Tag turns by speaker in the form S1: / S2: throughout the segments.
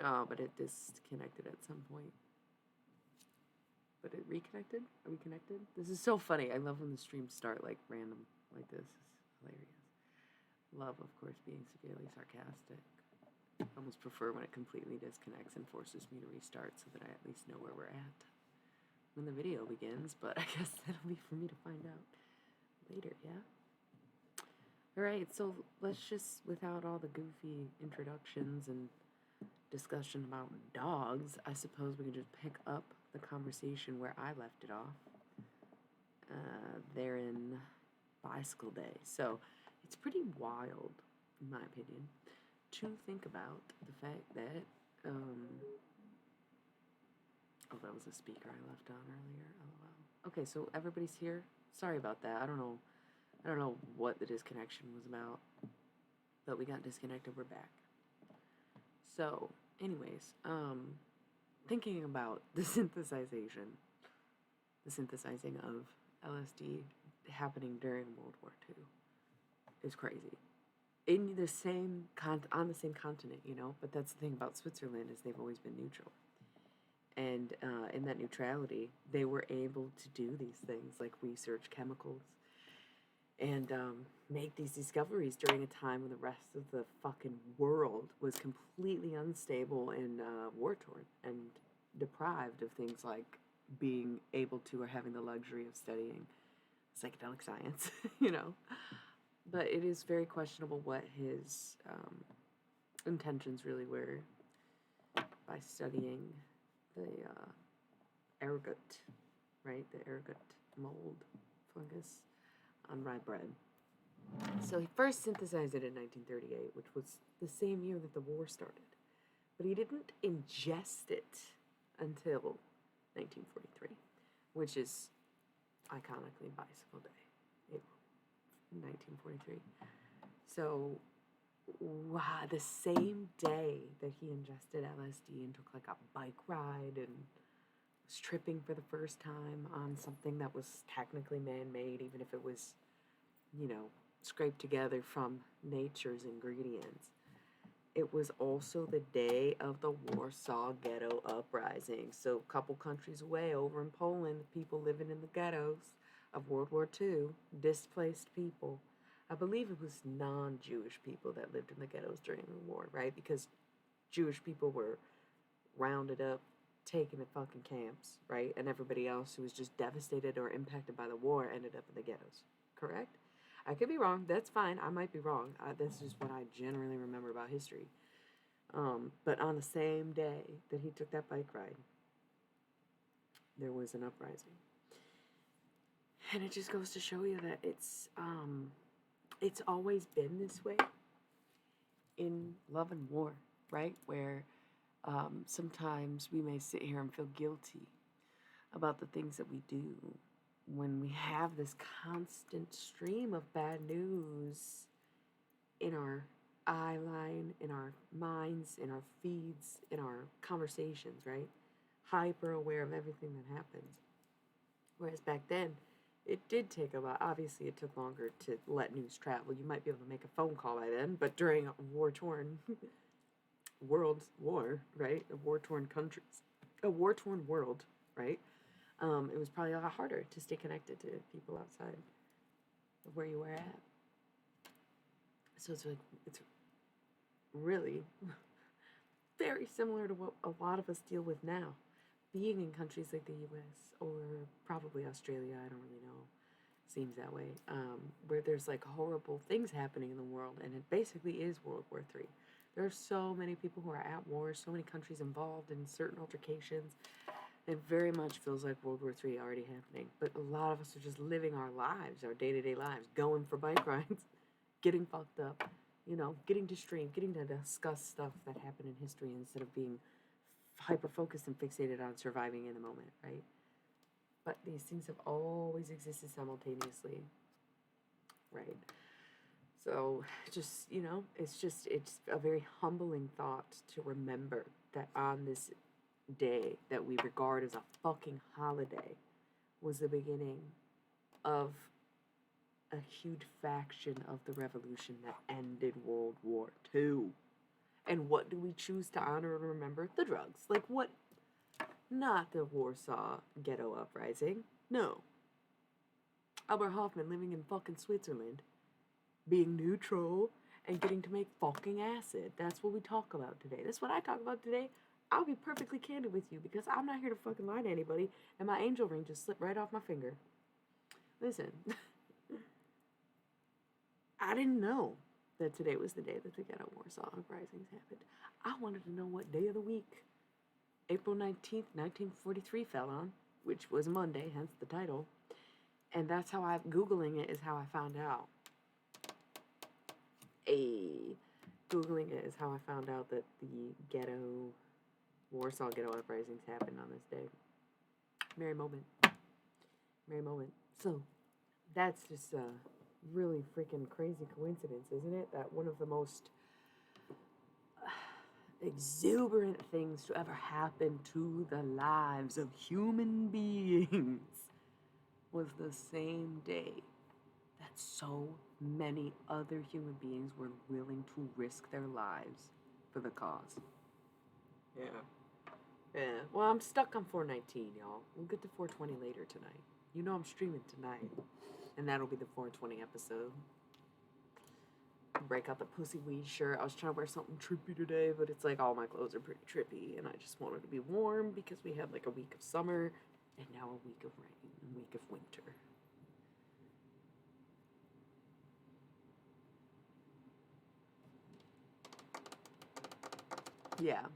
S1: Oh, but it disconnected at some point. But it reconnected? Are we connected? This is so funny. I love when the streams start like random like this. It's hilarious. Love, of course, being severely sarcastic. I almost prefer when it completely disconnects and forces me to restart so that I at least know where we're at when the video begins, but I guess that'll be for me to find out later, yeah? Alright, so let's just, without all the goofy introductions and discussion about dogs, I suppose we can just pick up the conversation where I left it off. There in Bicycle Day. So it's pretty wild, in my opinion, to think about the fact that, oh, that was a speaker I left on earlier. LOL. Okay, so everybody's here. Sorry about that. I don't know what the disconnection was about, but we got disconnected. We're back. So, anyways, thinking about the synthesizing of LSD happening during World War II is crazy. In the same on the same continent, you know. But that's the thing about Switzerland is they've always been neutral, and in that neutrality, they were able to do these things like research chemicals and make these discoveries during a time when the rest of the fucking world was completely unstable and war-torn and deprived of things like being able to or having the luxury of studying psychedelic science, you know. But it is very questionable what his intentions really were by studying the ergot, right? The ergot mold fungus on rye bread. So he first synthesized it in 1938, which was the same year that the war started. But he didn't ingest it until 1943, which is iconically Bicycle Day, April 1943. So, wow, the same day that he ingested LSD and took like a bike ride and was tripping for the first time on something that was technically man-made, even if it was, you know, scraped together from nature's ingredients. It was also the day of the Warsaw Ghetto Uprising. So a couple countries away, over in Poland, people living in the ghettos of World War II, displaced people. I believe it was non-Jewish people that lived in the ghettos during the war, right? Because Jewish people were rounded up, taken to fucking camps, right? And everybody else who was just devastated or impacted by the war ended up in the ghettos, correct? I could be wrong. That's fine. I might be wrong. That's just what I generally remember about history. But on the same day that he took that bike ride, there was an uprising. And it just goes to show you that it's always been this way in love and war, right? Where sometimes we may sit here and feel guilty about the things that we do when we have this constant stream of bad news in our eye line, in our minds, in our feeds, in our conversations, right? Hyper aware of everything that happens. Whereas back then, it did take a lot. Obviously, it took longer to let news travel. You might be able to make a phone call by then, but during a war-torn world war, right? A war-torn countries, a war-torn world, right? It was probably a lot harder to stay connected to people outside of where you were at. So it's really very similar to what a lot of us deal with now. Being in countries like the US or probably Australia, I don't really know, seems that way, where there's like horrible things happening in the world, and it basically is World War III. There are so many people who are at war, so many countries involved in certain altercations. It very much feels like World War III already happening. But a lot of us are just living our lives, our day-to-day lives, going for bike rides, getting fucked up, you know, getting to stream, getting to discuss stuff that happened in history instead of being hyper-focused and fixated on surviving in the moment, right? But these things have always existed simultaneously, right? So just, you know, it's a very humbling thought to remember that on this day that we regard as a fucking holiday was the beginning of a huge faction of the revolution that ended World War II. And what do we choose to honor and remember? The drugs. Like what? Not the Warsaw Ghetto Uprising. No. Albert Hoffman living in fucking Switzerland, being neutral and getting to make fucking acid. That's what we talk about today. That's what I talk about today. I'll be perfectly candid with you because I'm not here to fucking lie to anybody, and my angel ring just slipped right off my finger. Listen, I didn't know that today was the day that the Ghetto Warsaw Uprisings happened. I wanted to know what day of the week April 19th, 1943 fell on, which was Monday, hence the title. And that's how Googling it is how I found out. Googling it is how I found out that the Warsaw Ghetto Uprisings happened on this day. Merry moment. Merry moment. So, that's just a really freaking crazy coincidence, isn't it? That one of the most exuberant things to ever happen to the lives of human beings was the same day that so many other human beings were willing to risk their lives for the cause. Yeah. Yeah. Well, I'm stuck on 419, y'all. We'll get to 420 later tonight. You know I'm streaming tonight. And that'll be the 420 episode. Break out the pussy weed shirt. I was trying to wear something trippy today, but it's like all my clothes are pretty trippy, and I just wanted to be warm because we had like a week of summer and now a week of rain, a week of winter. Yeah.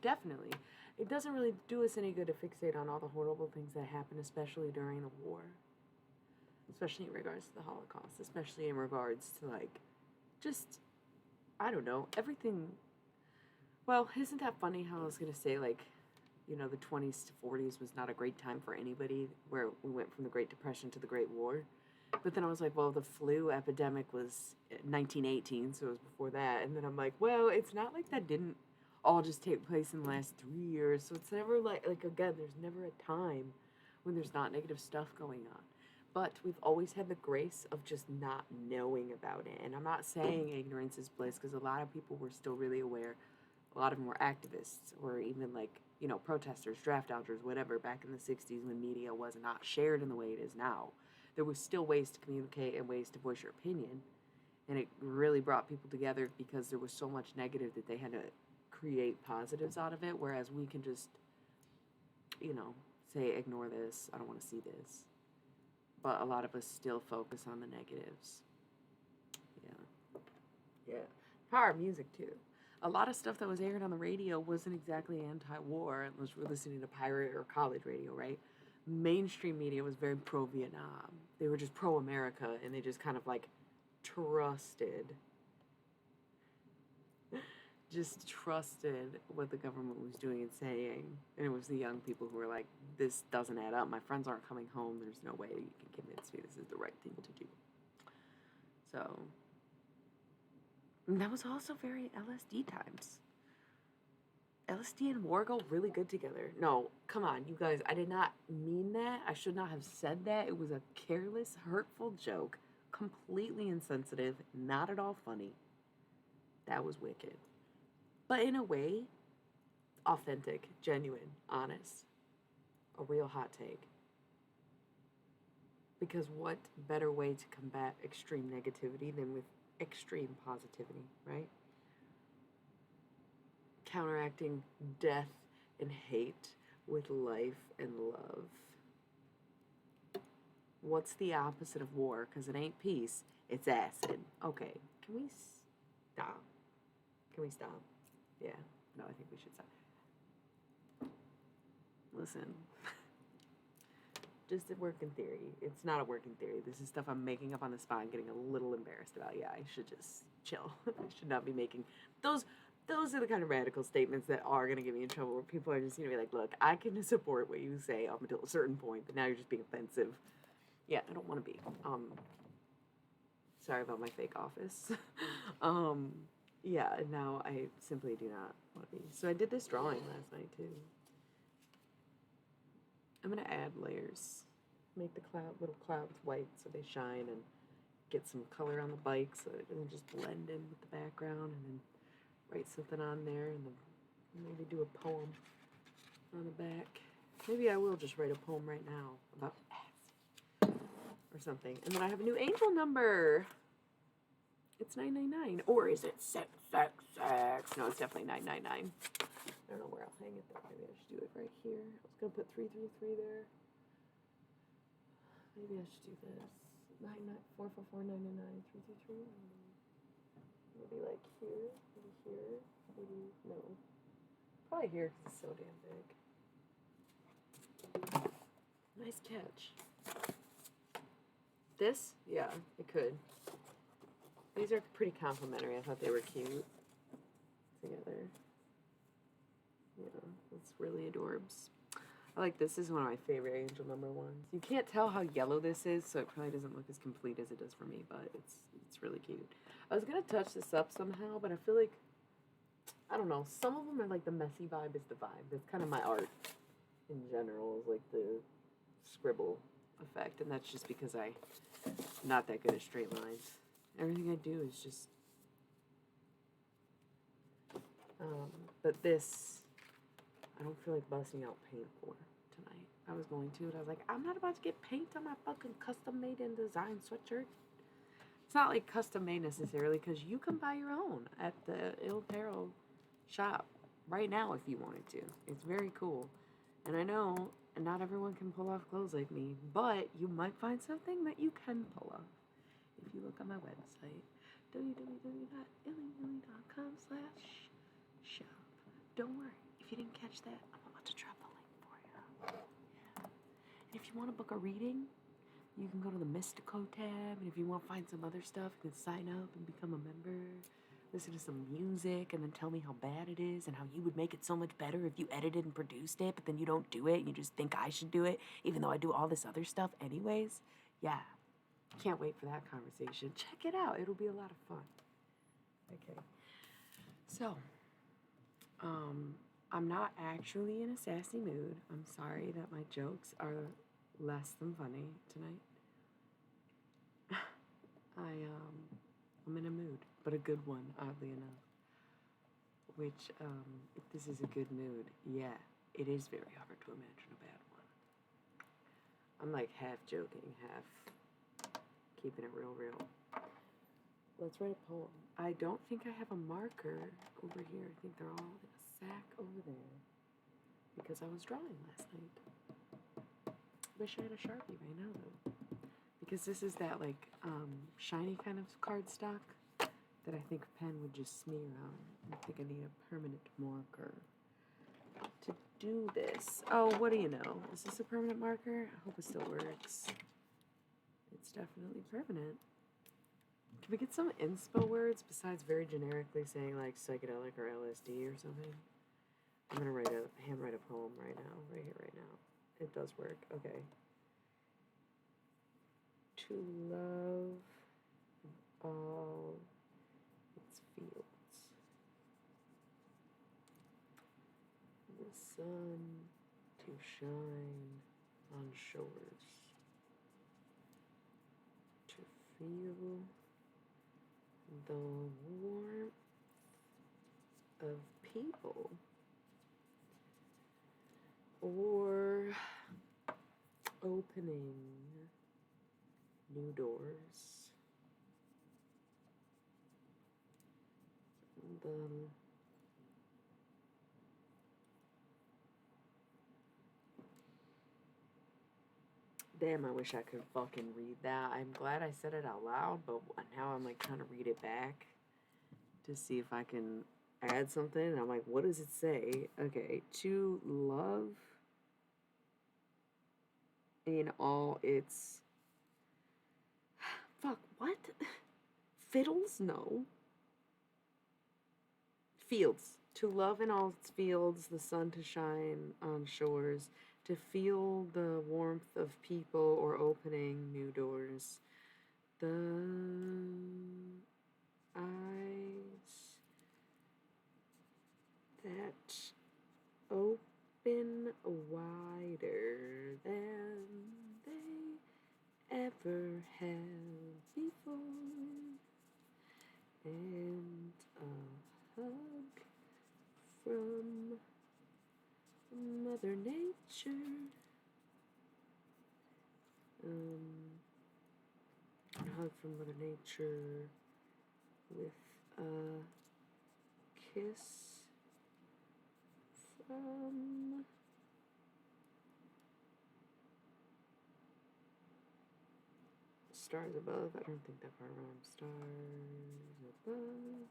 S1: Definitely. It doesn't really do us any good to fixate on all the horrible things that happen, especially during the war. Especially in regards to the Holocaust. Especially in regards to, like, just, I don't know, everything. Well, isn't that funny how I was going to say, like, you know, the 20s to 40s was not a great time for anybody, where we went from the Great Depression to the Great War. But then I was like, well, the flu epidemic was 1918, so it was before that. And then I'm like, well, it's not like that didn't all just take place in the last 3 years. So it's never like again, there's never a time when there's not negative stuff going on. But we've always had the grace of just not knowing about it. And I'm not saying ignorance is bliss, because a lot of people were still really aware. A lot of them were activists, or even like, you know, protesters, draft dodgers, whatever, back in the 60s when media was not shared in the way it is now. There was still ways to communicate and ways to voice your opinion. And it really brought people together because there was so much negative that they had to create positives out of it, whereas we can just, you know, say, ignore this, I don't want to see this. But a lot of us still focus on the negatives. Yeah. Yeah. Power of music, too. A lot of stuff that was aired on the radio wasn't exactly anti-war unless we're listening to pirate or college radio, right? Mainstream media was very pro-Vietnam. They were just pro-America, and they just kind of, like, trusted what the government was doing and saying. And it was the young people who were like, this doesn't add up. My friends aren't coming home. There's no way you can convince me this is the right thing to do. So, and that was also very LSD times. LSD and war go really good together. No, come on, you guys. I did not mean that. I should not have said that. It was a careless, hurtful joke. Completely insensitive. Not at all funny. That was wicked. But in a way, authentic, genuine, honest. A real hot take. Because what better way to combat extreme negativity than with extreme positivity, right? Counteracting death and hate with life and love. What's the opposite of war? Because it ain't peace, it's acid. Okay, can we stop? Can we stop? Yeah, no, I think we should stop. Listen, just a working theory. It's not a working theory. This is stuff I'm making up on the spot and getting a little embarrassed about. Yeah, I should just chill. I should not be making those. Those are the kind of radical statements that are going to get me in trouble, where people are just going to be like, look, I can support what you say up until a certain point, but now you're just being offensive. Yeah, I don't want to be. Sorry about my fake office. Yeah, now I simply do not want to be. So I did this drawing last night, too. I'm going to add layers. Make the little clouds white so they shine, and get some color on the bike so it doesn't just blend in with the background, and then write something on there, and then maybe do a poem on the back. Maybe I will just write a poem right now about or something. And then I have a new angel number. It's 999. Or is it 666? No, it's definitely 999. I don't know where I'll hang it though. Maybe I should do it right here. I was going to put 333 there. Maybe I should do this. 444-999-333. Maybe like here. Maybe here. Maybe, no. Probably here because it's so damn big. Nice catch. This? Yeah, it could. These are pretty complimentary. I thought they were cute together. Yeah, it's really adorbs. I like this. This is one of my favorite angel number ones. You can't tell how yellow this is, so it probably doesn't look as complete as it does for me, but it's really cute. I was going to touch this up somehow, but I feel like, I don't know, some of them are like the messy vibe is the vibe. That's kind of my art in general, is like the scribble effect, and that's just because I'm not that good at straight lines. Everything I do is just, but this, I don't feel like busting out paint for tonight. I was going to, and I was like, I'm not about to get paint on my fucking custom-made and designed sweatshirt. It's not like custom-made necessarily, because you can buy your own at the Il Apparel shop right now if you wanted to. It's very cool. And I know not everyone can pull off clothes like me, but you might find something that you can pull off if you look on my website, www.illyilly.com/shop. Don't worry, if you didn't catch that, I'm about to drop a link for you. Yeah. And if you want to book a reading, you can go to the Mystico tab, and if you want to find some other stuff, you can sign up and become a member. Listen to some music, and then tell me how bad it is and how you would make it so much better if you edited and produced it, but then you don't do it. You just think I should do it, even though I do all this other stuff anyways. Yeah. Can't wait for that conversation. Check it out. It'll be a lot of fun. Okay. So, I'm not actually in a sassy mood. I'm sorry that my jokes are less than funny tonight. I'm in a mood, but a good one, oddly enough. Which, if this is a good mood, yeah, it is very hard to imagine a bad one. I'm like half joking, half keeping it real. Let's write a poem. I don't think I have a marker over here. I think they're all in a sack over there because I was drawing last night. Wish I had a Sharpie right now though, because this is that like shiny kind of cardstock that I think a pen would just smear on. I think I need a permanent marker to do this. Oh, what do you know? Is this a permanent marker? I hope it still works. It's definitely permanent. Can we get some inspo words besides very generically saying like psychedelic or LSD or something? I'm gonna handwrite a poem right now, right here, right now. It does work. Okay. To love all its fields. The sun to shine on shores. To feel the warmth of people, or opening new doors. Damn, I wish I could fucking read that. I'm glad I said it out loud, but now I'm like trying to read it back to see if I can add something. And I'm like, what does it say? Okay, to love in all its... Fuck, what? Fiddles? No. Fields. To love in all its fields, the sun to shine on shores, to feel the warmth of people or opening new doors. The eyes that open wider than they never have before, and a hug from Mother Nature. A hug from Mother Nature with a kiss from stars above. I don't think that part rhymes. Stars above.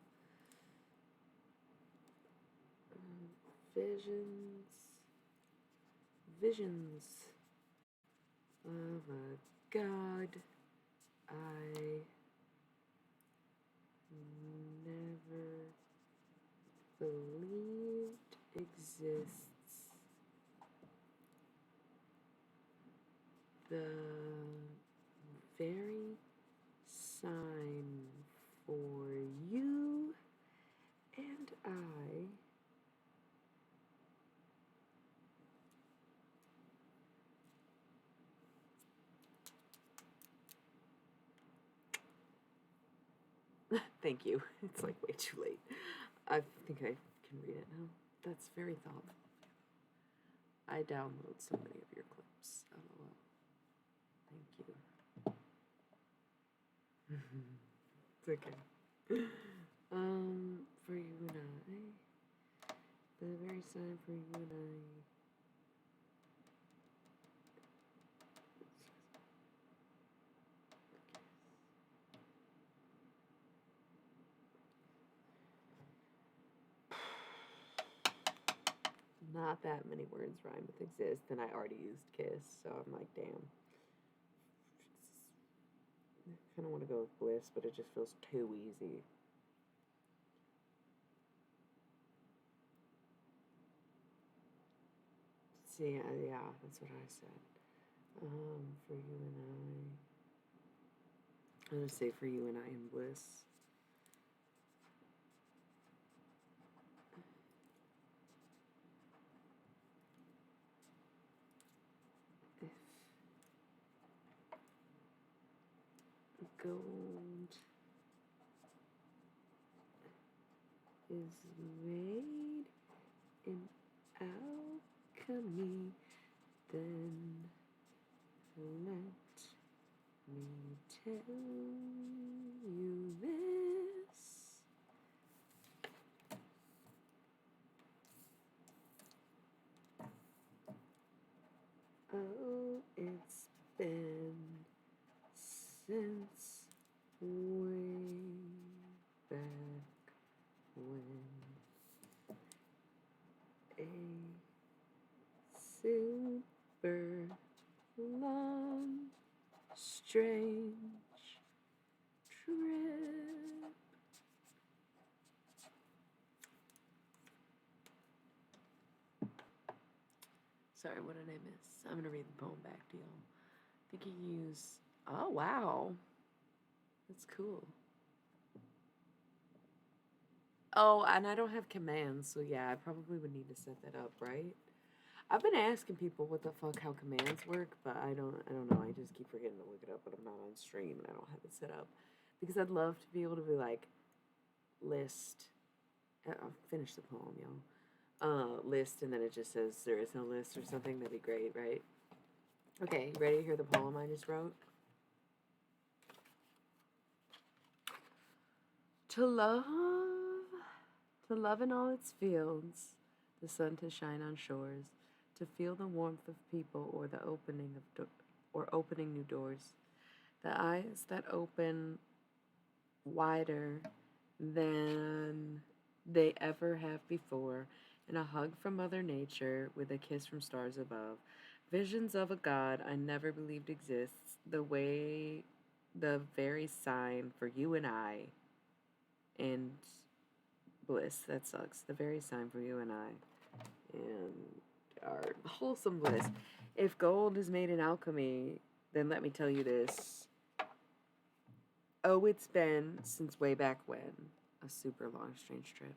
S1: Visions of a God I never believed exists. The very sign for you and I thank you. It's like way too late. I think I can read it now. That's very thoughtful. I download so many of your clips. LOL. Thank you. It's okay. For you and I. The very sign for you and I. Not that many words rhyme with exist, and I already used kiss, so I'm like, damn. I kind of want to go with bliss, but it just feels too easy. See, yeah, that's what I said. For you and I. I'm going to say for you and I in bliss. If gold is made in alchemy, then let me tell you this. Oh, it's been since way back when a super long, strange trip. Sorry, what did I miss? I'm gonna read the poem back to y'all. I think you use. Oh wow, that's cool. Oh, and I don't have commands, so yeah, I probably would need to set that up, right? I've been asking people what the fuck how commands work, but I don't know. I just keep forgetting to look it up when I'm not on stream and I don't have it set up. Because I'd love to be able to be like list. I'll finish the poem, y'all. List, and then it just says there is no list or something. That'd be great, right? Okay, ready to hear the poem I just wrote? To love in all its fields, the sun to shine on shores, to feel the warmth of people or the opening of opening new doors, the eyes that open wider than they ever have before, and a hug from Mother Nature with a kiss from stars above. Visions of a God I never believed exists, the very sign for you and I, and bliss. That sucks. The very sign for you and I, and our wholesome bliss. If gold is made in alchemy, then let me tell you this. Oh, it's been since way back when. A super long, strange trip.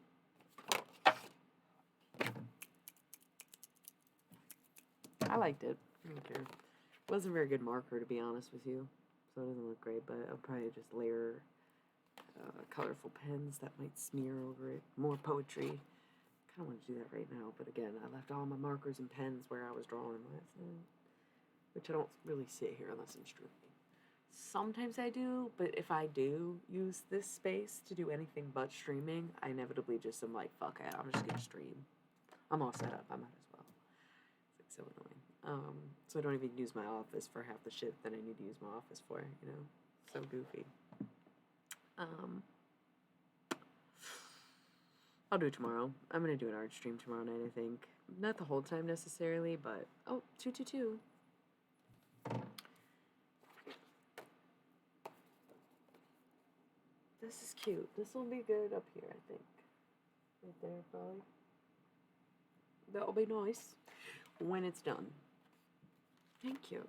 S1: I liked it. I don't care. It wasn't a very good marker, to be honest with you. so it doesn't look great, but I'll probably just layer colorful pens that might smear over it. More poetry. I kind of want to do that right now, but again, I left all my markers and pens where I was drawing last night, which I don't really sit here unless I'm streaming. Sometimes I do, but if I do use this space to do anything but streaming, I inevitably just am like, fuck it, I'm just gonna stream. I'm all set up, I might as well. It's like so annoying. So I don't even use my office for half the shit that I need to use my office for, you know? So goofy. I'll do it tomorrow. I'm gonna do an art stream tomorrow night, I think. Not the whole time necessarily, but... Oh, 222. This is cute. This will be good up here, I think. Right there, probably. That'll be nice when it's done. Thank you.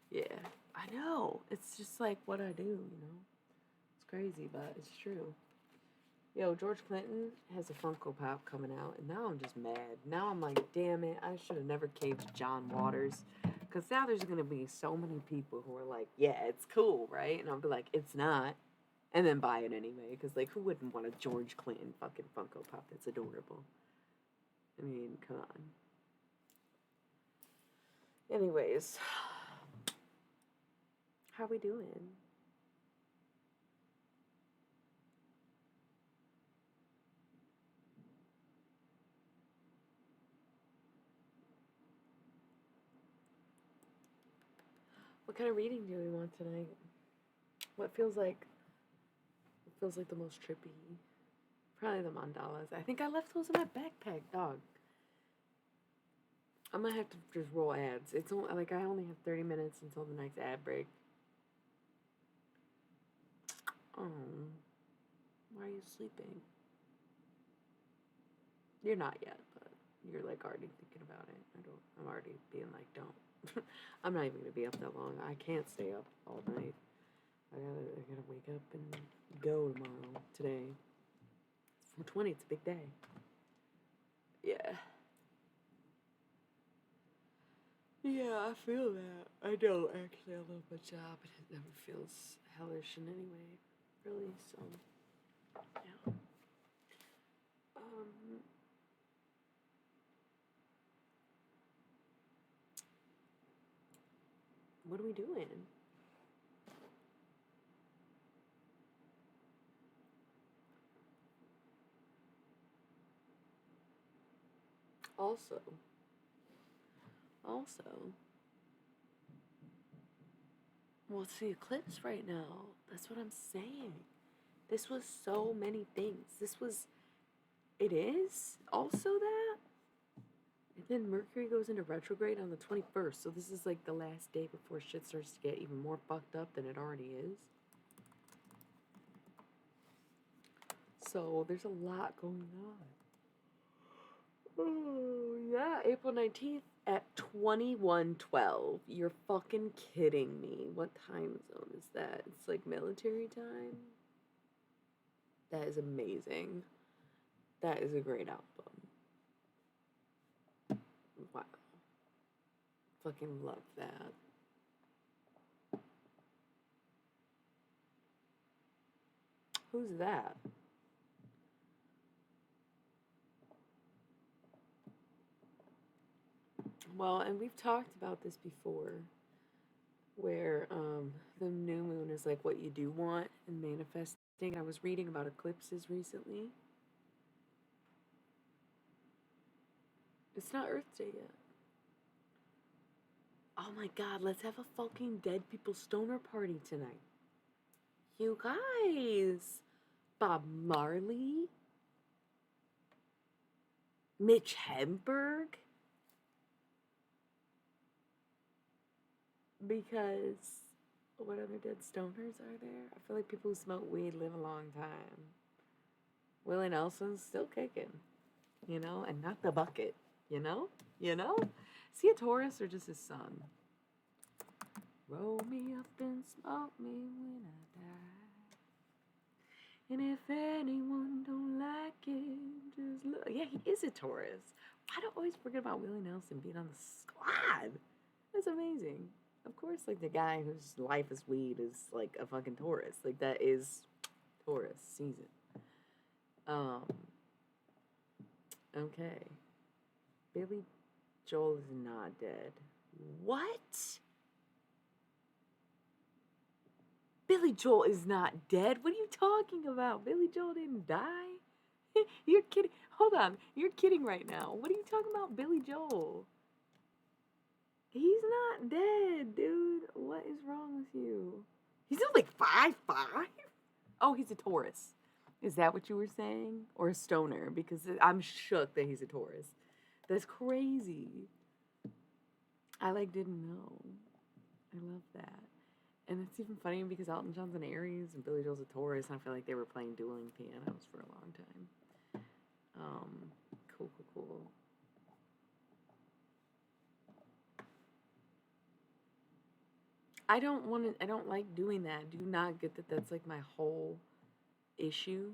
S1: Yeah, I know. It's just like what I do, you know? It's crazy, but it's true. Yo, George Clinton has a Funko Pop coming out, and now I'm just mad. Now I'm like, damn it, I should have never caved to John Waters. Because now there's going to be so many people who are like, yeah, it's cool, right? And I'll be like, it's not. And then buy it anyway. Because, like, who wouldn't want a George Clinton fucking Funko Pop? That's adorable. I mean, come on. Anyways. How we doing? What kind of reading do we want tonight? What feels like the most trippy? Probably the mandalas. I think I left those in my backpack, dog. I'm gonna have to just roll ads. It's only, like, I only have 30 minutes until the next ad break. Oh, why are you sleeping? You're not yet, but you're like already thinking about it. I'm already being like, don't. I'm not even gonna be up that long. I can't stay up all night. I gotta wake up and go tomorrow. Today. 420, it's a big day. Yeah. Yeah, I feel that. I don't actually. I love my job, and it never feels hellish in any way, really. So, yeah. What are we doing? Also, well, it's the eclipse right now. That's what I'm saying. This was so many things. It is also that. And then Mercury goes into retrograde on the 21st. So this is like the last day before shit starts to get even more fucked up than it already is. So there's a lot going on. Oh, yeah. April 19th at 21:12. You're fucking kidding me. What time zone is that? It's like military time? That is amazing. That is a great album. Wow. Fucking love that. Who's that? Well, and we've talked about this before, where the new moon is like what you do want and manifesting. I was reading about eclipses recently. It's not Earth Day yet. Oh my god, let's have a fucking dead people stoner party tonight. You guys. Bob Marley. Mitch Hedberg. Because what other dead stoners are there? I feel like people who smoke weed live a long time. Willie Nelson's still kicking, you know, and not the bucket, you know? You know? Is he a Taurus or just his son? Roll me up and smoke me when I die. And if anyone don't like it, just look. Yeah, he is a Taurus. Why do I always forget about Willie Nelson being on the squad? That's amazing. Of course, like the guy whose life is weed is like a fucking Taurus. Like that is Taurus season. Um. Okay. Billy Joel is not dead. What? Billy Joel is not dead. What are you talking about? Billy Joel didn't die. You're kidding. Hold on. You're kidding right now. What are you talking about, Billy Joel? He's not dead, dude. What is wrong with you? He's only 5'5". Oh, he's a Taurus. Is that what you were saying? Or a stoner? Because I'm shook that he's a Taurus. That's crazy. I like didn't know. I love that. And it's even funny because Elton John's an Aries and Billy Joel's a Taurus, and I feel like they were playing dueling pianos for a long time. Cool, cool, cool. I don't like doing that. Do not get that that's like my whole issue.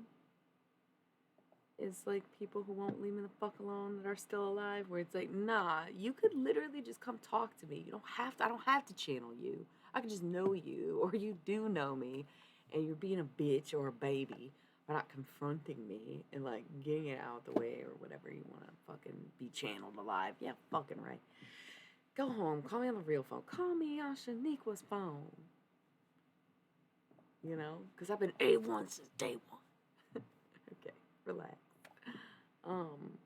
S1: Is like people who won't leave me the fuck alone that are still alive, where it's like, nah, you could literally just come talk to me. You don't have to, I don't have to channel you. I can just know you, or you do know me, and you're being a bitch or a baby by not confronting me and like getting it out of the way or whatever you want to fucking be channeled alive. Yeah, fucking right. Go home. Call me on the real phone. Call me on Shaniqua's phone. You know? Because I've been A1 since day one. Okay, relax.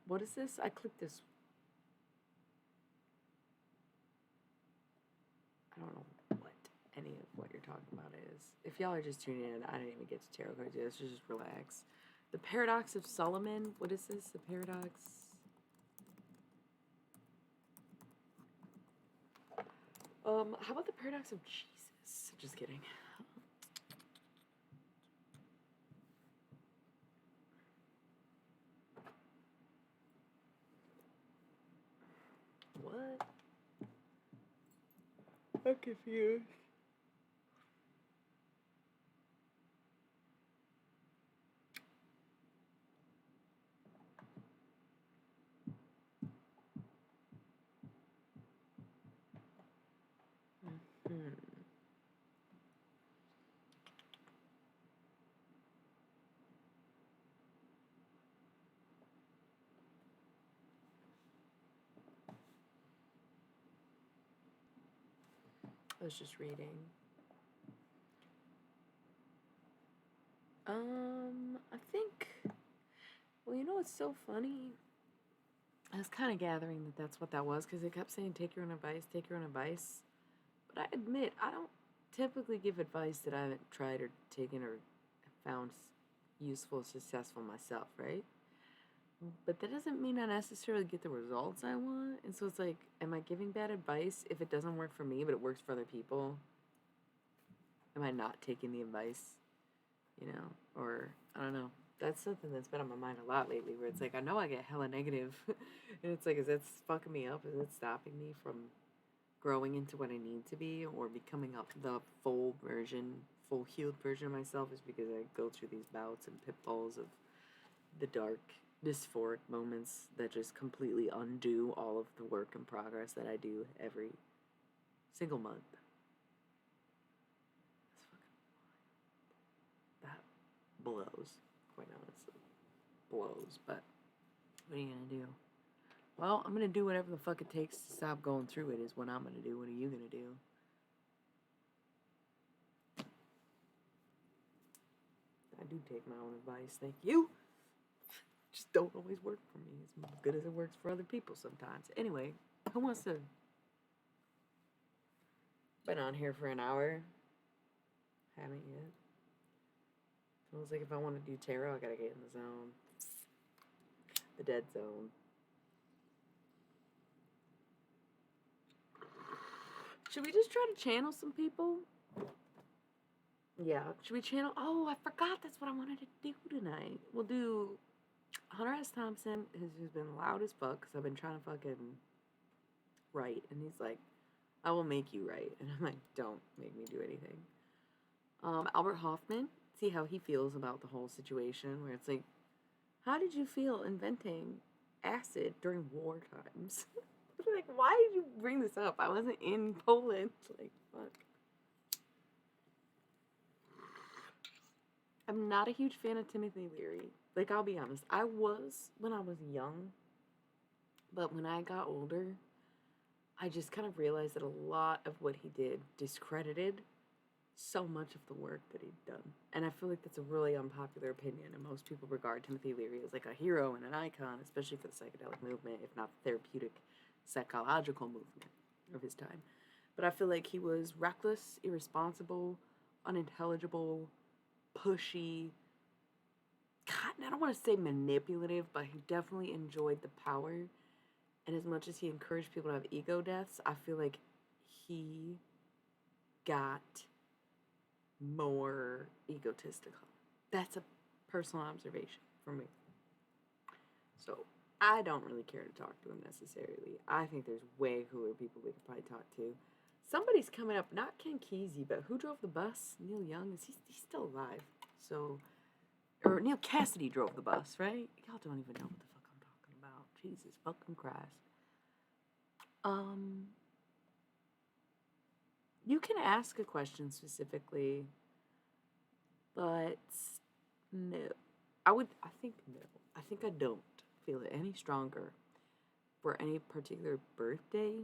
S1: What is this? I clicked this. I don't know what any of what you're talking about is. If y'all are just tuning in, I didn't even get to tarot cards yet. So just relax. The Paradox of Solomon. What is this? The Paradox. How about the Paradox of Jesus? Just kidding. What? I'm confused. Hmm. I was just reading. I think. Well, you know what's so funny? I was kind of gathering that that's what that was because it kept saying take your own advice, take your own advice. But I admit, I don't typically give advice that I haven't tried or taken or found useful, successful myself, right? But that doesn't mean I necessarily get the results I want. And so it's like, am I giving bad advice if it doesn't work for me, but it works for other people? Am I not taking the advice? You know? Or, I don't know. That's something that's been on my mind a lot lately where it's like, I know I get hella negative. And it's like, is that fucking me up? Is it stopping me from growing into what I need to be or becoming up the full version, full healed version of myself? Is because I go through these bouts and pitfalls of the dark, dysphoric moments that just completely undo all of the work and progress that I do every single month. That blows, quite honestly. Blows, but what are you gonna do? Well, I'm gonna do whatever the fuck it takes to stop going through it, is what I'm gonna do. What are you gonna do? I do take my own advice, thank you. Just don't always work for me as good as it works for other people sometimes. Anyway, who wants to? Been on here for an hour. Haven't yet. Feels like if I want to do tarot, I gotta get in the zone. The dead zone. Should we just try to channel some people? Yeah. Should we channel? Oh, I forgot that's what I wanted to do tonight. We'll do Hunter S. Thompson, who's been loud as fuck because I've been trying to fucking write. And he's like, I will make you write. And I'm like, don't make me do anything. Albert Hoffman, see how he feels about the whole situation where it's like, how did you feel inventing acid during war times? Like, why did you bring this up? I wasn't in Poland. Like, fuck. I'm not a huge fan of Timothy Leary. Like, I'll be honest. I was when I was young, but when I got older, I just kind of realized that a lot of what he did discredited so much of the work that he'd done. And I feel like that's a really unpopular opinion, and most people regard Timothy Leary as like a hero and an icon, especially for the psychedelic movement, if not the therapeutic psychological movement of his time. But I feel like he was reckless, irresponsible, unintelligible, pushy. God, I don't want to say manipulative, but he definitely enjoyed the power. And as much as he encouraged people to have ego deaths, I feel like he got more egotistical. That's a personal observation for me. So I don't really care to talk to him necessarily. I think there's way cooler people we could probably talk to. Somebody's coming up, not Ken Kesey, but who drove the bus? Neil Young? Is he's still alive? So, or Neil Cassidy drove the bus, right? Y'all don't even know what the fuck I'm talking about. Jesus fucking Christ. You can ask a question specifically, but no. I think no. I think I don't feel it any stronger for any particular birthday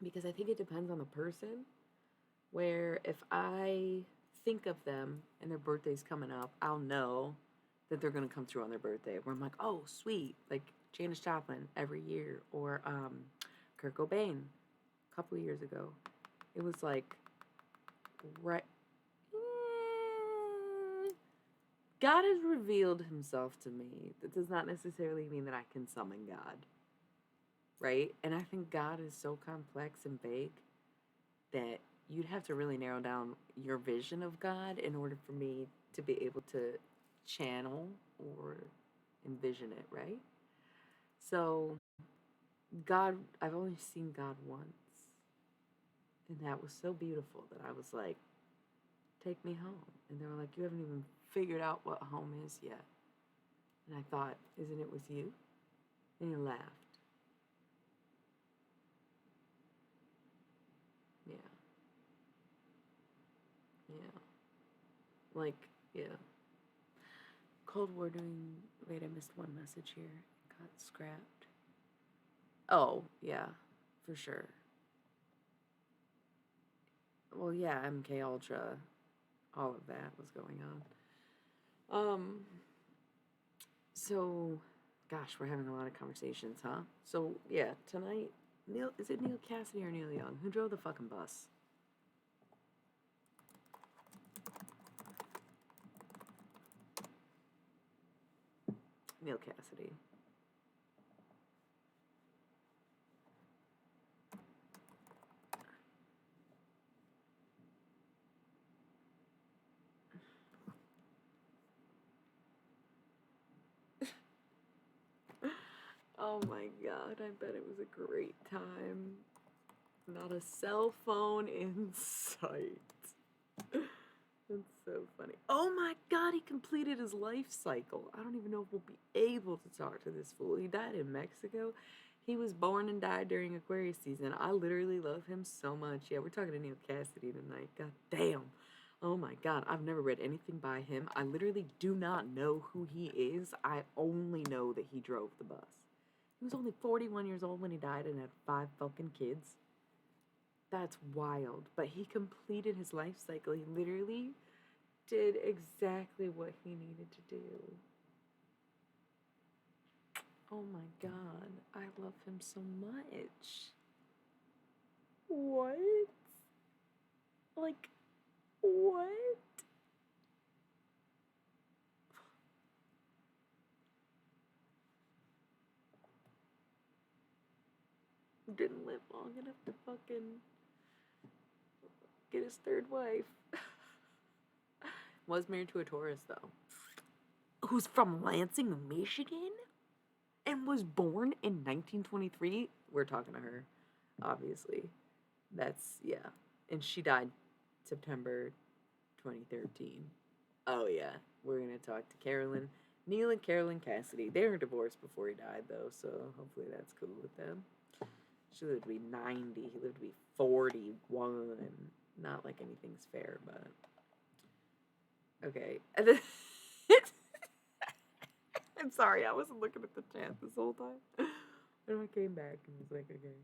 S1: because I think it depends on the person. Where if I think of them and their birthday's coming up, I'll know that they're gonna come through on their birthday. Where I'm like, oh, sweet, like Janis Joplin every year, or Kurt Cobain a couple of years ago. It was like, right. God has revealed himself to me. That does not necessarily mean that I can summon God. Right? And I think God is so complex and vague that you'd have to really narrow down your vision of God in order for me to be able to channel or envision it, right? So, God, I've only seen God once. And that was so beautiful that I was like, take me home. And they were like, you haven't even figured out what home is yet. And I thought, isn't it with you? And he laughed. Yeah. Yeah. Like, yeah. Cold War doing. Wait, I missed one message here. It got scrapped. Oh, yeah. For sure. Well, yeah, MK Ultra. All of that was going on. So, gosh, we're having a lot of conversations, huh? So, yeah, tonight, is it Neil Cassidy or Neil Young? Who drove the fucking bus? Neil Cassidy. Oh my god, I bet it was a great time. Not a cell phone in sight. That's so funny. Oh my god, he completed his life cycle. I don't even know if we'll be able to talk to this fool. He died in Mexico. He was born and died during Aquarius season. I literally love him so much. Yeah, we're talking to Neil Cassidy tonight. God damn. Oh my god, I've never read anything by him. I literally do not know who he is. I only know that he drove the bus. He was only 41 years old when he died and had 5 fucking kids. That's wild. But he completed his life cycle. He literally did exactly what he needed to do. Oh my god. I love him so much. What? Like, what? Didn't live long enough to fucking get his third wife. Was married to a tourist, though. Who's from Lansing, Michigan? And was born in 1923? We're talking to her, obviously. That's, yeah. And she died September 2013. Oh, yeah. We're going to talk to Carolyn. Neil and Carolyn Cassidy. They were divorced before he died, though, so hopefully that's cool with them. She lived to be 90. He lived to be 41. Not like anything's fair, but okay. And then I'm sorry, I wasn't looking at the chat this whole time. And I came back and was like, okay.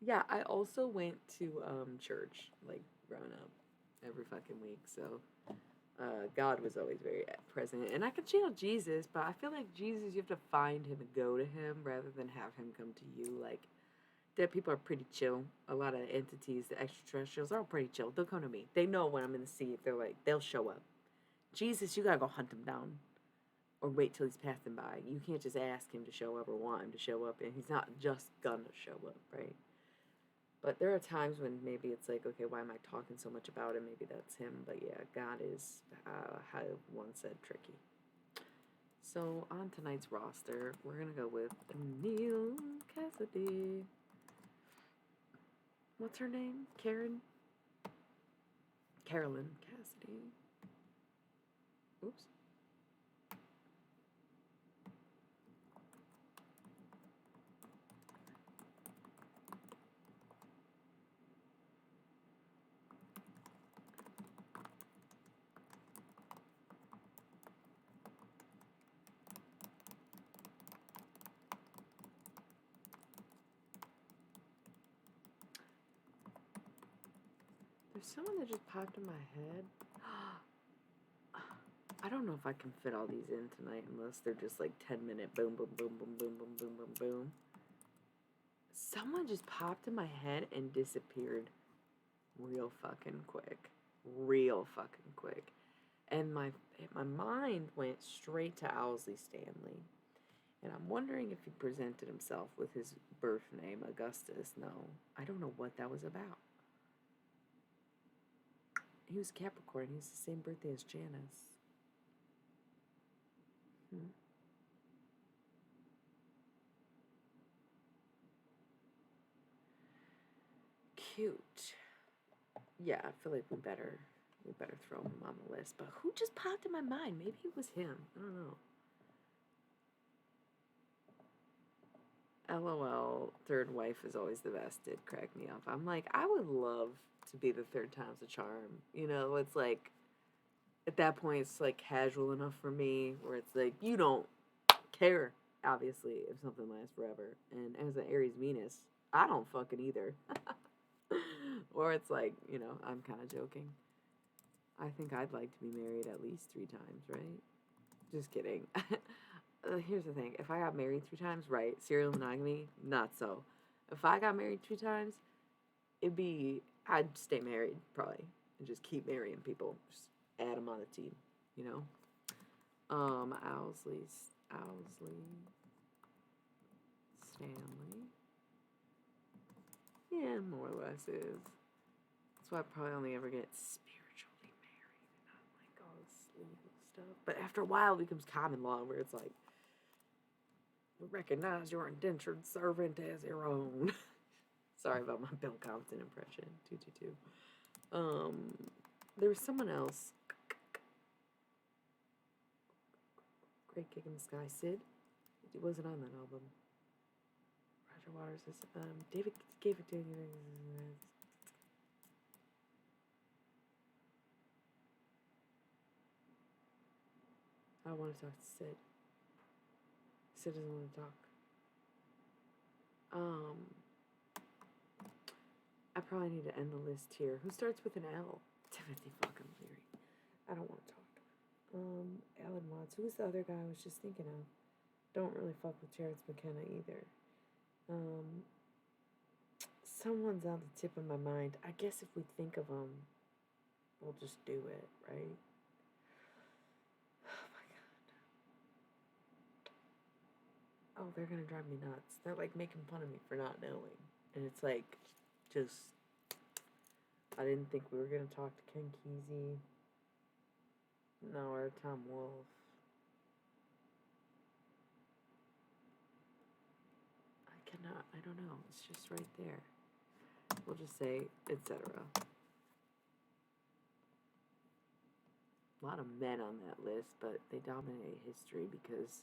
S1: Yeah, I also went to church like growing up every fucking week, so God was always very present. And I could channel Jesus, but I feel like Jesus, you have to find him and go to him rather than have him come to you. Like, dead people are pretty chill. A lot of entities, the extraterrestrials, are all pretty chill. They'll come to me. They know when I'm in the sea. If they're like, they'll show up. Jesus, you gotta go hunt him down. Or wait till he's passing by. You can't just ask him to show up or want him to show up, and he's not just gonna show up, right? But there are times when maybe it's like, okay, why am I talking so much about it? Maybe that's him. But yeah, God is, how one said, tricky. So on tonight's roster, we're going to go with Neil Cassidy. What's her name? Carolyn Cassidy. Oops. There's someone that just popped in my head. I don't know if I can fit all these in tonight unless they're just like 10-minute boom, boom, boom, boom, boom, boom, boom, boom, boom. Someone just popped in my head and disappeared real fucking quick. Real fucking quick. And my mind went straight to Owlsley Stanley. And I'm wondering if he presented himself with his birth name, Augustus. No, I don't know what that was about. He was Capricorn. He was the same birthday as Janice. Cute. Yeah, I feel like we better throw him on the list. But who just popped in my mind? Maybe it was him. I don't know. LOL, third wife is always the best. Did crack me up. I'm like, I would love to be the third time's a charm. You know, it's like, at that point, it's like casual enough for me where it's like, you don't care, obviously, if something lasts forever. And as an Aries Venus, I don't fucking either. Or it's like, you know, I'm kind of joking. I think I'd like to be married at least 3 times, right? Just kidding. Here's the thing. If I got married 3 times, right, serial monogamy, not so. If I got married 3 times, I'd stay married, probably, and just keep marrying people. Just add them on the team, you know? Owlsley Stanley. Yeah, more or less is. That's why I probably only ever get spiritually married and not like all this legal stuff. But after a while, it becomes common law where it's like, recognize your indentured servant as your own. Sorry about my Bill Compton impression. 222. There was someone else. Great Kick in the Sky. Sid. He wasn't on that album. Roger Waters is David gave it to you. I want to talk to Sid. Sid doesn't want to talk. I probably need to end the list here. Who starts with an L? Timothy fucking Leary. I don't want to talk to him. Alan Watts. Who's the other guy I was just thinking of? Don't really fuck with Terrence McKenna either. Someone's on the tip of my mind. I guess if we think of them, we'll just do it, right? Oh my god. Oh, they're gonna drive me nuts. They're like making fun of me for not knowing. And it's like, just, I didn't think we were gonna talk to Ken Kesey. No, or Tom Wolfe. I don't know. It's just right there. We'll just say, etc. A lot of men on that list, but they dominate history because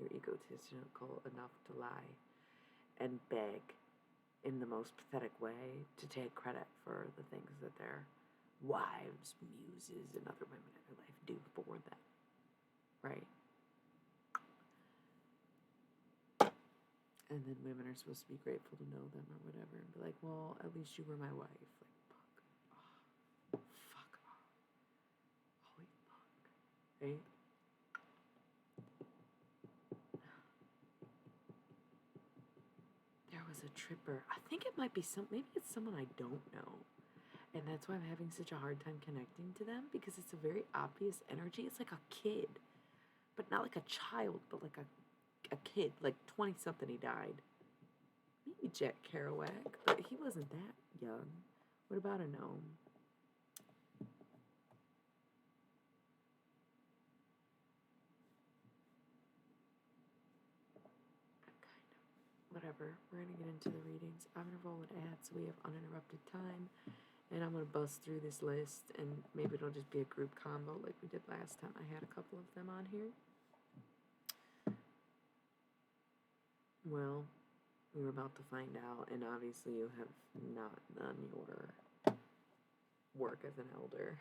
S1: you're egotistical enough to lie and beg in the most pathetic way to take credit for the things that their wives, muses, and other women in their life do for them. Right? And then women are supposed to be grateful to know them or whatever and be like, well, at least you were my wife. Like, fuck. Oh, fuck off. Holy fuck. Right? There was a tripper. I think it might be maybe it's someone I don't know. And that's why I'm having such a hard time connecting to them because it's a very obvious energy. It's like a kid, but not like a child, but like a kid, like 20 something he died. Maybe Jack Kerouac, but he wasn't that young. What about a gnome? Whatever. We're going to get into the readings. I'm going to roll an ad so we have uninterrupted time. And I'm going to bust through this list, and maybe it'll just be a group combo like we did last time. I had a couple of them on here. Well, we're about to find out, and obviously you have not done your work as an elder.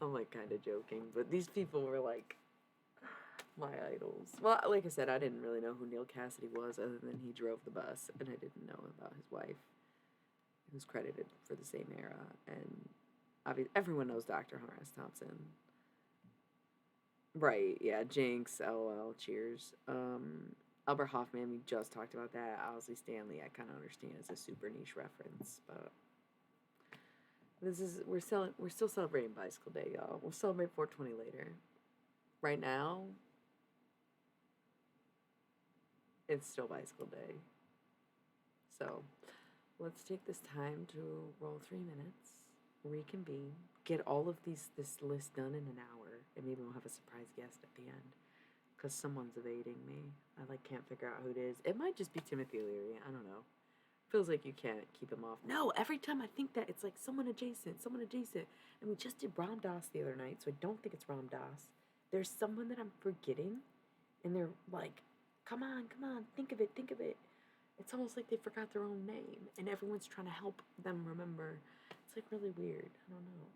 S1: I'm like kind of joking, but these people were like my idols. Well, like I said, I didn't really know who Neil Cassidy was other than he drove the bus, and I didn't know about his wife, who's credited for the same era. And obviously, everyone knows Dr. Hunter S. Thompson. Right, yeah, Jinx, LOL, cheers. Albert Hoffman, we just talked about that. Owsley Stanley, I kind of understand as a super niche reference, but we're still celebrating Bicycle Day, y'all. We'll celebrate 420 later. Right now, it's still Bicycle Day. So, let's take this time to roll 3 minutes, reconvene, get all of this list done in an hour, and maybe we'll have a surprise guest at the end. Because someone's evading me. I can't figure out who it is. It might just be Timothy Leary. I don't know. Feels like you can't keep him off. No, every time I think that, it's like someone adjacent. And we just did Ram Dass the other night, so I don't think it's Ram Dass. There's someone that I'm forgetting, and they're like, come on, think of it. It's almost like they forgot their own name, and everyone's trying to help them remember. It's like really weird. I don't know.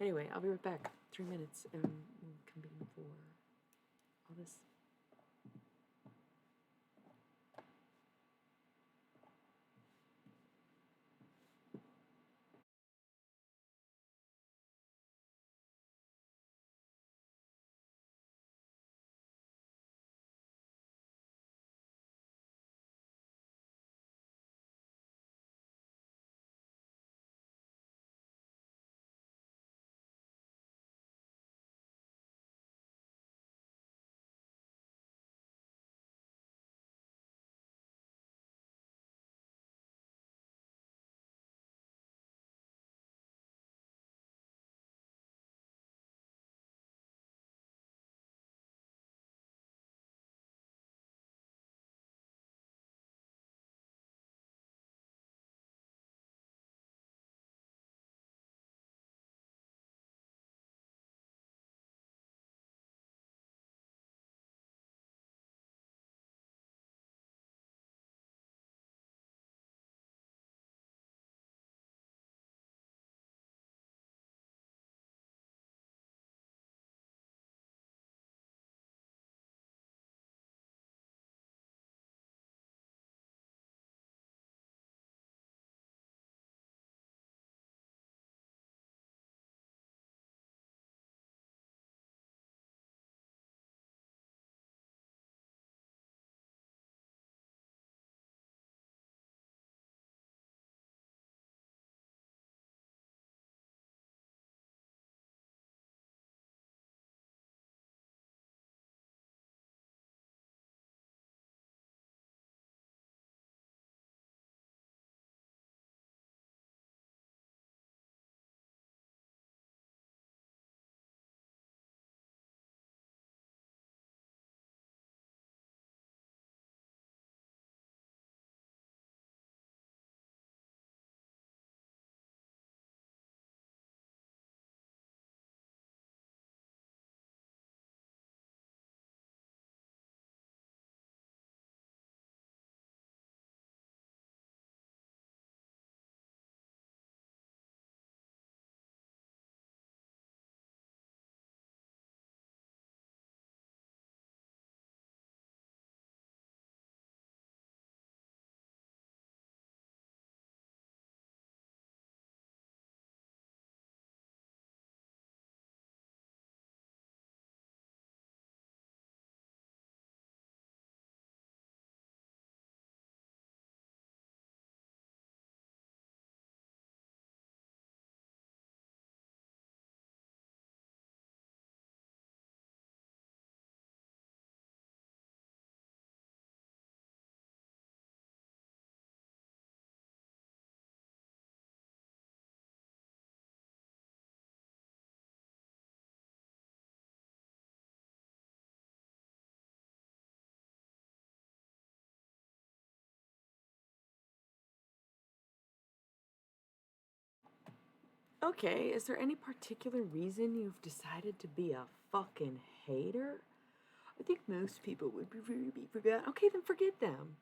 S1: Anyway, I'll be right back. 3 minutes, and we'll convene for all this. Okay, is there any particular reason you've decided to be a fucking hater? I think most people would prefer to be forgotten. Okay, then forget them.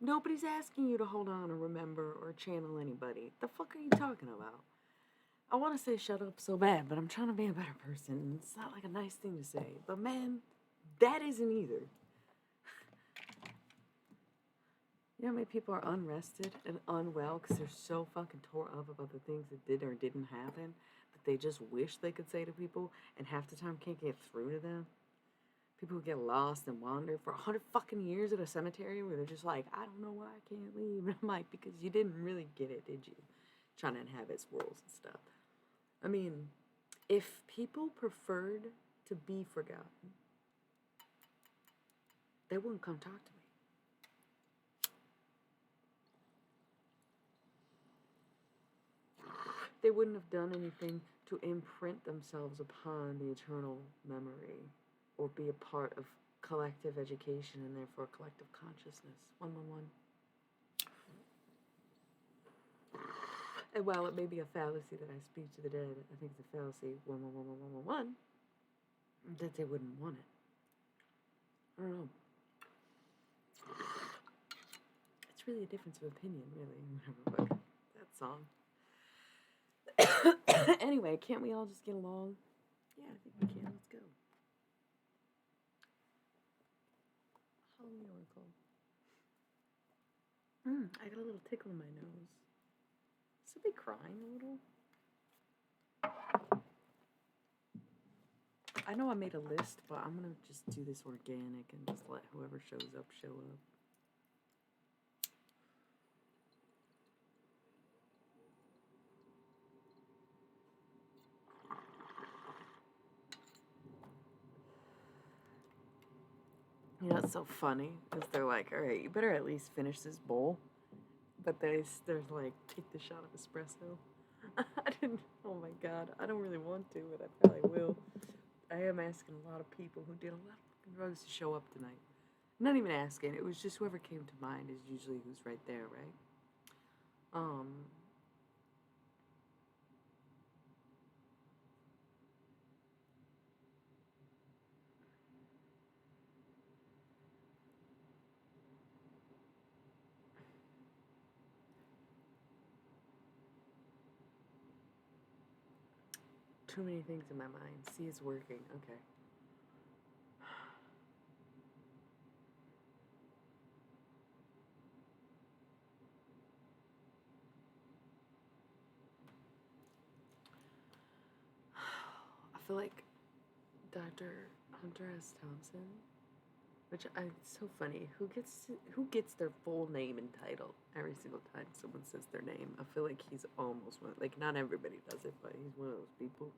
S1: Nobody's asking you to hold on or remember or channel anybody. The fuck are you talking about? I want to say shut up so bad, but I'm trying to be a better person. It's not like a nice thing to say. But man, that isn't either. You know how many people are unrested and unwell because they're so fucking tore up about the things that did or didn't happen that they just wish they could say to people and half the time can't get through to them? People who get lost and wander for 100 fucking years at a cemetery where they're just like, I don't know why I can't leave. And I'm like, because you didn't really get it, did you? Trying to inhabit swirls and stuff. I mean, if people preferred to be forgotten, they wouldn't come talk to me. They wouldn't have done anything to imprint themselves upon the eternal memory or be a part of collective education and therefore collective consciousness. 111. And while it may be a fallacy that I speak to the dead, I think it's a fallacy 111 that they wouldn't want it. I don't know. It's really a difference of opinion, really. Whatever, but that song. Anyway, can't we all just get along? Yeah, I think we can. Let's go. Halloween Oracle. I got a little tickle in my nose. Is somebody crying a little? I know I made a list, but I'm gonna just do this organic and just let whoever shows up show up. You know, it's so funny because they're like, all right, you better at least finish this bowl. But they're like, take the shot of espresso. I didn't, oh my God, I don't really want to, but I probably will. I am asking a lot of people who did a lot of drugs to show up tonight. Not even asking, it was just whoever came to mind is usually who's right there, right? Too many things in my mind. See, it's working. Okay. I feel like Dr. Hunter S. Thompson, which it's so funny. Who gets their full name and title every single time someone says their name? I feel like he's almost one. Like not everybody does it, but he's one of those people.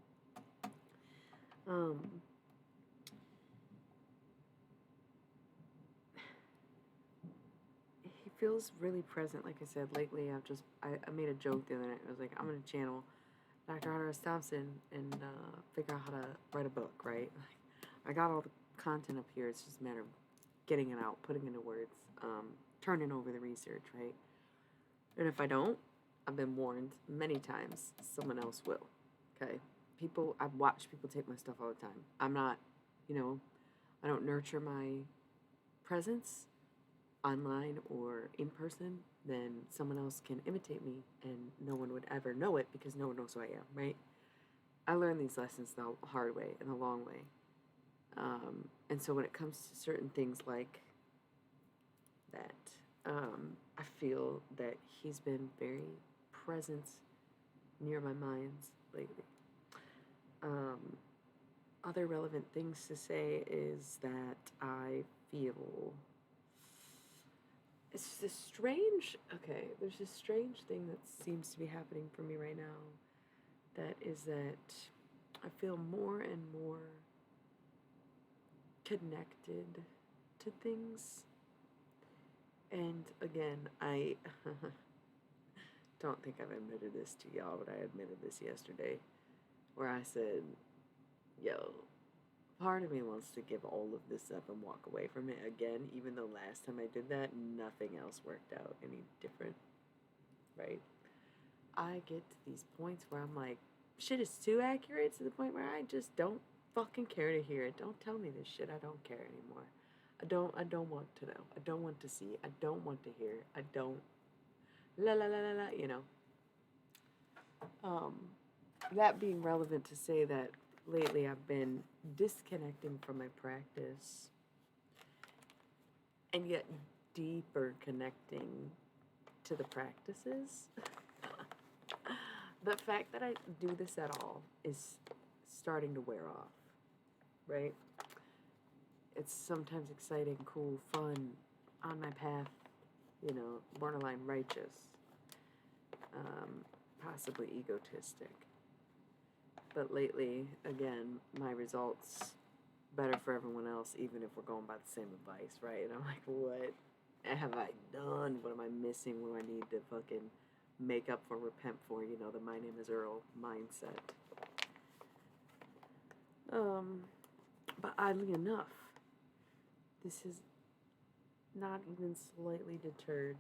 S1: He feels really present. Like I said, lately I made a joke the other night. I was like, I'm gonna channel Dr. Hunter S. Thompson and figure out how to write a book, right? I got all the content up here. It's just a matter of getting it out, putting it into words, turning over the research, right? And if I don't, I've been warned many times, someone else will, okay? I've watched people take my stuff all the time. I'm not, I don't nurture my presence online or in person, then someone else can imitate me and no one would ever know it because no one knows who I am, right? I learned these lessons the hard way and the long way. And so when it comes to certain things like that, I feel that he's been very present near my minds lately. Other relevant things to say is that I feel it's this strange, there's this strange thing that seems to be happening for me right now. That is that I feel more and more connected to things. And again, I don't think I've admitted this to y'all, but I admitted this yesterday where I said, yo, part of me wants to give all of this up and walk away from it again, even though last time I did that, nothing else worked out any different, right? I get to these points where I'm like, shit is too accurate to the point where I just don't fucking care to hear it. Don't tell me this shit. I don't care anymore. I don't want to know. I don't want to see. I don't want to hear. I don't la la la la la, you know. Um that being relevant to say that lately I've been disconnecting from my practice and yet deeper connecting to the practices. The fact that I do this at all is starting to wear off, right? It's sometimes exciting, cool, fun, on my path, borderline righteous, um, possibly egotistic. But lately, again, my results better for everyone else, even if we're going by the same advice, right? And I'm like, what have I done? What am I missing? What do I need to fucking make up for, repent for? The my name is Earl mindset. But oddly enough, this has not even slightly deterred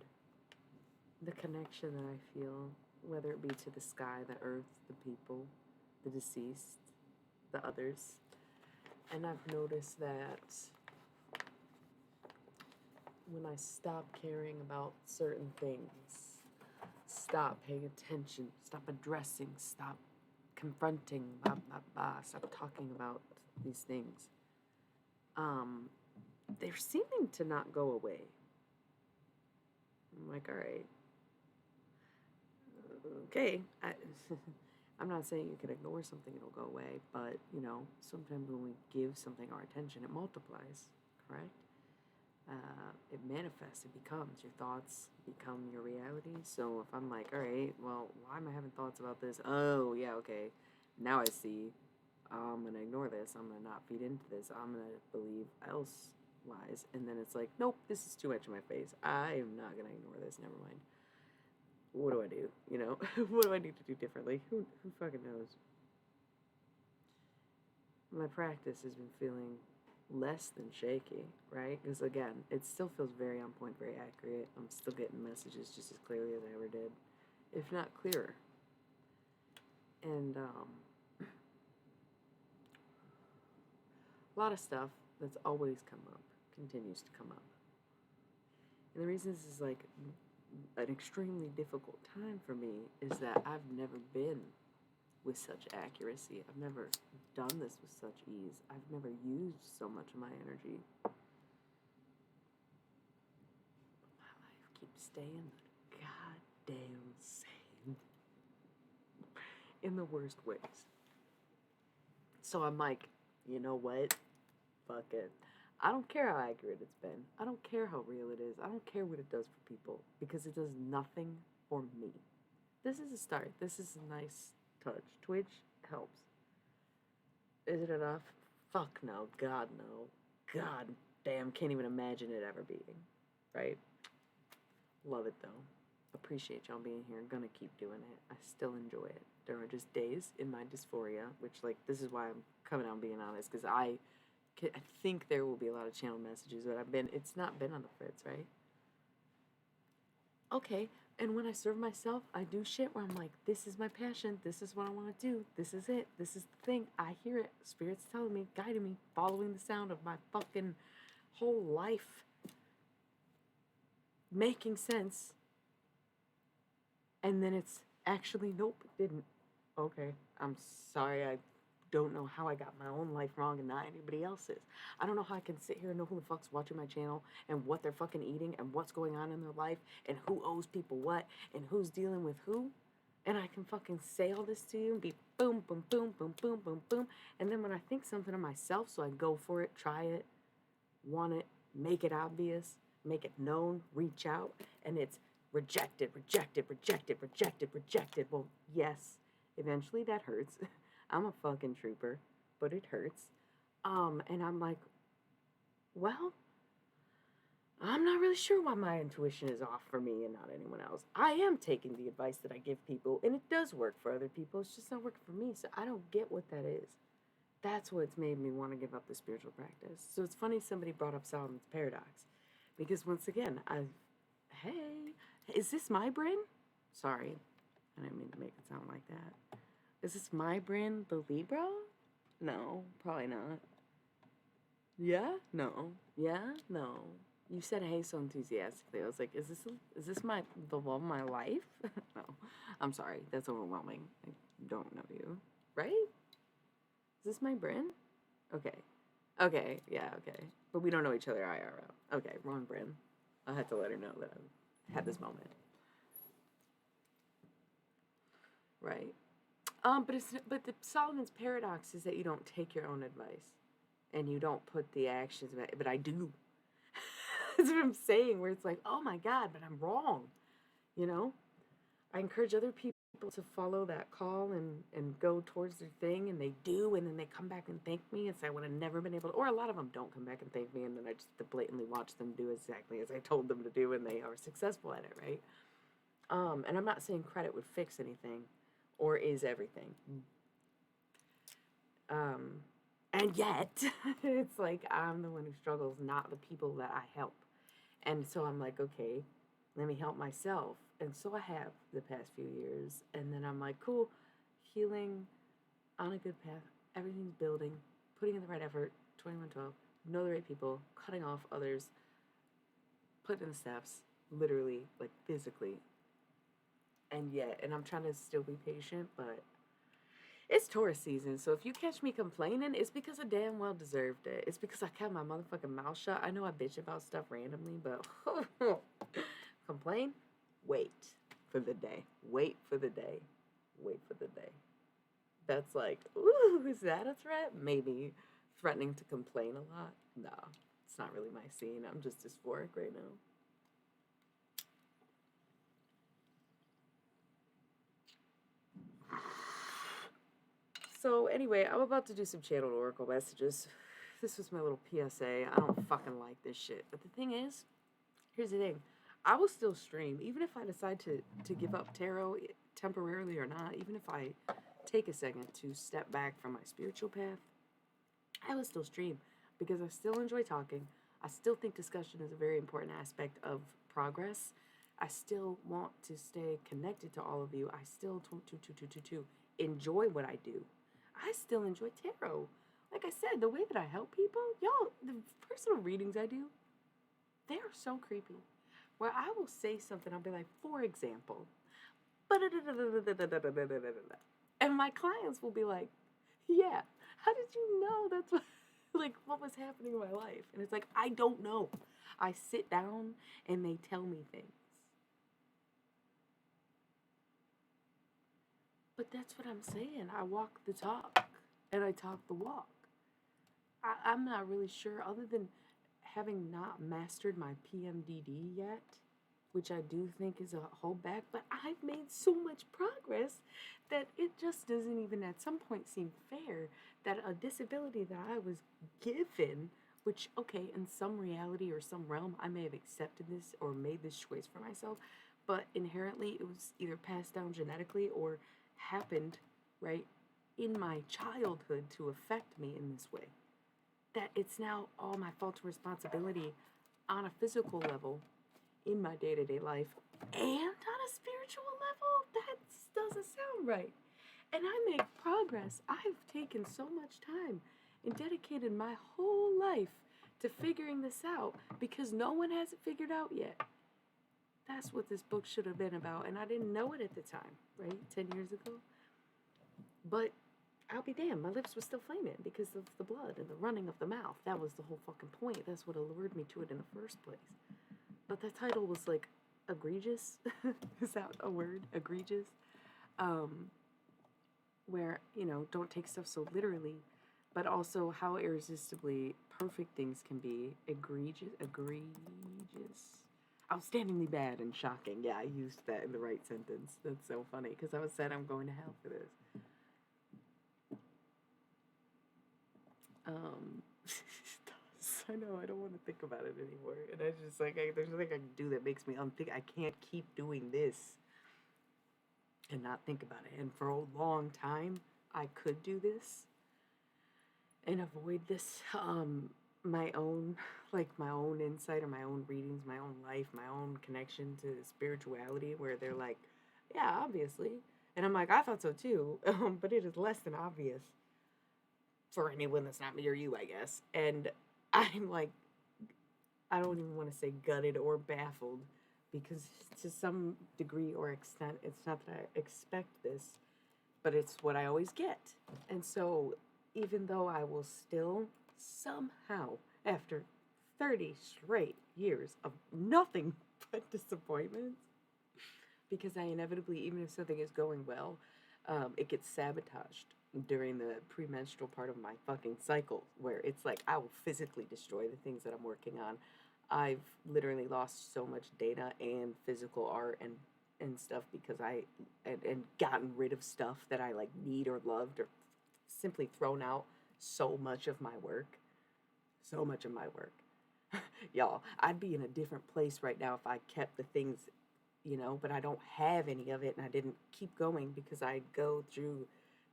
S1: the connection that I feel, whether it be to the sky, the earth, the people, the deceased, the others. And I've noticed that when I stop caring about certain things, stop paying attention, stop addressing, stop confronting, stop talking about these things, they're seeming to not go away. I'm like, all right, okay. I'm not saying you can ignore something, it'll go away, but, sometimes when we give something our attention, it multiplies, correct? It manifests, it becomes. Your thoughts become your reality. So if I'm like, all right, well, why am I having thoughts about this? Oh, yeah, okay. Now I see. I'm going to ignore this. I'm going to not feed into this. I'm going to believe elsewise. And then it's like, nope, this is too much in my face. I am not going to ignore this. Never mind. What do I do? What do I need to do differently? Who fucking knows? My practice has been feeling less than shaky, right? Because again, it still feels very on point, very accurate. I'm still getting messages just as clearly as I ever did, if not clearer. And a lot of stuff that's always come up continues to come up. And the reason this is like an extremely difficult time for me is that I've never been with such accuracy. I've never done this with such ease. I've never used so much of my energy. My life keeps staying the goddamn same in the worst ways. So I'm like, you know what? Fuck it. I don't care how accurate it's been. I don't care how real it is. I don't care what it does for people because it does nothing for me. This is a start. This is a nice touch. Twitch helps. Is it enough? Fuck no. God no. God damn, can't even imagine it ever being. Right? Love it though. Appreciate y'all being here. Gonna keep doing it. I still enjoy it. There are just days in my dysphoria, which this is why I'm coming out and being honest, because I think there will be a lot of channel messages, but it's not been on the fritz, right? Okay, and when I serve myself, I do shit where I'm like, this is my passion, this is what I want to do, this is it, this is the thing, I hear it, Spirit's telling me, guiding me, following the sound of my fucking whole life, making sense, and then it's actually, nope, it didn't. Okay, I'm sorry, I don't know how I got my own life wrong and not anybody else's. I don't know how I can sit here and know who the fuck's watching my channel and what they're fucking eating and what's going on in their life and who owes people what and who's dealing with who. And I can fucking say all this to you and be boom, boom, boom, boom, boom, boom, boom. And then when I think something of myself, so I go for it, try it, want it, make it obvious, make it known, reach out, and it's rejected, rejected, rejected, rejected, rejected. Well, yes, eventually that hurts. I'm a fucking trooper, but it hurts. And I'm like, well, I'm not really sure why my intuition is off for me and not anyone else. I am taking the advice that I give people, and it does work for other people. It's just not working for me, so I don't get what that is. That's what's made me want to give up the spiritual practice. So it's funny somebody brought up Solomon's paradox, because once again, hey, is this my brain? Sorry, I didn't mean to make it sound like that. Is this my brand, the Libra? No, probably not. Yeah? No. Yeah? No. You said hey so enthusiastically. I was like, is this the love of my life? No. I'm sorry. That's overwhelming. I don't know you. Right? Is this my Bryn? Okay. Okay. Yeah, okay. But we don't know each other IRL. Okay, wrong Bryn. I'll have to let her know that I had this moment. Right. But the Solomon's paradox is that you don't take your own advice and you don't put the actions but I do. That's what I'm saying, where it's like, oh my God, but I'm wrong. You know? I encourage other people to follow that call and go towards their thing, and they do, and then they come back and thank me and say I would have never been able to, or a lot of them don't come back and thank me, and then I just blatantly watch them do exactly as I told them to do, and they are successful at it, right? And I'm not saying credit would fix anything or is everything. And yet, it's like I'm the one who struggles, not the people that I help. And so I'm like, okay, let me help myself. And so I have the past few years. And then I'm like, cool, healing, on a good path, everything's building, putting in the right effort, 2112, know the right people, cutting off others, putting in the steps, literally, like physically. And yet, and I'm trying to still be patient, but it's Taurus season, so if you catch me complaining, it's because I damn well deserved it. It's because I kept my motherfucking mouth shut. I know I bitch about stuff randomly, but complain? Wait for the day. Wait for the day. Wait for the day. That's like, ooh, is that a threat? Maybe threatening to complain a lot? No, it's not really my scene. I'm just dysphoric right now. So anyway, I'm about to do some channeled oracle messages. This was my little PSA. I don't fucking like this shit. But the thing is, here's the thing. I will still stream, even if I decide to give up tarot temporarily or not, even if I take a second to step back from my spiritual path, I will still stream because I still enjoy talking. I still think discussion is a very important aspect of progress. I still want to stay connected to all of you. I still enjoy what I do. I still enjoy tarot. Like I said, the way that I help people, y'all, the personal readings I do, they are so creepy. Where I will say something, I'll be like, for example, and my clients will be like, yeah, how did you know that's what, like, what was happening in my life? And it's like, I don't know. I sit down and they tell me things. But that's what I'm saying. I walk the talk and I talk the walk. I'm not really sure, other than having not mastered my PMDD yet, which I do think is a holdback, but I've made so much progress that it just doesn't even at some point seem fair that a disability that I was given, which, okay, in some reality or some realm, I may have accepted this or made this choice for myself, but inherently it was either passed down genetically or happened, right, in my childhood to affect me in this way. That it's now all my fault and responsibility on a physical level in my day-to-day life and on a spiritual level. That doesn't sound right. And I make progress. I've taken so much time and dedicated my whole life to figuring this out because no one has it figured out yet. That's what this book should have been about, and I didn't know it at the time, right? 10 years ago. But I'll be damned, my lips were still flaming because of the blood and the running of the mouth. That was the whole fucking point. That's what allured me to it in the first place. But the title was like egregious. Is that a word? Egregious. Where, you know, don't take stuff so literally, but also how irresistibly perfect things can be. Egregious. Outstandingly bad and shocking. Yeah, I used that in the right sentence. That's so funny because I was said I'm going to hell for this. I know, I don't want to think about it anymore. And I just like, there's nothing I can do that makes me unthink. I can't keep doing this and not think about it. And for a long time, I could do this and avoid this, my own insight or my own readings, my own life, my own connection to spirituality, where they're like, Yeah, obviously. And I'm like, I thought so too, but it is less than obvious for anyone that's not me or you, I guess. And I'm like, I don't even want to say gutted or baffled because to some degree or extent, it's not that I expect this, but it's what I always get. And so, even though I will still somehow, after 30 straight years of nothing but disappointments, because I inevitably, even if something is going well, it gets sabotaged during the premenstrual part of my fucking cycle, where it's like I will physically destroy the things that I'm working on. I've literally lost so much data and physical art and stuff because and gotten rid of stuff that I like need or loved or simply thrown out so much of my work. So much of my work. Y'all, I'd be in a different place right now if I kept the things, but I don't have any of it and I didn't keep going because I go through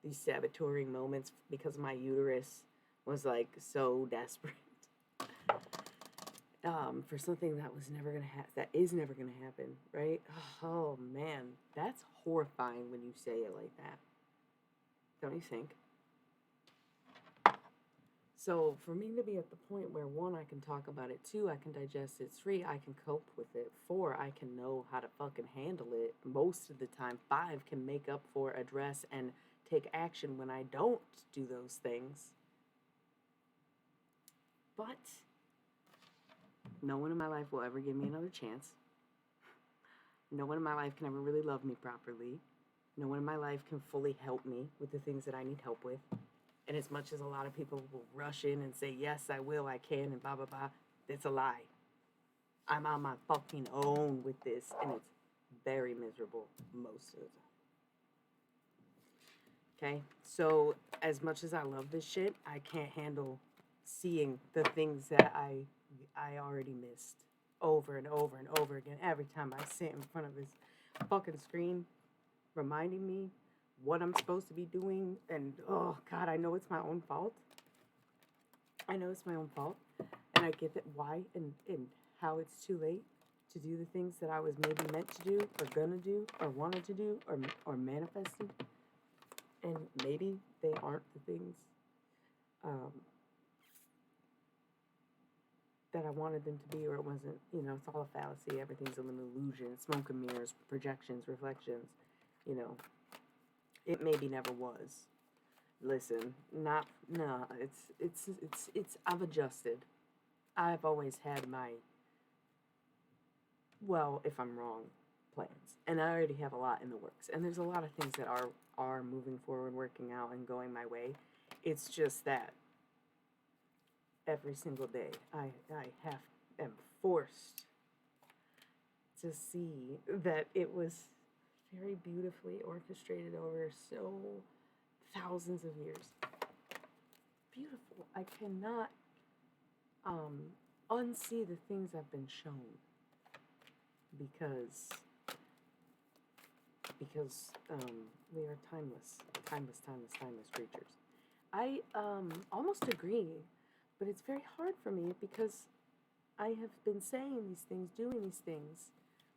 S1: these saboteuring moments because my uterus was like so desperate for something that was never gonna that is never gonna happen, right? Oh man, that's horrifying when you say it like that, don't you think? So for me to be at the point where one, I can talk about it, two, I can digest it, three, I can cope with it, four, I can know how to fucking handle it most of the time, five, can make up for, address, and take action when I don't do those things. But no one in my life will ever give me another chance. No one in my life can ever really love me properly. No one in my life can fully help me with the things that I need help with. And as much as a lot of people will rush in and say, yes, I will, I can, and blah, blah, blah, it's a lie. I'm on my fucking own with this, and it's very miserable most of the time. Okay? So, as much as I love this shit, I can't handle seeing the things that I already missed over and over and over again every time I sit in front of this fucking screen reminding me what I'm supposed to be doing. And oh God, I know it's my own fault. I know it's my own fault. And I get that why and how it's too late to do the things that I was maybe meant to do or gonna do or wanted to do or manifested. And maybe they aren't the things um, that I wanted them to be, or it wasn't, it's all a fallacy. Everything's an illusion, smoke and mirrors, projections, reflections, you know, it maybe never was. Listen, not, no, I've adjusted. I've always had my, well, if I'm wrong, plans. And I already have a lot in the works. And there's a lot of things that are moving forward, working out, and going my way. It's just that every single day am forced to see that it was very beautifully orchestrated over so thousands of years. Beautiful. I cannot unsee the things I've been shown because we are timeless creatures. I almost agree, but it's very hard for me because I have been saying these things, doing these things,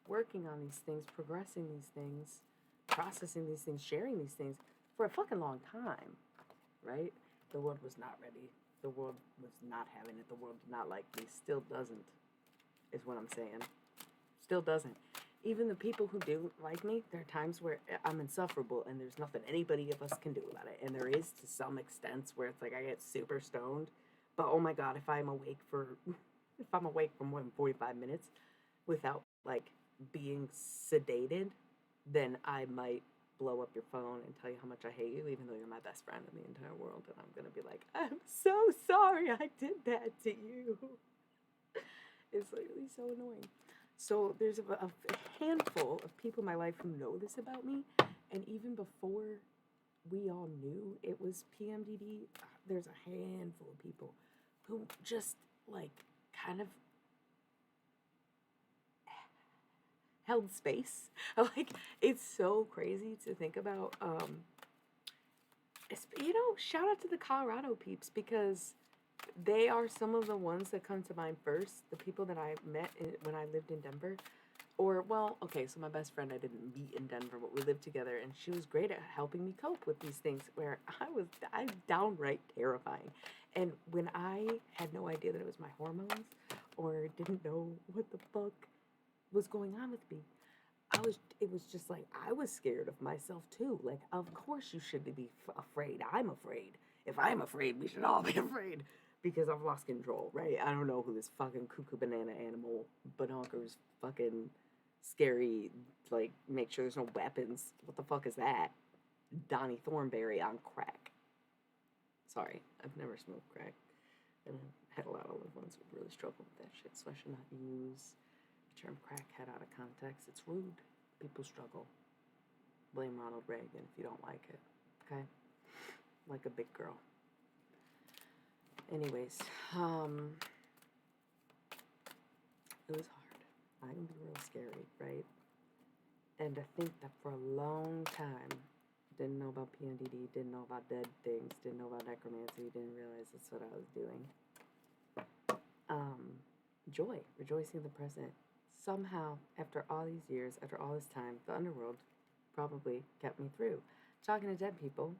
S1: working on these things, progressing these things, processing these things, sharing these things for a fucking long time, right? The world was not ready. The world was not having it. The world did not like me. Still doesn't, is what I'm saying. Still doesn't. Even the people who do like me, there are times where I'm insufferable and there's nothing anybody of us can do about it. And there is to some extent where it's like I get super stoned. But oh my God, if I'm awake for more than 45 minutes without like being sedated, then I might blow up your phone and tell you how much I hate you, even though you're my best friend in the entire world. And I'm going to be like, I'm so sorry I did that to you. It's literally so annoying. So there's a handful of people in my life who know this about me. And even before we all knew it was PMDD, there's a handful of people who just like kind of held space. Like, it's so crazy to think about. Shout out to the Colorado peeps because they are some of the ones that come to mind first. The people that I met when I lived in Denver. Or, well, okay, so my best friend I didn't meet in Denver, but we lived together, and she was great at helping me cope with these things where I'm downright terrifying. And when I had no idea that it was my hormones or didn't know what the fuck was going on with me, it was just like, I was scared of myself too. Like, of course you shouldn't be afraid. I'm afraid. If I'm afraid, we should all be afraid because I've lost control, right? I don't know who this fucking cuckoo banana animal bonkers fucking scary, like, make sure there's no weapons. What the fuck is that? Donnie Thornberry on crack. Sorry, I've never smoked crack. And I've had a lot of loved ones who really struggle with that shit, so I should not use the term crackhead out of context. It's rude. People struggle. Blame Ronald Reagan if you don't like it. Okay? Like a big girl. Anyways, it was hard. I can be real scary, right? And I think that for a long time, didn't know about PMDD, didn't know about dead things, didn't know about necromancy, didn't realize that's what I was doing. Joy, rejoicing in the present. Somehow, after all these years, after all this time, the underworld probably kept me through. Talking to dead people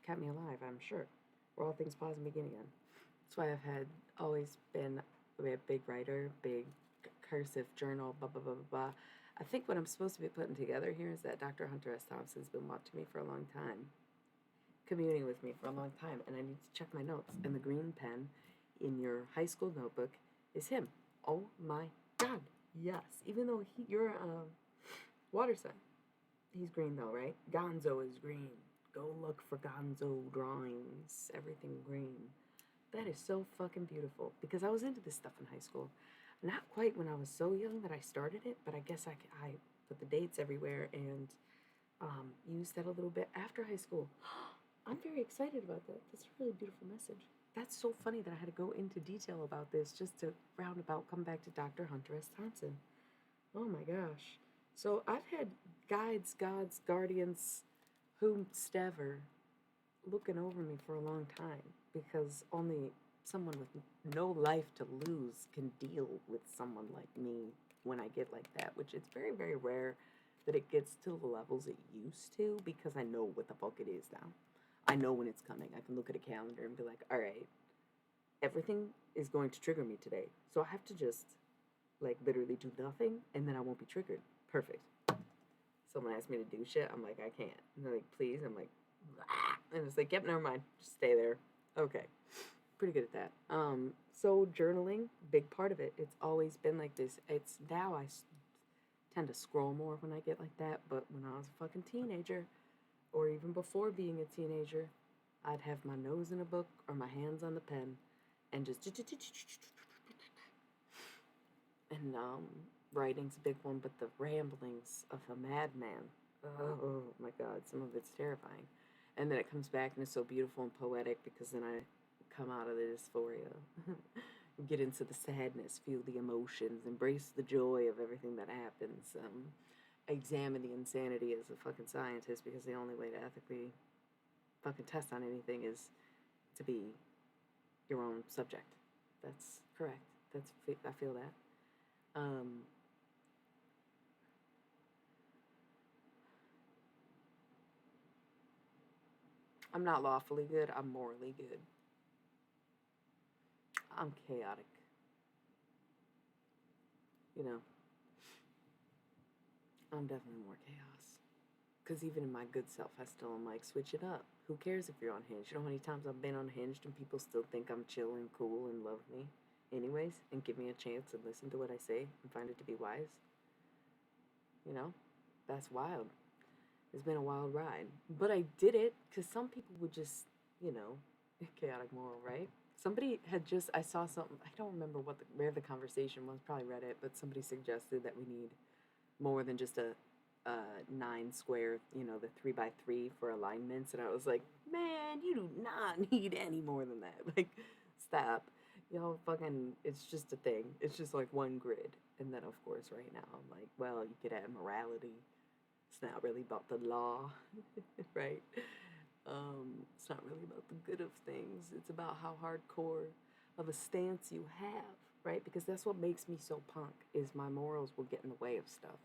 S1: kept me alive, I'm sure. Where all things pause and begin again. That's why I've always been a big writer, big cursive journal, blah, blah, blah, blah, blah. I think what I'm supposed to be putting together here is that Dr. Hunter S. Thompson's been watching me for a long time, communing with me for a long time, and I need to check my notes. And the green pen in your high school notebook is him. Oh my God, yes. Even though you're a water sign, he's green though, right? Gonzo is green. Go look for Gonzo drawings. Everything green. That is so fucking beautiful because I was into this stuff in high school. Not quite when I was so young that I started it, but I guess I put the dates everywhere and used that a little bit after high school. I'm very excited about that. That's a really beautiful message. That's so funny that I had to go into detail about this just to roundabout come back to Dr. Hunter S. Thompson. Oh my gosh. So I've had guides, gods, guardians, whomstever looking over me for a long time because only someone with no life to lose can deal with someone like me when I get like that, which it's very, very rare that it gets to the levels it used to because I know what the fuck it is now. I know when it's coming. I can look at a calendar and be like, all right, everything is going to trigger me today. So I have to just like literally do nothing and then I won't be triggered. Perfect. Someone asks me to do shit, I'm like, I can't. And they're like, please. I'm like, ah. And it's like, yep, never mind. Just stay there. Okay. Pretty good at that. So journaling, big part of it. It's always been like this. It's now I tend to scroll more when I get like that, but when I was a fucking teenager, or even before being a teenager, I'd have my nose in a book or my hands on the pen and just and writing's a big one, but the ramblings of a madman. Oh my God, some of it's terrifying. And then it comes back and it's so beautiful and poetic because then I come out of the dysphoria, get into the sadness, feel the emotions, embrace the joy of everything that happens. Examine the insanity as a fucking scientist because the only way to ethically fucking test on anything is to be your own subject. That's correct. I feel that. I'm not lawfully good. I'm morally good. I'm chaotic. You know, I'm definitely more chaos. Because even in my good self, I still am like, switch it up. Who cares if you're unhinged? You know how many times I've been unhinged and people still think I'm chill and cool and love me anyways and give me a chance and listen to what I say and find it to be wise? You know, that's wild. It's been a wild ride. But I did it because some people would just, you know, chaotic moral, right? Somebody had just, I saw something, I don't remember where the conversation was, probably Reddit, but somebody suggested that we need more than just a 9 square, you know, the 3x3 for alignments. And I was like, man, you do not need any more than that. Like, stop. You know, fucking, it's just a thing. It's just like one grid. And then, of course, right now, I'm like, well, you could add morality. It's not really about the law, right? It's not really about the good of things. It's about how hardcore of a stance you have. right? Because that's what makes me so punk is my morals will get in the way of stuff.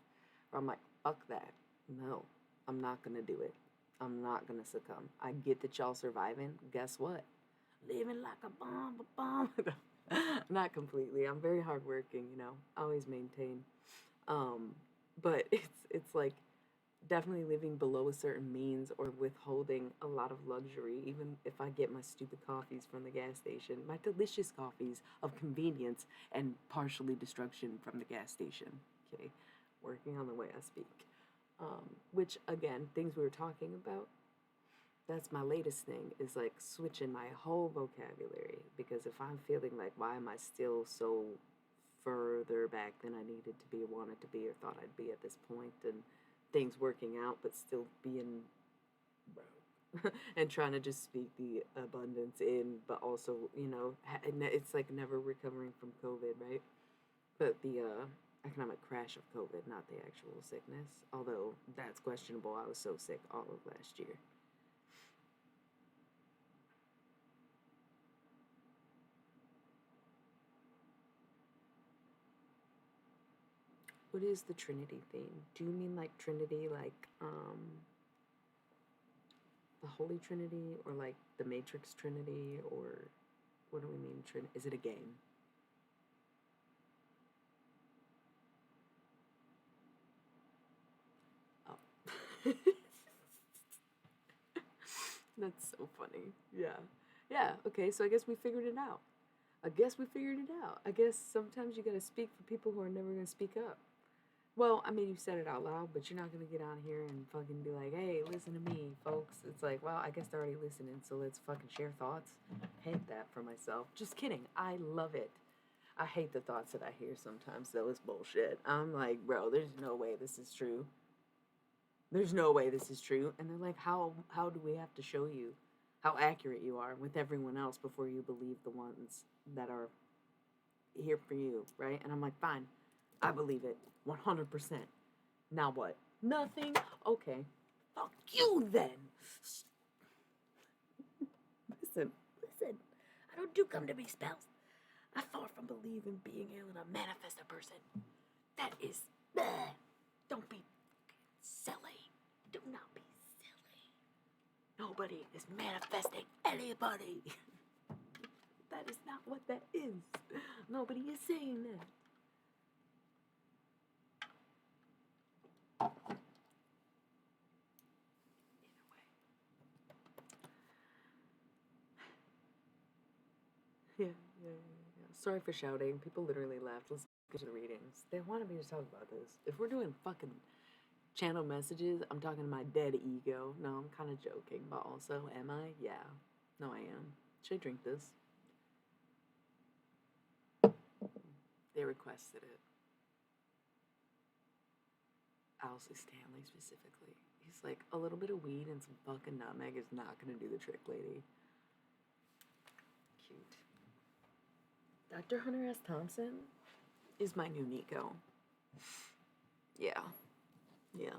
S1: Or I'm like, fuck that. No, I'm not gonna do it. I'm not gonna succumb. I get that y'all surviving. Guess what? Living like a bomb, a bomb. Not completely. I'm very hardworking, you know. Always maintain. Um, but it's like definitely living below a certain means or withholding a lot of luxury, even if I get my stupid coffees from the gas station, my delicious coffees of convenience and partially destruction from the gas station. Okay, working on the way I speak. Which again, things we were talking about. That's my latest thing is like switching my whole vocabulary because if I'm feeling like why am I still so further back than I needed to be or wanted to be or thought I'd be at this point and things working out but still being broke and trying to just speak the abundance in but also you know it's like never recovering from COVID, right? But the economic crash of COVID, not the actual sickness, although that's questionable. I was so sick all of last year. What is the Trinity theme? Do you mean like Trinity, like the Holy Trinity, or like the Matrix Trinity, or what do we mean? Is it a game? Oh, that's so funny. Yeah, yeah. Okay, so I guess we figured it out. I guess we figured it out. I guess sometimes you gotta speak for people who are never gonna speak up. Well, I mean, you said it out loud, but you're not gonna get on here and fucking be like, "Hey, listen to me, folks." It's like, well, I guess they're already listening, so let's fucking share thoughts. Hate that for myself. Just kidding. I love it. I hate the thoughts that I hear sometimes, though. It's bullshit. I'm like, bro, there's no way this is true. There's no way this is true. And they're like, how do we have to show you how accurate you are with everyone else before you believe the ones that are here for you, right? And I'm like, fine, I believe it 100%. Now what? Nothing? Okay. Fuck you then. Listen, listen. I don't do come to be spells. I far from believe in being able to manifest a person. That is, bleh. Don't be silly. Do not be silly. Nobody is manifesting anybody. That is not what that is. Nobody is saying that. Yeah, yeah, yeah, yeah. Sorry for shouting. People literally left. Let's get to the readings. They wanted me to talk about this. If we're doing fucking channel messages, I'm talking to my dead ego. No, I'm kind of joking, but also, am I? Yeah. No, I am. Should I drink this? They requested it. Owlsley Stanley specifically. He's like, a little bit of weed and some fucking nutmeg is not gonna do the trick, lady. Cute. Dr. Hunter S. Thompson is my new Nico. Yeah. Yeah.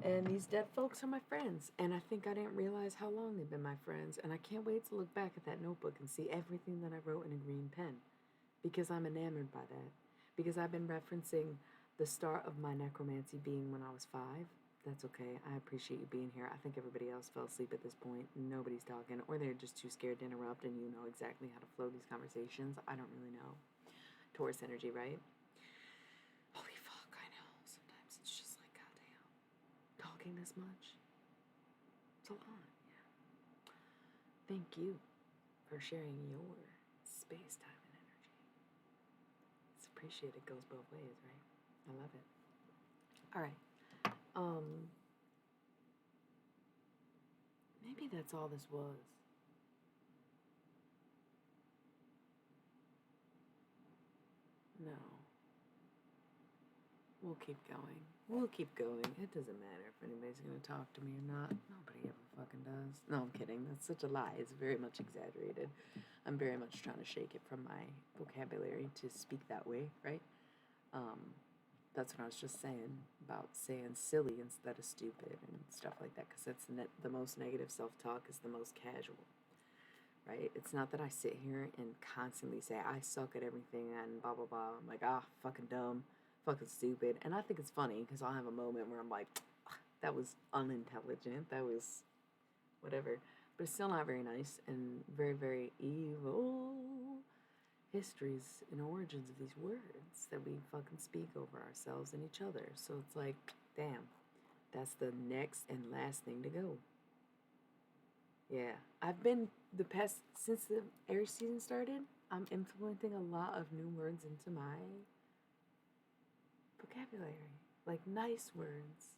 S1: And these dead folks are my friends. And I think I didn't realize how long they've been my friends. And I can't wait to look back at that notebook and see everything that I wrote in a green pen. Because I'm enamored by that. Because I've been referencing the start of my necromancy being when I was 5. That's okay. I appreciate you being here. I think everybody else fell asleep at this point. Nobody's talking. Or they're just too scared to interrupt and you know exactly how to flow these conversations. I don't really know. Taurus energy, right? Holy fuck, I know. Sometimes it's just like, goddamn. Talking this much? It's a lot, yeah. Thank you for sharing your space, time, and energy. It's appreciated. It goes both ways, right? I love it. All right. Um, maybe that's all this was. No. We'll keep going. We'll keep going. It doesn't matter if anybody's going to talk to me or not. Nobody ever fucking does. No, I'm kidding. That's such a lie. It's very much exaggerated. I'm very much trying to shake it from my vocabulary to speak that way, right? Um, that's what I was just saying about saying silly instead of stupid and stuff like that, because that's the most negative self talk is the most casual. right? It's not that I sit here and constantly say I suck at everything and blah blah blah. I'm like, fucking dumb, fucking stupid, and I think it's funny because I'll have a moment where I'm like, that was unintelligent, that was whatever, but it's still not very nice and very very evil. Histories and origins of these words that we fucking speak over ourselves and each other. So it's like, damn, that's the next and last thing to go. Yeah, I've been since the Aries season started, I'm implementing a lot of new words into my vocabulary. Like nice words.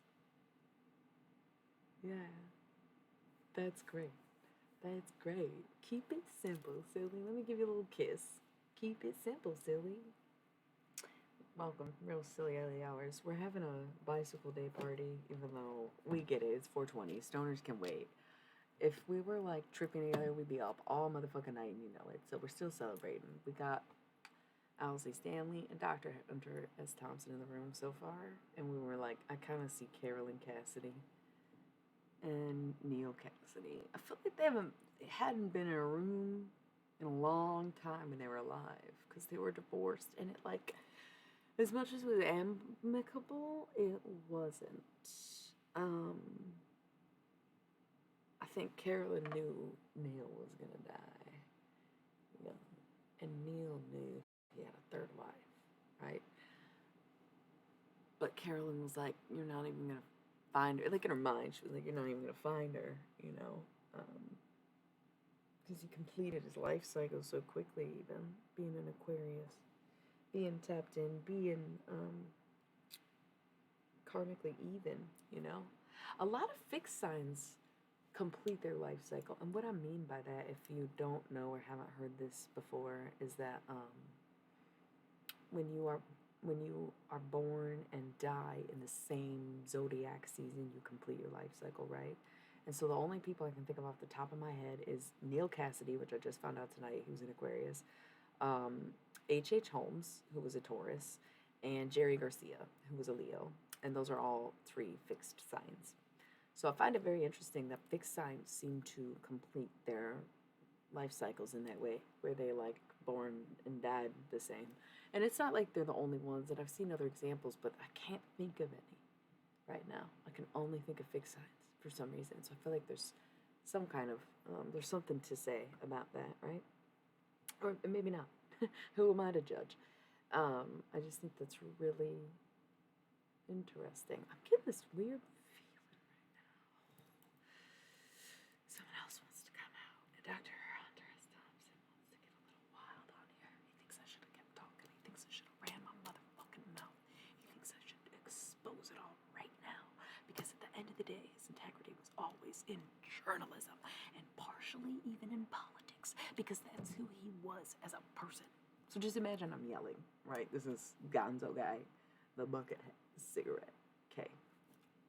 S1: Yeah, that's great. That's great. Keep it simple, silly. Let me give you a little kiss. Keep it simple, silly. Welcome, real silly early hours. We're having a bicycle day party, even though we get it. It's 420. Stoners can wait. If we were like tripping together, we'd be up all motherfucking night, and you know it. So we're still celebrating. We got Owlsley Stanley and Dr. Hunter S. Thompson in the room so far, and we were like, I kind of see Carolyn Cassidy and Neil Cassidy. I feel like they hadn't been in a room in a long time when they were alive because they were divorced, and it like, as much as it was amicable, it wasn't. I think Carolyn knew Neil was gonna die. Yeah. And Neil knew he had a third wife, right? But Carolyn was like, you're not even gonna find her. Like in her mind, she was like, you're not even gonna find her, you know? Because he completed his life cycle so quickly, even being an Aquarius, being tapped in, being karmically even, you know? A lot of fixed signs complete their life cycle. And what I mean by that, if you don't know or haven't heard this before, is that when you are born and die in the same zodiac season, you complete your life cycle, right? And so the only people I can think of off the top of my head is Neil Cassidy, which I just found out tonight, he was an Aquarius, H.H. Holmes, who was a Taurus, and Jerry Garcia, who was a Leo. And those are all three fixed signs. So I find it very interesting that fixed signs seem to complete their life cycles in that way, where they like born and died the same. And it's not like they're the only ones, and I've seen other examples, but I can't think of any right now. I can only think of fixed signs for some reason. So I feel like there's some kind of, there's something to say about that, right? Or maybe not. Who am I to judge? I just think that's really interesting. I'm getting this weird someone else wants to come out. Dr. Hunter S. Thompson wants to get a little wild on here. He thinks I should have kept talking. He thinks I should have ran my motherfucking mouth. He thinks I should expose it all right now. Because at the end of the day, his integrity was always in journalism and partially even in politics. Because that's who he was as a person. So just imagine I'm yelling, right? This is Gonzo guy, the bucket hat, the cigarette, okay,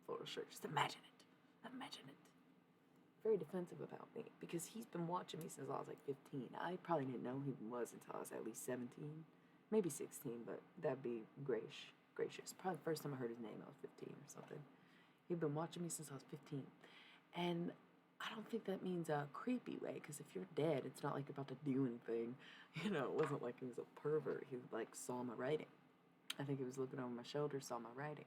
S1: photo shirt. Just imagine it. Imagine it. Very defensive about me because he's been watching me since I was like 15. I probably didn't know who he was until I was at least 17, maybe 16, but that'd be gracious. Probably the first time I heard his name, I was 15 or something. He'd been watching me since I was 15. And I don't think that means a creepy way, because if you're dead, it's not like you're about to do anything. You know, it wasn't like he was a pervert. He like saw my writing. I think he was looking over my shoulder, saw my writing.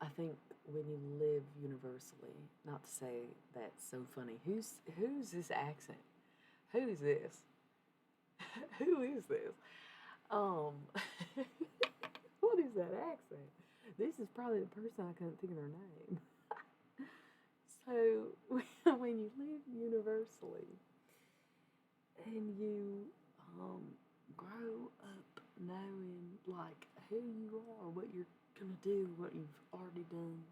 S1: I think when you live universally, not to say that's so funny. Who's this accent? Who's this? Who is this? What is that accent? This is probably the person I couldn't think of their name. So when you live universally and you grow up knowing like who you are, what you're gonna do, what you've already done,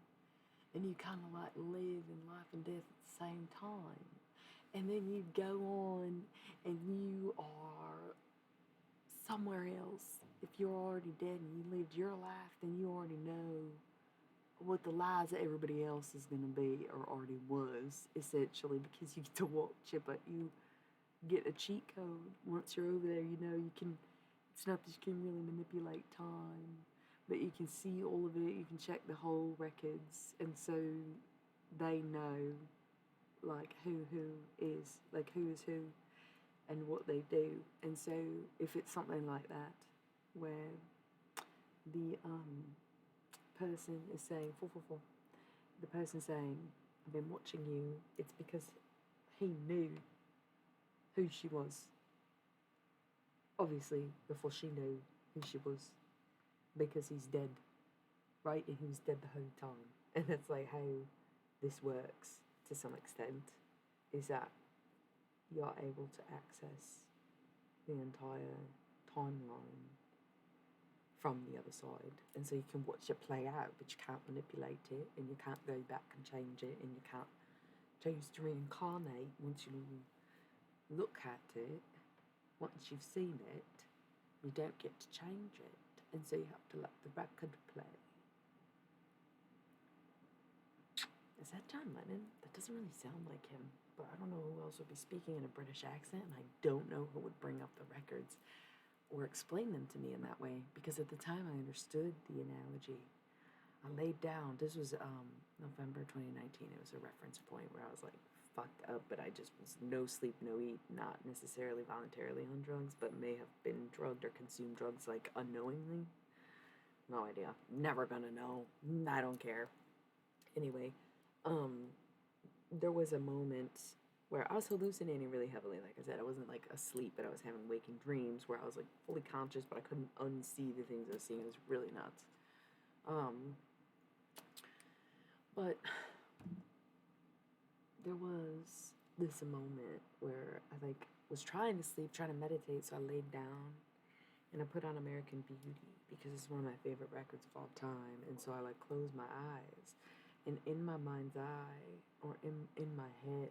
S1: and you kind of like live in life and death at the same time, and then you go on and you are somewhere else. If you're already dead and you lived your life, then you already know what the lives of everybody else is going to be, or already was, essentially, because you get to watch it, but you get a cheat code. Once you're over there, you know you can, it's not that you can really manipulate time, but you can see all of it, you can check the whole records, and so they know, like, who is who. and what they do. And so if it's something like that, where the person is saying, the person saying, I've been watching you, it's because he knew who she was, obviously, before she knew who she was, because he's dead, right? And he was dead the whole time. And that's like how this works to some extent, is that you're able to access the entire timeline from the other side. And so you can watch it play out, but you can't manipulate it, and you can't go back and change it, and you can't choose to reincarnate once you look at it. Once you've seen it, you don't get to change it. And so you have to let the record play. Is that John Lennon? That doesn't really sound like him. But I don't know who else would be speaking in a British accent, and I don't know who would bring up the records or explain them to me in that way, because at the time I understood the analogy. I laid down, this was November 2019, it was a reference point where I was like fucked up, but I just was no sleep, no eat, not necessarily voluntarily on drugs, but may have been drugged or consumed drugs like unknowingly. No idea. Never gonna know. I don't care. Anyway, there was a moment where I was hallucinating really heavily. Like I said, I wasn't like asleep, but I was having waking dreams where I was like fully conscious, but I couldn't unsee the things I was seeing. It was really nuts. But there was this moment where I like was trying to sleep, trying to meditate, so I laid down and I put on American Beauty because it's one of my favorite records of all time. And so I like closed my eyes, and in my mind's eye, or in my head,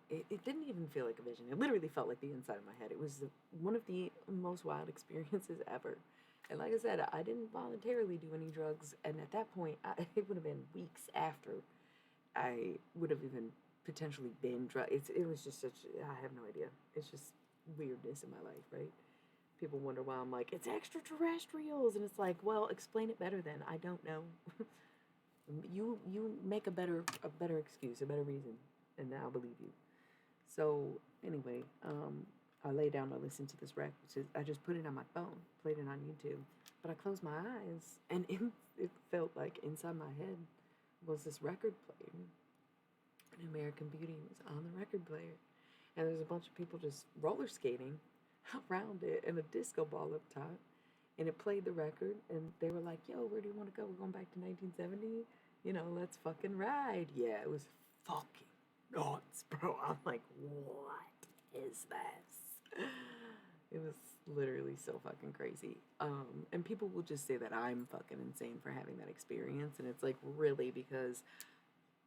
S1: it didn't even feel like a vision. It literally felt like the inside of my head. It was one of the most wild experiences ever. And like I said, I didn't voluntarily do any drugs. And at that point, it would have been weeks after I would have even potentially been drugged. It was just such, I have no idea. It's just weirdness in my life, right? People wonder why I'm like, it's extraterrestrials. And it's like, well, explain it better then. I don't know. You make a better excuse, a better reason, and I'll believe you. So anyway, I lay down to listen to this record. I just put it on my phone, played it on YouTube, but I closed my eyes, and it felt like inside my head was this record playing. And American Beauty was on the record player, and there's a bunch of people just roller skating around it, and a disco ball up top. And it played the record, and they were like, yo, where do you want to go? We're going back to 1970. Let's fucking ride. Yeah, it was fucking nuts, bro. I'm like, what is this? It was literally so fucking crazy. And people will just say that I'm fucking insane for having that experience. And it's like, really, because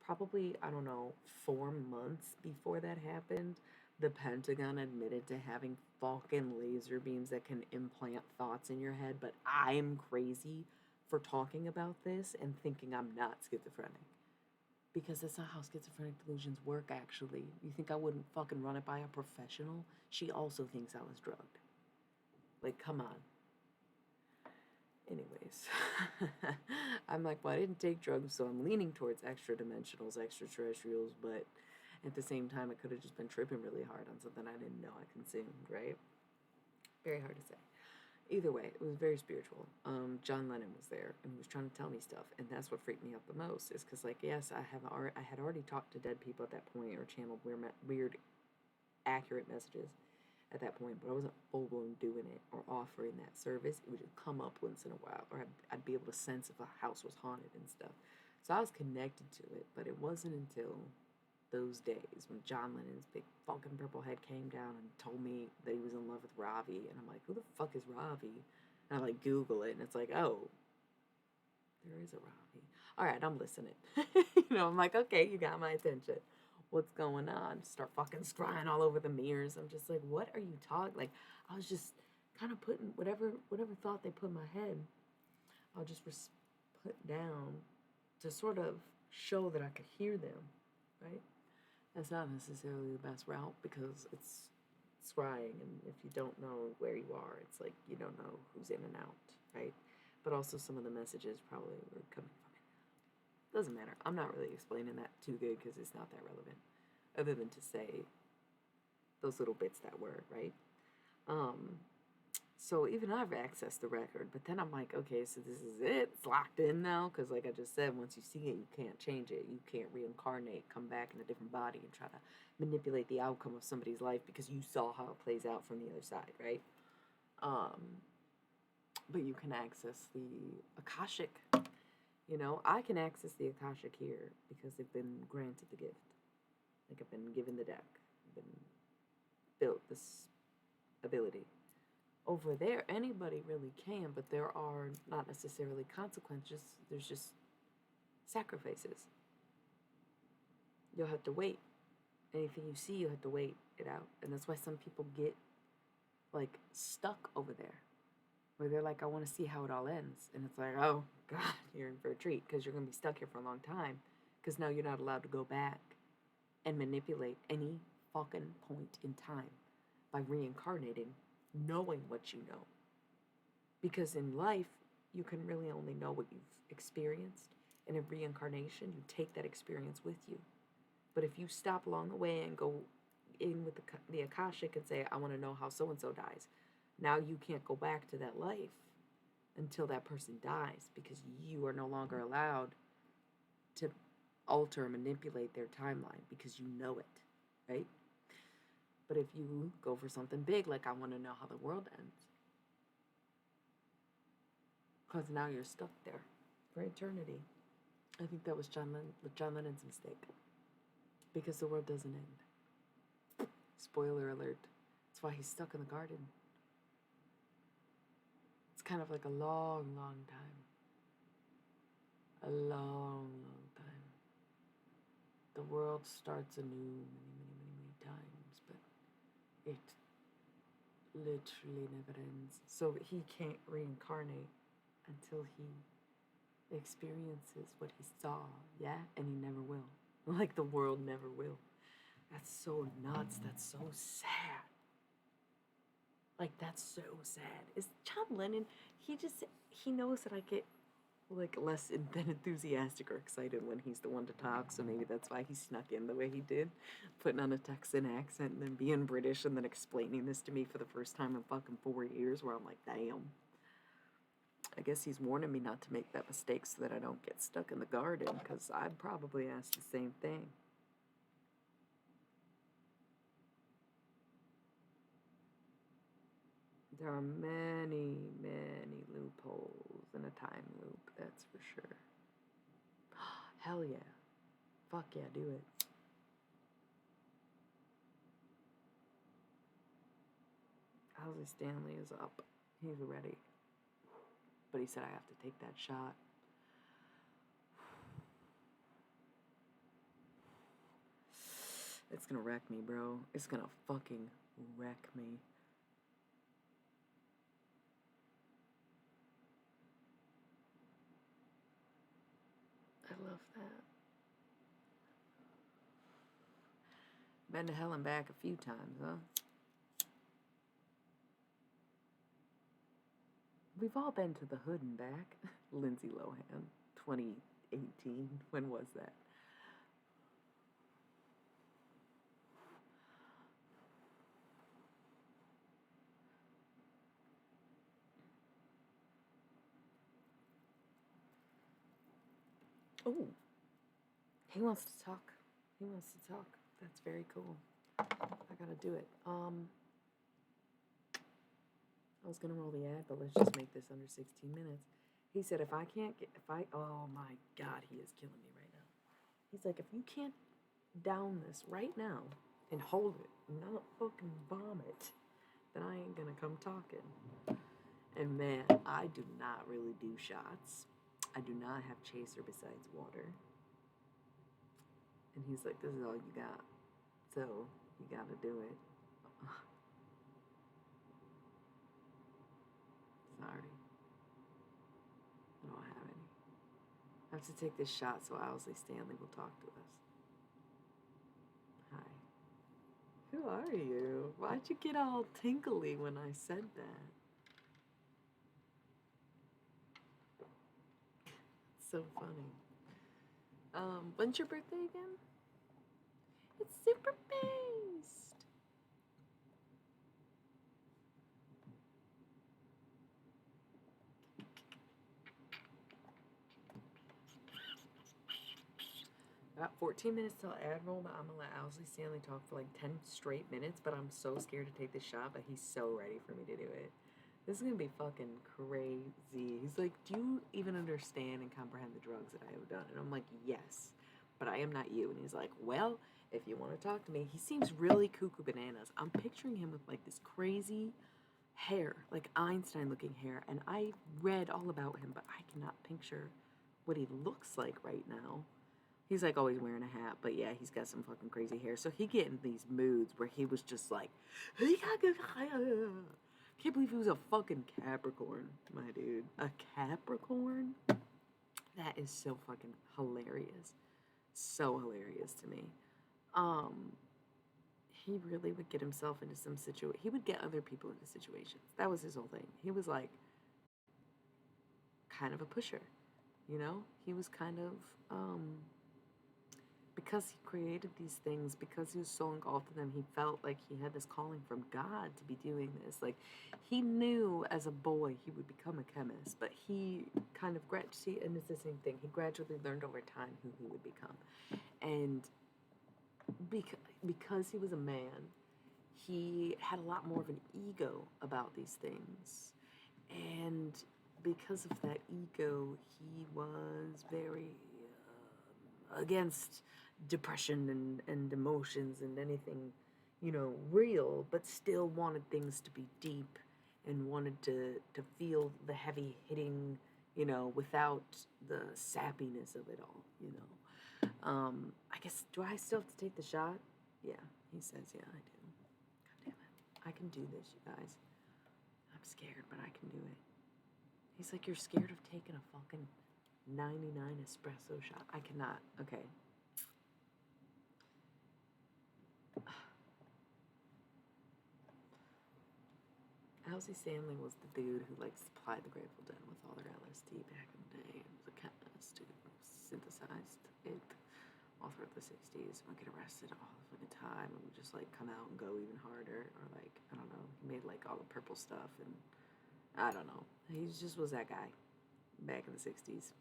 S1: probably, I don't know, 4 months before that happened, the Pentagon admitted to having fucking laser beams that can implant thoughts in your head, but I'm crazy for talking about this and thinking I'm not schizophrenic. Because that's not how schizophrenic delusions work, actually. You think I wouldn't fucking run it by a professional? She also thinks I was drugged. Like, come on. Anyways, I'm like, well, I didn't take drugs, so I'm leaning towards extra-dimensionals, extraterrestrials, but at the same time, I could have just been tripping really hard on something I didn't know I consumed, right? Very hard to say. Either way, it was very spiritual. John Lennon was there, and he was trying to tell me stuff, and that's what freaked me out the most, is because, like, yes, I had already talked to dead people at that point, or channeled weird accurate messages at that point, but I wasn't full blown doing it or offering that service. It would just come up once in a while, or I'd be able to sense if a house was haunted and stuff. So I was connected to it, but it wasn't until those days when John Lennon's big fucking purple head came down and told me that he was in love with Ravi, and I'm like, who the fuck is Ravi? And I like Google it, and it's like, oh, there is a Ravi. All right, I'm listening. I'm like, okay, you got my attention. What's going on? Start fucking scrying all over the mirrors. I'm just like, what are you talking? Like, I was just kind of putting whatever thought they put in my head, I'll just put down to sort of show that I could hear them, right? That's not necessarily the best route because it's scrying, and if you don't know where you are, it's like you don't know who's in and out, right? But also some of the messages probably were coming from it. Doesn't matter. I'm not really explaining that too good because it's not that relevant. Other than to say those little bits that were, right? Um, so even I've accessed the record, but then I'm like, okay, so this is it. It's locked in now, because like I just said, once you see it, you can't change it. You can't reincarnate, come back in a different body, and try to manipulate the outcome of somebody's life because you saw how it plays out from the other side, right? But you can access the Akashic. You know, I can access the Akashic here because they've been granted the gift. Like I've been given the deck, I've been built this ability. Over there, anybody really can, but there are not necessarily consequences. There's just sacrifices. You'll have to wait. Anything you see, you have to wait it out. And that's why some people get like stuck over there, where they're like, I want to see how it all ends. And it's like, oh, God, you're in for a treat because you're going to be stuck here for a long time because now you're not allowed to go back and manipulate any fucking point in time by reincarnating, knowing what you know. Because in life, you can really only know what you've experienced. And in reincarnation, you take that experience with you. But if you stop along the way and go in with the Akashic and say, I want to know how so-and-so dies, now you can't go back to that life until that person dies because you are no longer allowed to alter or manipulate their timeline because you know it, right? But if you go for something big, like I want to know how the world ends, because now you're stuck there for eternity. I think that was John Lennon's mistake, because the world doesn't end. Spoiler alert. That's why he's stuck in the garden. It's kind of like a long, long time. A long, long time. The world starts anew many times, but it literally never ends. So he can't reincarnate until he experiences what he saw, yeah? And he never will. Like the world never will. That's so nuts. That's so sad. Like, that's so sad. Is John Lennon, he knows that I get, like, less than enthusiastic or excited when he's the one to talk, so maybe that's why he snuck in the way he did, putting on a Texan accent and then being British and then explaining this to me for the first time in fucking 4 years, where I'm like, damn. I guess he's warning me not to make that mistake so that I don't get stuck in the garden, because I'd probably ask the same thing. There are many, many loopholes in a time loop, that's for sure. Hell yeah. Fuck yeah, do it. Owsley Stanley is up. He's ready. But he said I have to take that shot. It's gonna wreck me, bro. It's gonna fucking wreck me. I love that. Been to hell and back a few times, huh? We've all been to the hood and back. Lindsay Lohan, 2018. When was that? Oh, he wants to talk. He wants to talk. That's very cool. I gotta do it. I was gonna roll the ad, but let's just make this under 16 minutes. He said, oh my God, he is killing me right now. He's like, if you can't down this right now and hold it, not fucking vomit, then I ain't gonna come talking. And man, I do not really do shots. I do not have chaser besides water. And he's like, this is all you got. So you gotta do it. Sorry. I don't have any. I have to take this shot so Owsley Stanley will talk to us. Hi. Who are you? Why'd you get all tinkly when I said that? So funny. When's your birthday again? It's super based. Got 14 minutes till Admiral, but I'm gonna let Owsley Stanley talk for like 10 straight minutes, but I'm so scared to take this shot, but he's so ready for me to do it. This is gonna be fucking crazy. He's like, do you even understand and comprehend the drugs that I have done? And I'm like, yes, but I am not you. And he's like, well, if you want to talk to me, he seems really cuckoo bananas. I'm picturing him with like this crazy hair, like Einstein looking hair, and I read all about him, but I cannot picture what he looks like right now. He's like always wearing a hat, but yeah, he's got some fucking crazy hair. So he get in these moods where he was just like, can't believe he was a fucking Capricorn, my dude. A Capricorn? That is so fucking hilarious. So hilarious to me. Um, he really would get himself into some situation. He would get other people into situations. That was his whole thing. He was like kind of a pusher, you know? He was kind of because he created these things, because he was so engulfed in them, he felt like he had this calling from God to be doing this. Like, he knew as a boy he would become a chemist, but he kind of and it's the same thing. He gradually learned over time who he would become. And because he was a man, he had a lot more of an ego about these things. And because of that ego, he was very against depression and emotions and anything, real, but still wanted things to be deep and wanted to feel the heavy hitting, without the sappiness of it all. I guess, do I still have to take the shot? Yeah, he says, yeah, I do. God damn it. I can do this, you guys. I'm scared, but I can do it. He's like, you're scared of taking a fucking 99 espresso shot. I cannot. Okay. Owsley Stanley was the dude who supplied the Grateful Dead with all their LSD back in the day. He was a chemist who synthesized it all throughout the 60s. Would get arrested all the time and would just come out and go even harder. Or I don't know, he made all the purple stuff, and I don't know. He just was that guy back in the 60s.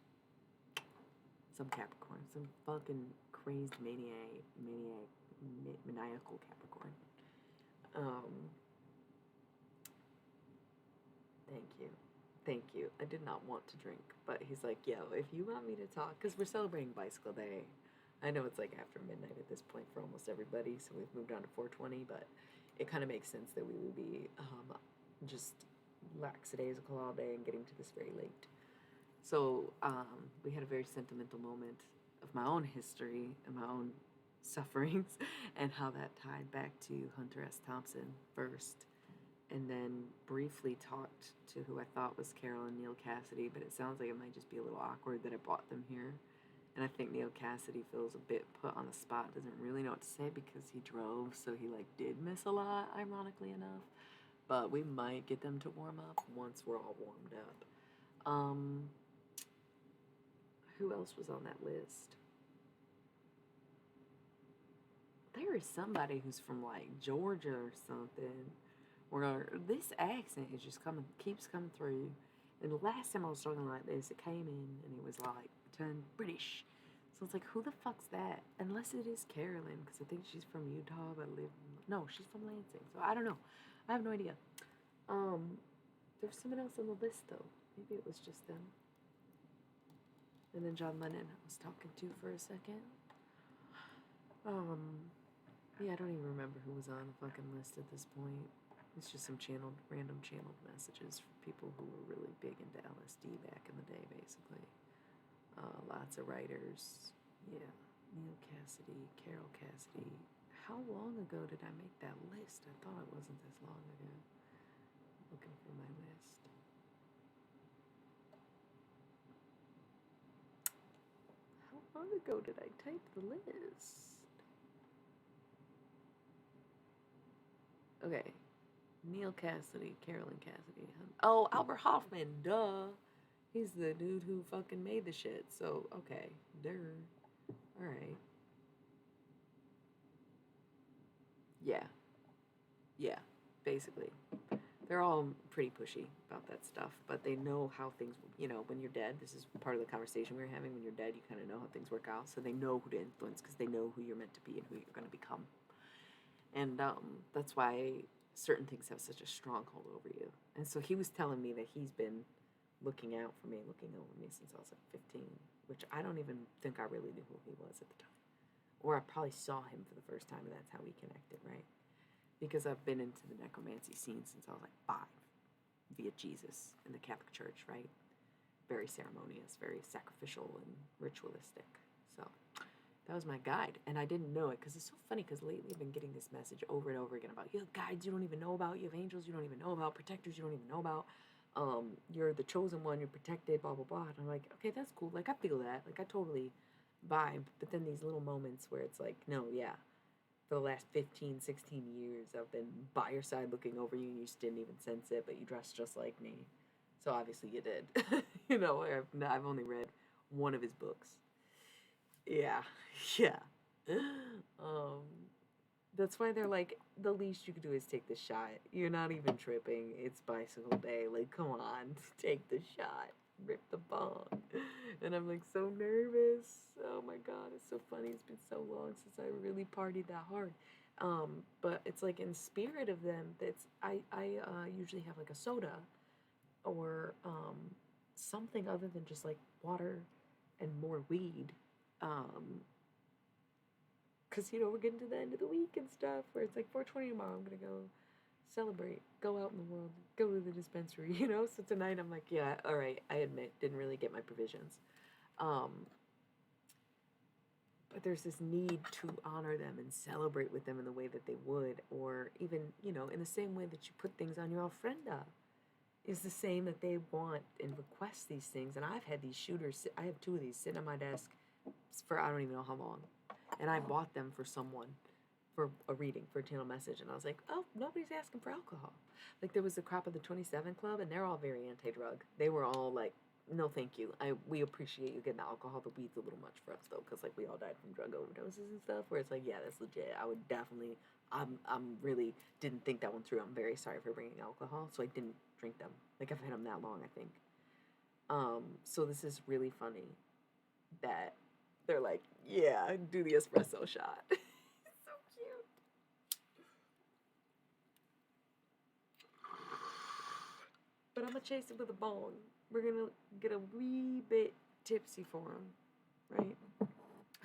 S1: Some Capricorn, some fucking crazed maniacal Capricorn. Thank you. I did not want to drink, but he's like, yo, if you want me to talk, because we're celebrating Bicycle Day. I know it's after midnight at this point for almost everybody, so we've moved on to 420, but it kind of makes sense that we would be just lackadaisical all day and getting to this very late. So we had a very sentimental moment of my own history and my own sufferings and how that tied back to Hunter S. Thompson first, and then briefly talked to who I thought was Carol and Neil Cassidy, but it sounds like it might just be a little awkward that I brought them here. And I think Neil Cassidy feels a bit put on the spot, doesn't really know what to say because he drove, so he did miss a lot, ironically enough. But we might get them to warm up once we're all warmed up. Who else was on that list? There is somebody who's from Georgia or something, where this accent is just keeps coming through. And the last time I was talking like this, it came in and it was turned British. So it's who the fuck's that? Unless it is Carolyn, because I think she's from Utah, but no, she's from Lansing. So I don't know. I have no idea. There's someone else on the list though. Maybe it was just them. And then John Lennon I was talking to for a second. Yeah, I don't even remember who was on the fucking list at this point. It's just some random channeled messages for people who were really big into LSD back in the day, basically. Lots of writers. Yeah, Neil Cassidy, Carol Cassidy. How long ago did I make that list? I thought it wasn't this long ago. Looking for my list. How long ago did I type the list? Okay. Neil Cassidy, Carolyn Cassidy. Oh, Albert Hoffman, duh. He's the dude who fucking made the shit. So, okay. Alright. Yeah. Yeah, basically. they're all pretty pushy about that stuff, but they know how things, when you're dead, this is part of the conversation we were having. When you're dead, you kind of know how things work out. So they know who to influence because they know who you're meant to be and who you're going to become. And that's why certain things have such a stronghold over you. And so he was telling me that he's been looking over me since I was like 15, which I don't even think I really knew who he was at the time. Or I probably saw him for the first time, and that's how we connected, right? Because I've been into the necromancy scene since I was like 5, via Jesus in the Catholic Church, right? Very ceremonious, very sacrificial and ritualistic. So that was my guide, and I didn't know it because it's so funny because lately I've been getting this message over and over again about you have guides you don't even know about, you have angels you don't even know about, protectors you don't even know about, you're the chosen one, you're protected, blah, blah, blah. And I'm like, okay, that's cool. Like, I feel that. Like, I totally vibe. But then these little moments where it's like, no, yeah, for the last 15, 16 years, I've been by your side looking over you and you just didn't even sense it, but you dressed just like me. So obviously you did. I've only read one of his books. Yeah, yeah. Um, that's why they're like, the least you could do is take the shot. You're not even tripping. It's bicycle day. Like, come on, take the shot. Rip the bong. And I'm like so nervous. Oh my God, it's so funny. It's been so long since I really partied that hard. But it's like in spirit of them, I usually have like a soda or something other than just like water and more weed. Because, we're getting to the end of the week and stuff where it's like 420 tomorrow. I'm going to go celebrate, go out in the world, go to the dispensary, So tonight I'm like, yeah, all right, I admit, didn't really get my provisions. But there's this need to honor them and celebrate with them in the way that they would, or even, in the same way that you put things on your ofrenda is the same that they want and request these things. And I've had these shooters, I have 2 of these sitting on my desk for I don't even know how long. And I bought them for someone, for a reading, for a channel message. And I was like, oh, nobody's asking for alcohol. Like, there was the crop of the 27 Club, and they're all very anti-drug. They were all like, no, thank you. We appreciate you getting the alcohol. The weed's a little much for us, though, because, like, we all died from drug overdoses and stuff, where it's like, yeah, that's legit. I would definitely, I'm really didn't think that one through. I'm very sorry for bringing alcohol, so I didn't drink them. Like, I've had them that long, I think. So this is really funny that they're like, yeah, do the espresso shot. It's so cute. But I'm going to chase it with a bong. We're going to get a wee bit tipsy for him, right?